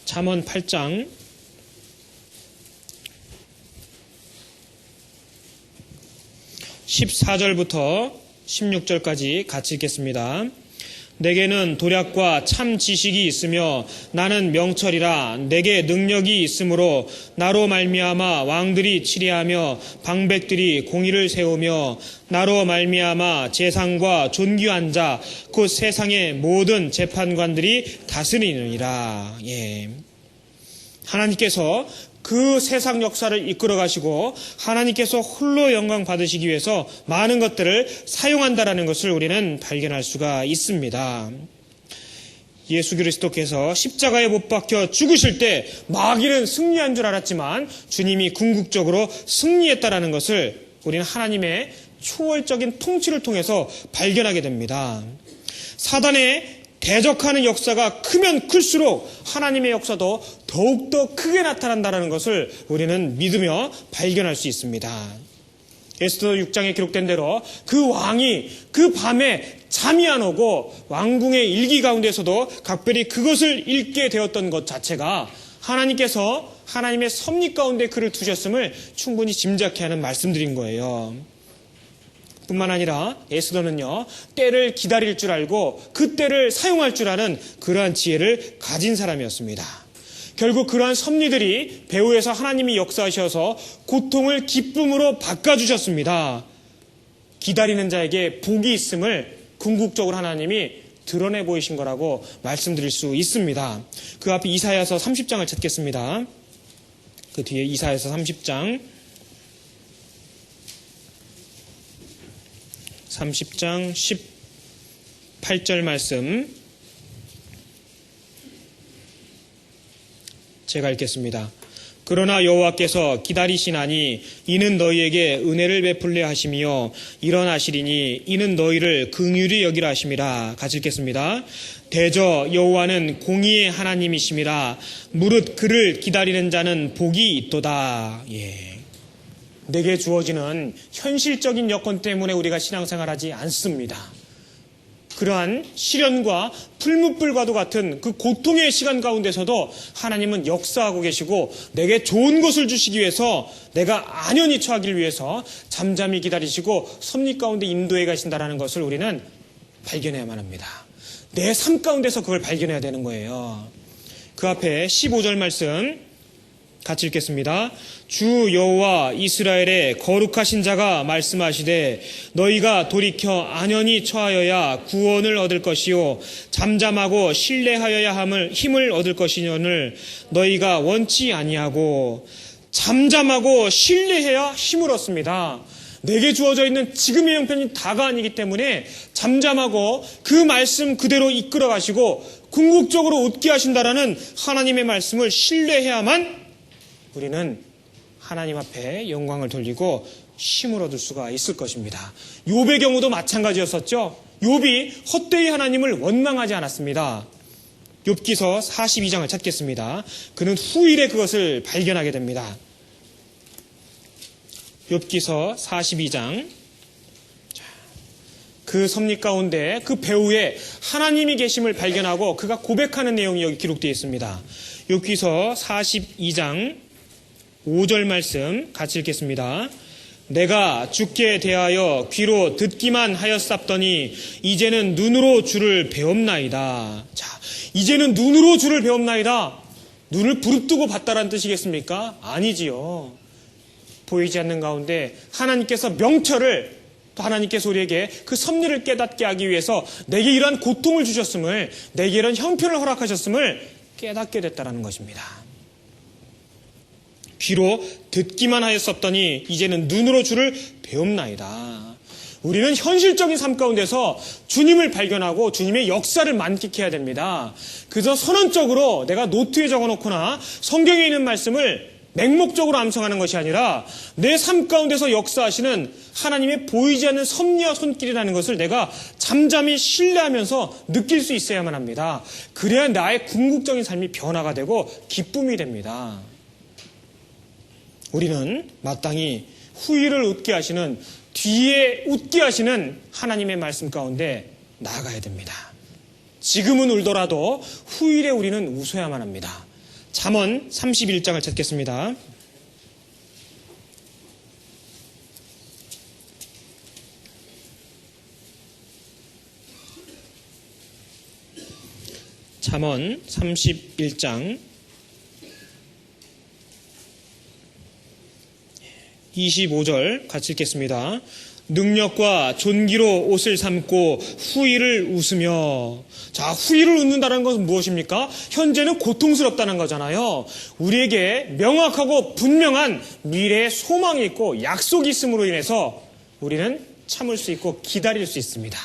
A: 잠언 8장 14절부터 16절까지 같이 읽겠습니다. 내게는 도략과 참 지식이 있으며 나는 명철이라. 내게 능력이 있으므로 나로 말미암아 왕들이 치리하며 방백들이 공의를 세우며 나로 말미암아 재상과 존귀한 자 곧 세상의 모든 재판관들이 다스리느니라. 하나님께서 그 세상 역사를 이끌어 가시고 하나님께서 홀로 영광 받으시기 위해서 많은 것들을 사용한다라는 것을 우리는 발견할 수가 있습니다. 예수 그리스도께서 십자가에 못 박혀 죽으실 때 마귀는 승리한 줄 알았지만 주님이 궁극적으로 승리했다라는 것을 우리는 하나님의 초월적인 통치를 통해서 발견하게 됩니다. 사단의 대적하는 역사가 크면 클수록 하나님의 역사도 더욱더 크게 나타난다는 것을 우리는 믿으며 발견할 수 있습니다. 에스더 6장에 기록된 대로 그 왕이 그 밤에 잠이 안 오고 왕궁의 일기 가운데서도 각별히 그것을 읽게 되었던 것 자체가 하나님께서 하나님의 섭리 가운데 그를 두셨음을 충분히 짐작케 하는 말씀드린 거예요. 뿐만 아니라 에스더는요, 때를 기다릴 줄 알고 그 때를 사용할 줄 아는 그러한 지혜를 가진 사람이었습니다. 결국 그러한 섭리들이 배후에서 하나님이 역사하셔서 고통을 기쁨으로 바꿔주셨습니다. 기다리는 자에게 복이 있음을 궁극적으로 하나님이 드러내 보이신 거라고 말씀드릴 수 있습니다. 그 앞에 이사야서 30장을 찾겠습니다. 그 뒤에 이사야서 30장 18절 말씀 제가 읽겠습니다. 그러나 여호와께서 기다리시나니 이는 너희에게 은혜를 베풀려 하시며 일어나시리니 이는 너희를 긍휼히 여기라 하심이라. 같이 읽겠습니다. 대저 여호와는 공의의 하나님이심이라. 무릇 그를 기다리는 자는 복이 있도다. 내게 주어지는 현실적인 여건 때문에 우리가 신앙생활하지 않습니다. 그러한 시련과 풀무불과도 같은 그 고통의 시간 가운데서도 하나님은 역사하고 계시고 내게 좋은 것을 주시기 위해서 내가 안연히 처하길 위해서 잠잠히 기다리시고 섭리 가운데 인도해 가신다는 것을 우리는 발견해야만 합니다. 내 삶 가운데서 그걸 발견해야 되는 거예요. 그 앞에 15절 말씀 같이 읽겠습니다. 주 여호와 이스라엘의 거룩하신 자가 말씀하시되 너희가 돌이켜 안연히 처하여야 구원을 얻을 것이요 잠잠하고 신뢰하여야 함을 힘을 얻을 것이니를 너희가 원치 아니하고 잠잠하고 신뢰해야 힘을 얻습니다. 내게 주어져 있는 지금의 형편이 다가 아니기 때문에 잠잠하고 그 말씀 그대로 이끌어 가시고 궁극적으로 웃게 하신다라는 하나님의 말씀을 신뢰해야만 우리는 하나님 앞에 영광을 돌리고 힘을 얻을 수가 있을 것입니다. 욥의 경우도 마찬가지였었죠. 욥이 헛되이 하나님을 원망하지 않았습니다. 욥기서 42장을 찾겠습니다. 그는 후일에 그것을 발견하게 됩니다. 욥기서 42장. 그 섭리 가운데 그 배후에 하나님이 계심을 발견하고 그가 고백하는 내용이 여기 기록되어 있습니다. 욥기서 42장 5절 말씀 같이 읽겠습니다. 내가 주께 대하여 귀로 듣기만 하였사더니 이제는 눈으로 주를 배움나이다. 자, 이제는 눈으로 주를 배움나이다. 눈을 부릅뜨고 봤다라는 뜻이겠습니까? 아니지요. 보이지 않는 가운데 하나님께서 명철을 또 하나님께서 우리에게 그 섭리를 깨닫게 하기 위해서 내게 이러한 고통을 주셨음을, 내게 이런 형편을 허락하셨음을 깨닫게 됐다라는 것입니다. 귀로 듣기만 하였었더니 이제는 눈으로 주를 배움나이다. 우리는 현실적인 삶 가운데서 주님을 발견하고 주님의 역사를 만끽해야 됩니다. 그저 선언적으로 내가 노트에 적어놓거나 성경에 있는 말씀을 맹목적으로 암송하는 것이 아니라 내 삶 가운데서 역사하시는 하나님의 보이지 않는 섭리와 손길이라는 것을 내가 잠잠히 신뢰하면서 느낄 수 있어야만 합니다. 그래야 나의 궁극적인 삶이 변화가 되고 기쁨이 됩니다. 우리는 마땅히 후일을 웃게 하시는, 뒤에 웃게 하시는 하나님의 말씀 가운데 나아가야 됩니다. 지금은 울더라도 후일에 우리는 웃어야만 합니다. 잠언 31장을 찾겠습니다. 잠언 31장 25절 같이 읽겠습니다. 능력과 존귀로 옷을 삼고 후일을 웃으며. 자, 후일을 웃는다는 것은 무엇입니까? 현재는 고통스럽다는 거잖아요. 우리에게 명확하고 분명한 미래의 소망이 있고 약속이 있음으로 인해서 우리는 참을 수 있고 기다릴 수 있습니다.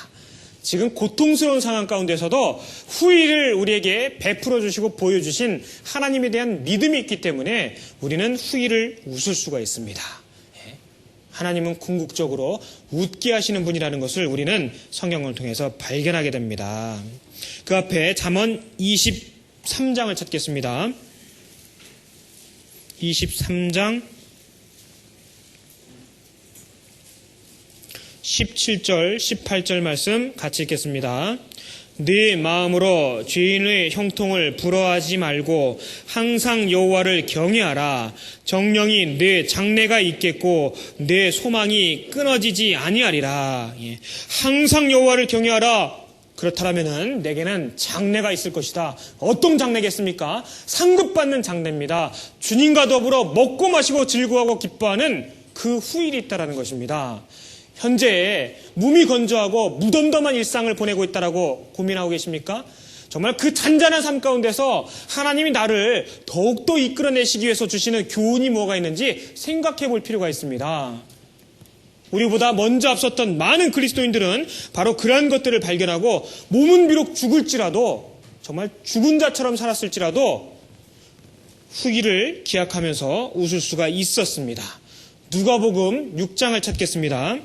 A: 지금 고통스러운 상황 가운데서도 후일을 우리에게 베풀어 주시고 보여주신 하나님에 대한 믿음이 있기 때문에 우리는 후일을 웃을 수가 있습니다. 하나님은 궁극적으로 웃게 하시는 분이라는 것을 우리는 성경을 통해서 발견하게 됩니다. 그 앞에 잠언 23장을 찾겠습니다. 23장 17절 18절 말씀 같이 읽겠습니다. 네 마음으로 죄인의 형통을 부러워하지 말고 항상 여호와를 경외하라. 정령이 네 장래가 있겠고 네 소망이 끊어지지 아니하리라. 항상 여호와를 경외하라. 그렇다면은 내게는 장래가 있을 것이다. 어떤 장래겠습니까? 상급받는 장래입니다. 주님과 더불어 먹고 마시고 즐거워하고 기뻐하는 그 후일이 있다라는 것입니다. 현재 몸이 건조하고 무덤덤한 일상을 보내고 있다라고 고민하고 계십니까? 정말 그 잔잔한 삶 가운데서 하나님이 나를 더욱더 이끌어내시기 위해서 주시는 교훈이 뭐가 있는지 생각해 볼 필요가 있습니다. 우리보다 먼저 앞섰던 많은 그리스도인들은 바로 그러한 것들을 발견하고 몸은 비록 죽을지라도 정말 죽은 자처럼 살았을지라도 후기를 기약하면서 웃을 수가 있었습니다. 누가복음 6장을 찾겠습니다.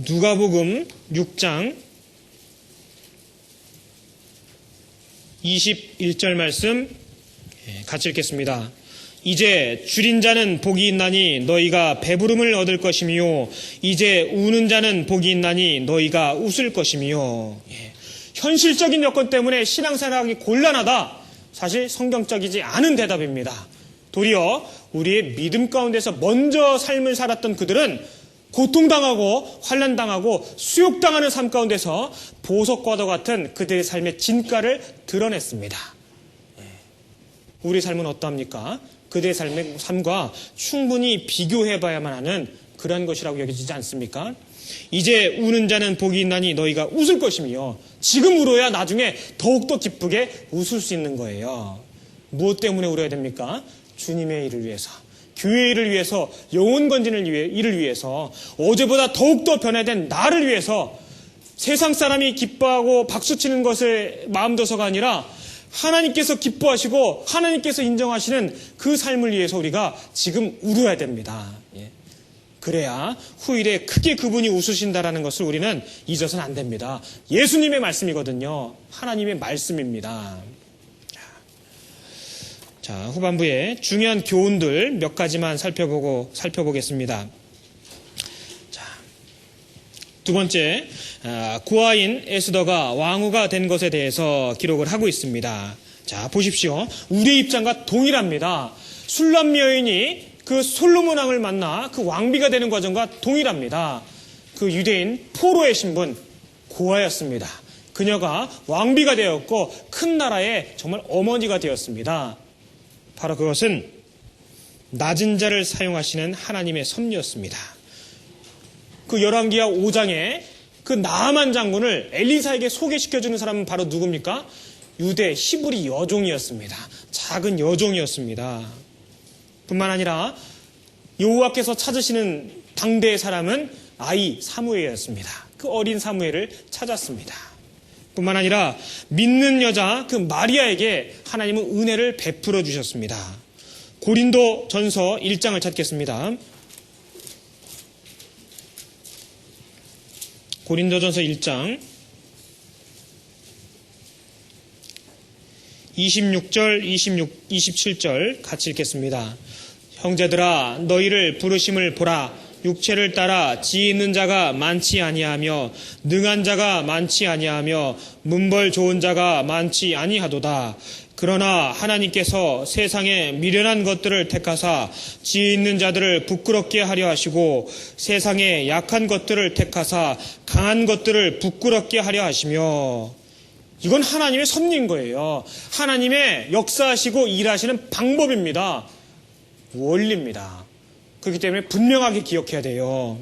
A: 누가복음 6장 21절 말씀 같이 읽겠습니다. 이제 줄인 자는 복이 있나니 너희가 배부름을 얻을 것이며 이제 우는 자는 복이 있나니 너희가 웃을 것이며. 현실적인 여건 때문에 신앙생활하기 곤란하다. 사실 성경적이지 않은 대답입니다. 도리어 우리의 믿음 가운데서 먼저 삶을 살았던 그들은 고통당하고 환난당하고 수욕당하는 삶 가운데서 보석과도 같은 그들의 삶의 진가를 드러냈습니다. 우리 삶은 어떠합니까? 그들의 삶과 충분히 비교해봐야만 하는 그런 것이라고 여겨지지 않습니까? 이제 우는 자는 복이 있나니 너희가 웃을 것이며 지금 울어야 나중에 더욱더 기쁘게 웃을 수 있는 거예요. 무엇 때문에 울어야 됩니까? 주님의 일을 위해서, 교회의 일을 위해서, 영혼 건지는 일을 위해서, 어제보다 더욱더 변화된 나를 위해서, 세상 사람이 기뻐하고 박수치는 것을 마음 둬서가 아니라 하나님께서 기뻐하시고 하나님께서 인정하시는 그 삶을 위해서 우리가 지금 울어야 됩니다. 그래야 후일에 크게 그분이 웃으신다라는 것을 우리는 잊어서는 안 됩니다. 예수님의 말씀이거든요. 하나님의 말씀입니다. 자, 후반부에 중요한 교훈들 몇 가지만 살펴보겠습니다. 자, 두 번째, 고아인 에스더가 왕후가 된 것에 대해서 기록을 하고 있습니다. 자, 보십시오. 우리의 입장과 동일합니다. 술람 여인이 그 솔로몬 왕을 만나 그 왕비가 되는 과정과 동일합니다. 그 유대인 포로의 신분 고아였습니다. 그녀가 왕비가 되었고 큰 나라의 정말 어머니가 되었습니다. 바로 그것은 낮은 자를 사용하시는 하나님의 섭리였습니다. 그 열왕기하 5장에 그 나아만 장군을 엘리사에게 소개시켜주는 사람은 바로 누굽니까? 유대 히브리 여종이었습니다. 작은 여종이었습니다. 뿐만 아니라 여호와께서 찾으시는 당대의 사람은 아이 사무엘이었습니다. 그 어린 사무엘을 찾았습니다. 뿐만 아니라 믿는 여자 그 마리아에게 하나님은 은혜를 베풀어 주셨습니다. 고린도 전서 1장을 찾겠습니다. 고린도전서 1장 26절, 27절 같이 읽겠습니다. 형제들아 너희를 부르심을 보라. 육체를 따라 지혜 있는 자가 많지 아니하며 능한 자가 많지 아니하며 문벌 좋은 자가 많지 아니하도다. 그러나 하나님께서 세상에 미련한 것들을 택하사 지혜 있는 자들을 부끄럽게 하려 하시고 세상에 약한 것들을 택하사 강한 것들을 부끄럽게 하려 하시며, 이건 하나님의 섭리인 거예요. 하나님의 역사하시고 일하시는 방법입니다. 원리입니다. 그렇기 때문에 분명하게 기억해야 돼요.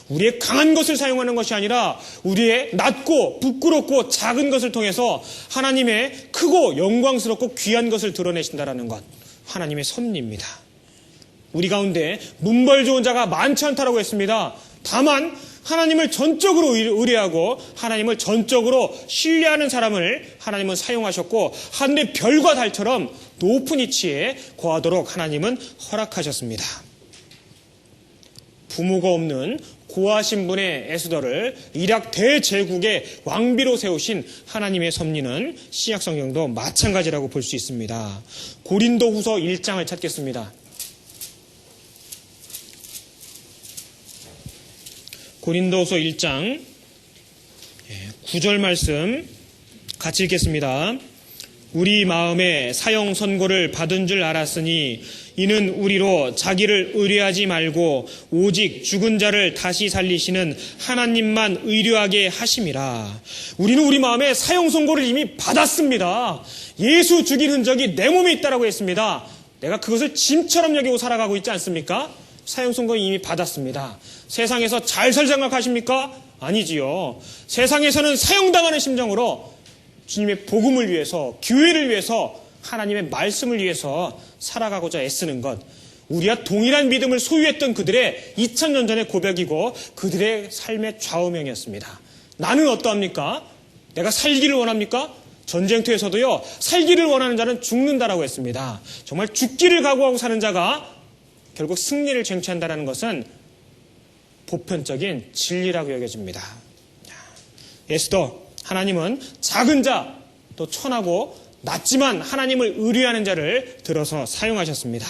A: 우리의 강한 것을 사용하는 것이 아니라 우리의 낮고 부끄럽고 작은 것을 통해서 하나님의 크고 영광스럽고 귀한 것을 드러내신다라는 것, 하나님의 섭리입니다. 우리 가운데 문벌 좋은 자가 많지 않다라고 했습니다. 다만 하나님을 전적으로 의뢰하고 하나님을 전적으로 신뢰하는 사람을 하나님은 사용하셨고 하늘의 별과 달처럼 높은 위치에 거하도록 하나님은 허락하셨습니다. 부모가 없는 고아 신분의 에스더를 이락 대제국의 왕비로 세우신 하나님의 섭리는 신약성경도 마찬가지라고 볼 수 있습니다. 고린도후서 1장을 찾겠습니다. 고린도후서 1장 9절 말씀 같이 읽겠습니다. 우리 마음에 사형 선고를 받은 줄 알았으니 이는 우리로 자기를 의뢰하지 말고 오직 죽은 자를 다시 살리시는 하나님만 의뢰하게 하심이라. 우리는 우리 마음에 사형 선고를 이미 받았습니다. 예수 죽인 흔적이 내 몸에 있다라고 했습니다. 내가 그것을 짐처럼 여기고 살아가고 있지 않습니까? 사형 선고 이미 받았습니다. 세상에서 잘 살 생각하십니까? 아니지요. 세상에서는 사형당하는 심정으로 주님의 복음을 위해서, 교회를 위해서, 하나님의 말씀을 위해서 살아가고자 애쓰는 것, 우리와 동일한 믿음을 소유했던 그들의 2000년 전의 고백이고 그들의 삶의 좌우명이었습니다. 나는 어떠합니까? 내가 살기를 원합니까? 전쟁터에서도요, 살기를 원하는 자는 죽는다라고 했습니다. 정말 죽기를 각오하고 사는 자가 결국 승리를 쟁취한다는 것은 보편적인 진리라고 여겨집니다. 에스더, 하나님은 작은 자, 또 천하고 낮지만 하나님을 의뢰하는 자를 들어서 사용하셨습니다.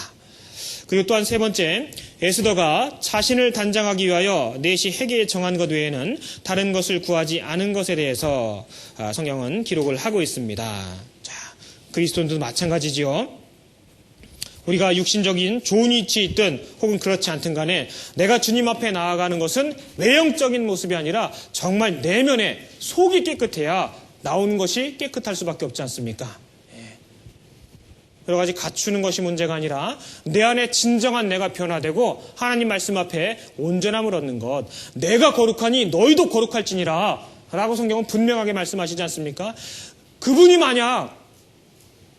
A: 그리고 또한 세 번째, 에스더가 자신을 단장하기 위하여 넷이 회개에 정한 것 외에는 다른 것을 구하지 않은 것에 대해서 성경은 기록을 하고 있습니다. 자, 그리스도인도 마찬가지지요. 우리가 육신적인 좋은 위치에 있든 혹은 그렇지 않든 간에 내가 주님 앞에 나아가는 것은 외형적인 모습이 아니라 정말 내면에 속이 깨끗해야 나오는 것이 깨끗할 수밖에 없지 않습니까? 여러 가지 갖추는 것이 문제가 아니라 내 안에 진정한 내가 변화되고 하나님 말씀 앞에 온전함을 얻는 것. 내가 거룩하니 너희도 거룩할지니라 라고 성경은 분명하게 말씀하시지 않습니까? 그분이 만약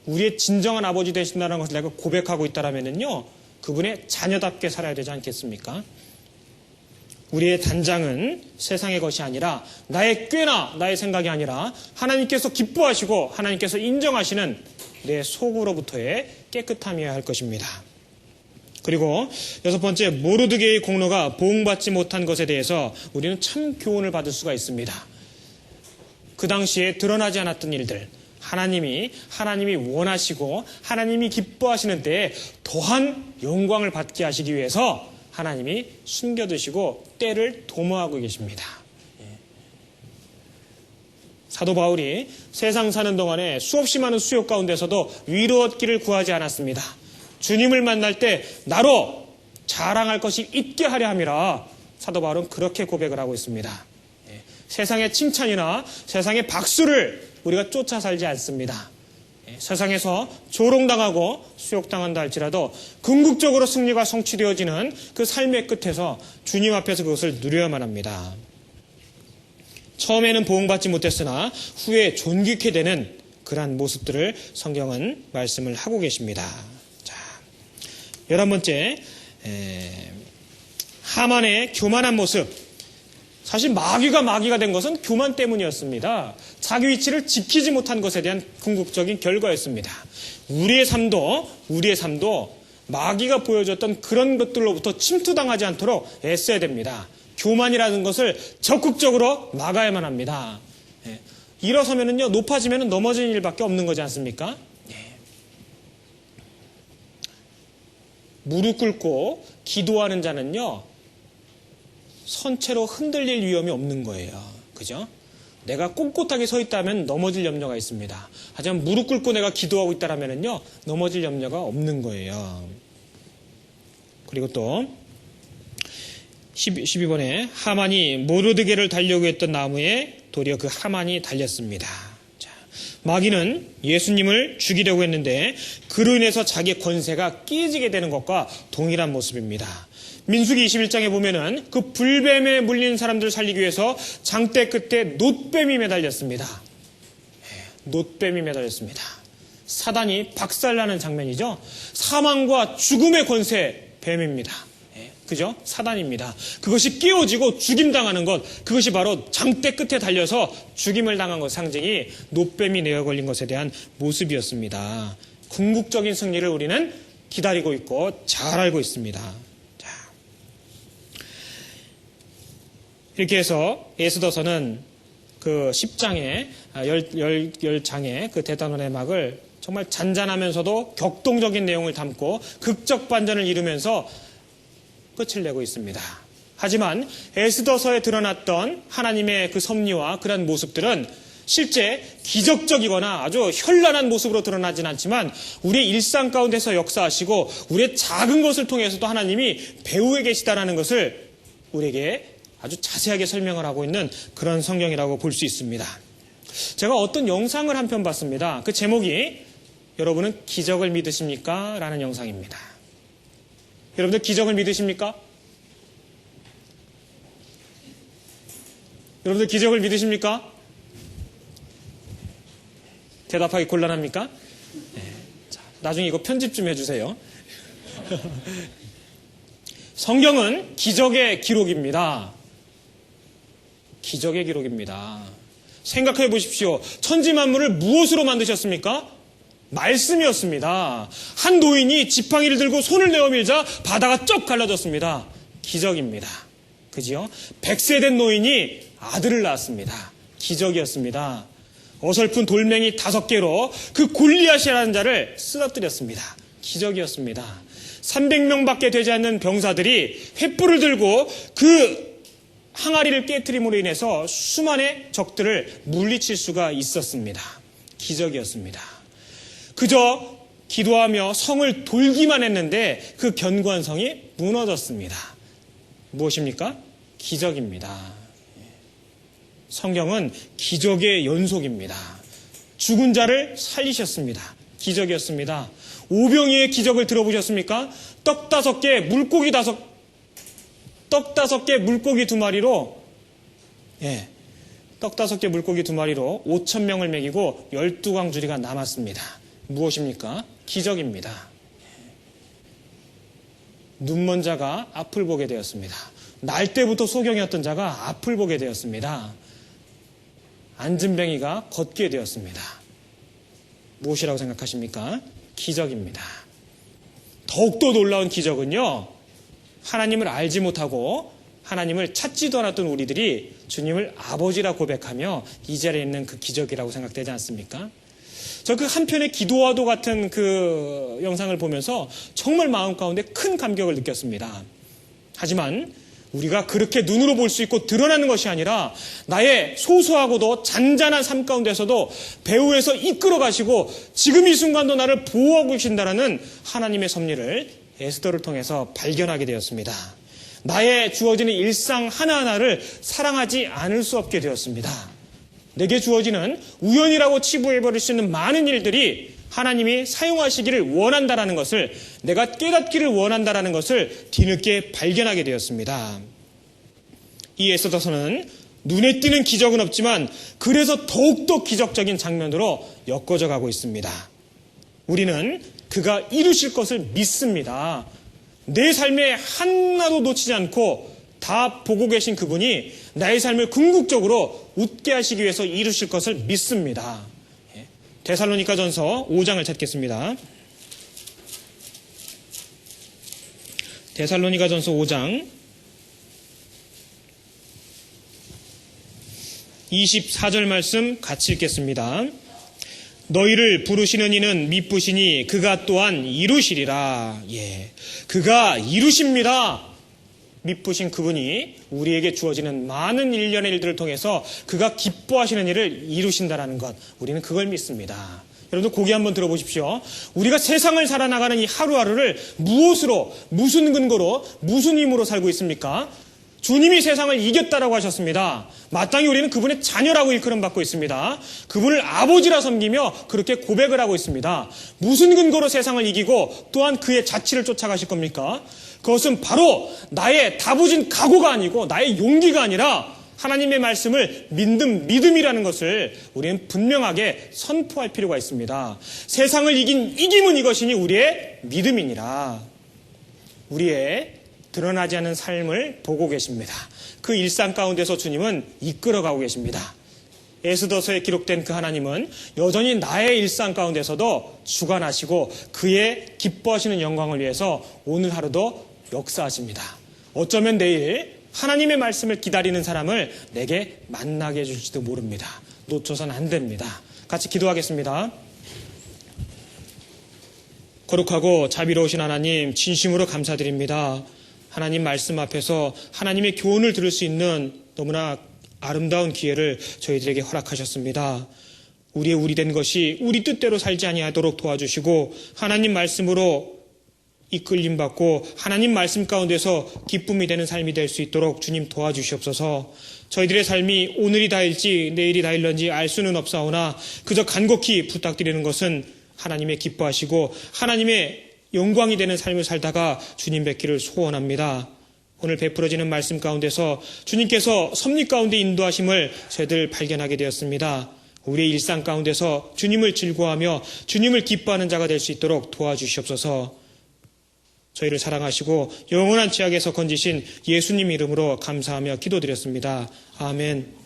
A: 우리의 진정한 아버지 되신다는 것을 내가 고백하고 있다면요, 그분의 자녀답게 살아야 되지 않겠습니까? 우리의 단장은 세상의 것이 아니라 나의 꾀나 나의 생각이 아니라 하나님께서 기뻐하시고 하나님께서 인정하시는 내 속으로부터의 깨끗함이어야 할 것입니다. 그리고 여섯 번째, 모르드게의 공로가 보응받지 못한 것에 대해서 우리는 참 교훈을 받을 수가 있습니다. 그 당시에 드러나지 않았던 일들, 하나님이 원하시고 하나님이 기뻐하시는 때에 더한 영광을 받게 하시기 위해서 하나님이 숨겨두시고 때를 도모하고 계십니다. 사도 바울이 세상 사는 동안에 수없이 많은 수욕 가운데서도 위로 얻기를 구하지 않았습니다. 주님을 만날 때 나로 자랑할 것이 있게 하려 함이라 사도 바울은 그렇게 고백을 하고 있습니다. 세상의 칭찬이나 세상의 박수를 우리가 쫓아 살지 않습니다. 세상에서 조롱당하고 수욕당한다 할지라도 궁극적으로 승리가 성취되어지는 그 삶의 끝에서 주님 앞에서 그것을 누려야만 합니다. 처음에는 보응받지 못했으나 후에 존귀케 되는 그러한 모습들을 성경은 말씀을 하고 계십니다. 자, 11번째, 하만의 교만한 모습. 사실 마귀가 된 것은 교만 때문이었습니다. 자기 위치를 지키지 못한 것에 대한 궁극적인 결과였습니다. 우리의 삶도 마귀가 보여줬던 그런 것들로부터 침투당하지 않도록 애써야 됩니다. 교만이라는 것을 적극적으로 막아야만 합니다. 일어서면은요, 높아지면은 넘어지는 일밖에 없는 거지 않습니까? 무릎 꿇고 기도하는 자는요, 선체로 흔들릴 위험이 없는 거예요. 그죠? 내가 꼿꼿하게 서 있다면 넘어질 염려가 있습니다. 하지만 무릎 꿇고 내가 기도하고 있다면은요, 넘어질 염려가 없는 거예요. 그리고 또 12번에 하만이 모르드게를 달려고 했던 나무에 도리어 그 하만이 달렸습니다. 자, 마귀는 예수님을 죽이려고 했는데 그로 인해서 자기의 권세가 깨지게 되는 것과 동일한 모습입니다. 민수기 21장에 보면은 그 불뱀에 물린 사람들을 살리기 위해서 장대 끝에 놋뱀이 매달렸습니다. 놋뱀이 매달렸습니다. 사단이 박살나는 장면이죠. 사망과 죽음의 권세, 뱀입니다. 그죠? 사단입니다. 그것이 깨어지고 죽임당하는 것, 그것이 바로 장대 끝에 달려서 죽임을 당한 것 상징이 놋뱀이 내어 걸린 것에 대한 모습이었습니다. 궁극적인 승리를 우리는 기다리고 있고 잘 알고 있습니다. 자, 이렇게 해서 에스더서는 그 10장의 10장의 그 대단원의 막을 정말 잔잔하면서도 격동적인 내용을 담고 극적 반전을 이루면서 끝을 내고 있습니다. 하지만 에스더서에 드러났던 하나님의 그 섭리와 그런 모습들은 실제 기적적이거나 아주 현란한 모습으로 드러나진 않지만 우리의 일상 가운데서 역사하시고 우리의 작은 것을 통해서도 하나님이 배우에 계시다라는 것을 우리에게 아주 자세하게 설명을 하고 있는 그런 성경이라고 볼 수 있습니다. 제가 어떤 영상을 한 편 봤습니다. 그 제목이 여러분은 기적을 믿으십니까? 라는 영상입니다. 여러분들 기적을 믿으십니까? 여러분들 기적을 믿으십니까? 대답하기 곤란합니까? 네. 자, 나중에 이거 편집 좀 해주세요. 성경은 기적의 기록입니다. 기적의 기록입니다. 생각해 보십시오. 천지 만물을 무엇으로 만드셨습니까? 말씀이었습니다. 한 노인이 지팡이를 들고 손을 내어 밀자 바다가 쩍 갈라졌습니다. 기적입니다. 그지요? 100세 된 노인이 아들을 낳았습니다. 기적이었습니다. 어설픈 돌멩이 5개로 그 골리앗이라는 자를 쓰러뜨렸습니다. 기적이었습니다. 300명밖에 되지 않는 병사들이 횃불을 들고 그 항아리를 깨트림으로 인해서 수많은 적들을 물리칠 수가 있었습니다. 기적이었습니다. 그저 기도하며 성을 돌기만 했는데 그 견고한 성이 무너졌습니다. 무엇입니까? 기적입니다. 성경은 기적의 연속입니다. 죽은 자를 살리셨습니다. 기적이었습니다. 오병이의 기적을 들어보셨습니까? 떡 5개, 물고기 2마리로, 떡 5개, 물고기 2마리로 5,000명을 먹이고 12광주리가 남았습니다. 무엇입니까? 기적입니다. 눈먼 자가 앞을 보게 되었습니다. 날 때부터 소경이었던 자가 앞을 보게 되었습니다. 앉은뱅이가 걷게 되었습니다. 무엇이라고 생각하십니까? 기적입니다. 더욱더 놀라운 기적은요, 하나님을 알지 못하고 하나님을 찾지도 않았던 우리들이 주님을 아버지라 고백하며 이 자리에 있는 그 기적이라고 생각되지 않습니까? 저 그 한편의 기도와도 같은 그 영상을 보면서 정말 마음 가운데 큰 감격을 느꼈습니다. 하지만 우리가 그렇게 눈으로 볼 수 있고 드러나는 것이 아니라 나의 소소하고도 잔잔한 삶 가운데서도 배후에서 이끌어 가시고 지금 이 순간도 나를 보호하고 계신다라는 하나님의 섭리를 에스더를 통해서 발견하게 되었습니다. 나의 주어지는 일상 하나하나를 사랑하지 않을 수 없게 되었습니다. 내게 주어지는 우연이라고 치부해버릴 수 있는 많은 일들이 하나님이 사용하시기를 원한다라는 것을, 내가 깨닫기를 원한다라는 것을 뒤늦게 발견하게 되었습니다. 이 에스더서는 눈에 띄는 기적은 없지만 그래서 더욱더 기적적인 장면으로 엮어져 가고 있습니다. 우리는 그가 이루실 것을 믿습니다. 내 삶에 하나도 놓치지 않고 다 보고 계신 그분이 나의 삶을 궁극적으로 웃게 하시기 위해서 이루실 것을 믿습니다. 데살로니가전서 5장을 찾겠습니다. 데살로니가전서 5장 24절 말씀 같이 읽겠습니다. 너희를 부르시는 이는 미쁘시니 그가 또한 이루시리라. 그가 이루십니다. 미쁘신 그분이 우리에게 주어지는 많은 일련의 일들을 통해서 그가 기뻐하시는 일을 이루신다라는 것, 우리는 그걸 믿습니다. 여러분들 고개 한번 들어보십시오. 우리가 세상을 살아나가는 이 하루하루를 무엇으로, 무슨 근거로, 무슨 힘으로 살고 있습니까? 주님이 세상을 이겼다라고 하셨습니다. 마땅히 우리는 그분의 자녀라고 일컬음받고 있습니다. 그분을 아버지라 섬기며 그렇게 고백을 하고 있습니다. 무슨 근거로 세상을 이기고 또한 그의 자치를 쫓아가실 겁니까? 그것은 바로 나의 다부진 각오가 아니고 나의 용기가 아니라 하나님의 말씀을 믿는 믿음이라는 것을 우리는 분명하게 선포할 필요가 있습니다. 세상을 이긴 이김은 이것이니 우리의 믿음이니라. 우리의 드러나지 않은 삶을 보고 계십니다. 그 일상 가운데서 주님은 이끌어가고 계십니다. 에스더서에 기록된 그 하나님은 여전히 나의 일상 가운데서도 주관하시고 그의 기뻐하시는 영광을 위해서 오늘 하루도 역사하십니다. 어쩌면 내일 하나님의 말씀을 기다리는 사람을 내게 만나게 해줄지도 모릅니다. 놓쳐서는 안 됩니다. 같이 기도하겠습니다. 거룩하고 자비로우신 하나님, 진심으로 감사드립니다. 하나님 말씀 앞에서 하나님의 교훈을 들을 수 있는 너무나 아름다운 기회를 저희들에게 허락하셨습니다. 우리 된 것이 우리 뜻대로 살지 아니하도록 도와주시고 하나님 말씀으로 이끌림 받고 하나님 말씀 가운데서 기쁨이 되는 삶이 될 수 있도록 주님 도와주시옵소서. 저희들의 삶이 오늘이 다일지 내일이 다일런지 알 수는 없사오나 그저 간곡히 부탁드리는 것은 하나님의 기뻐하시고 하나님의 영광이 되는 삶을 살다가 주님 뵙기를 소원합니다. 오늘 베풀어지는 말씀 가운데서 주님께서 섭리 가운데 인도하심을 저희들 발견하게 되었습니다. 우리의 일상 가운데서 주님을 즐거워하며 주님을 기뻐하는 자가 될 수 있도록 도와주시옵소서. 저희를 사랑하시고 영원한 죄악에서 건지신 예수님 이름으로 감사하며 기도드렸습니다. 아멘.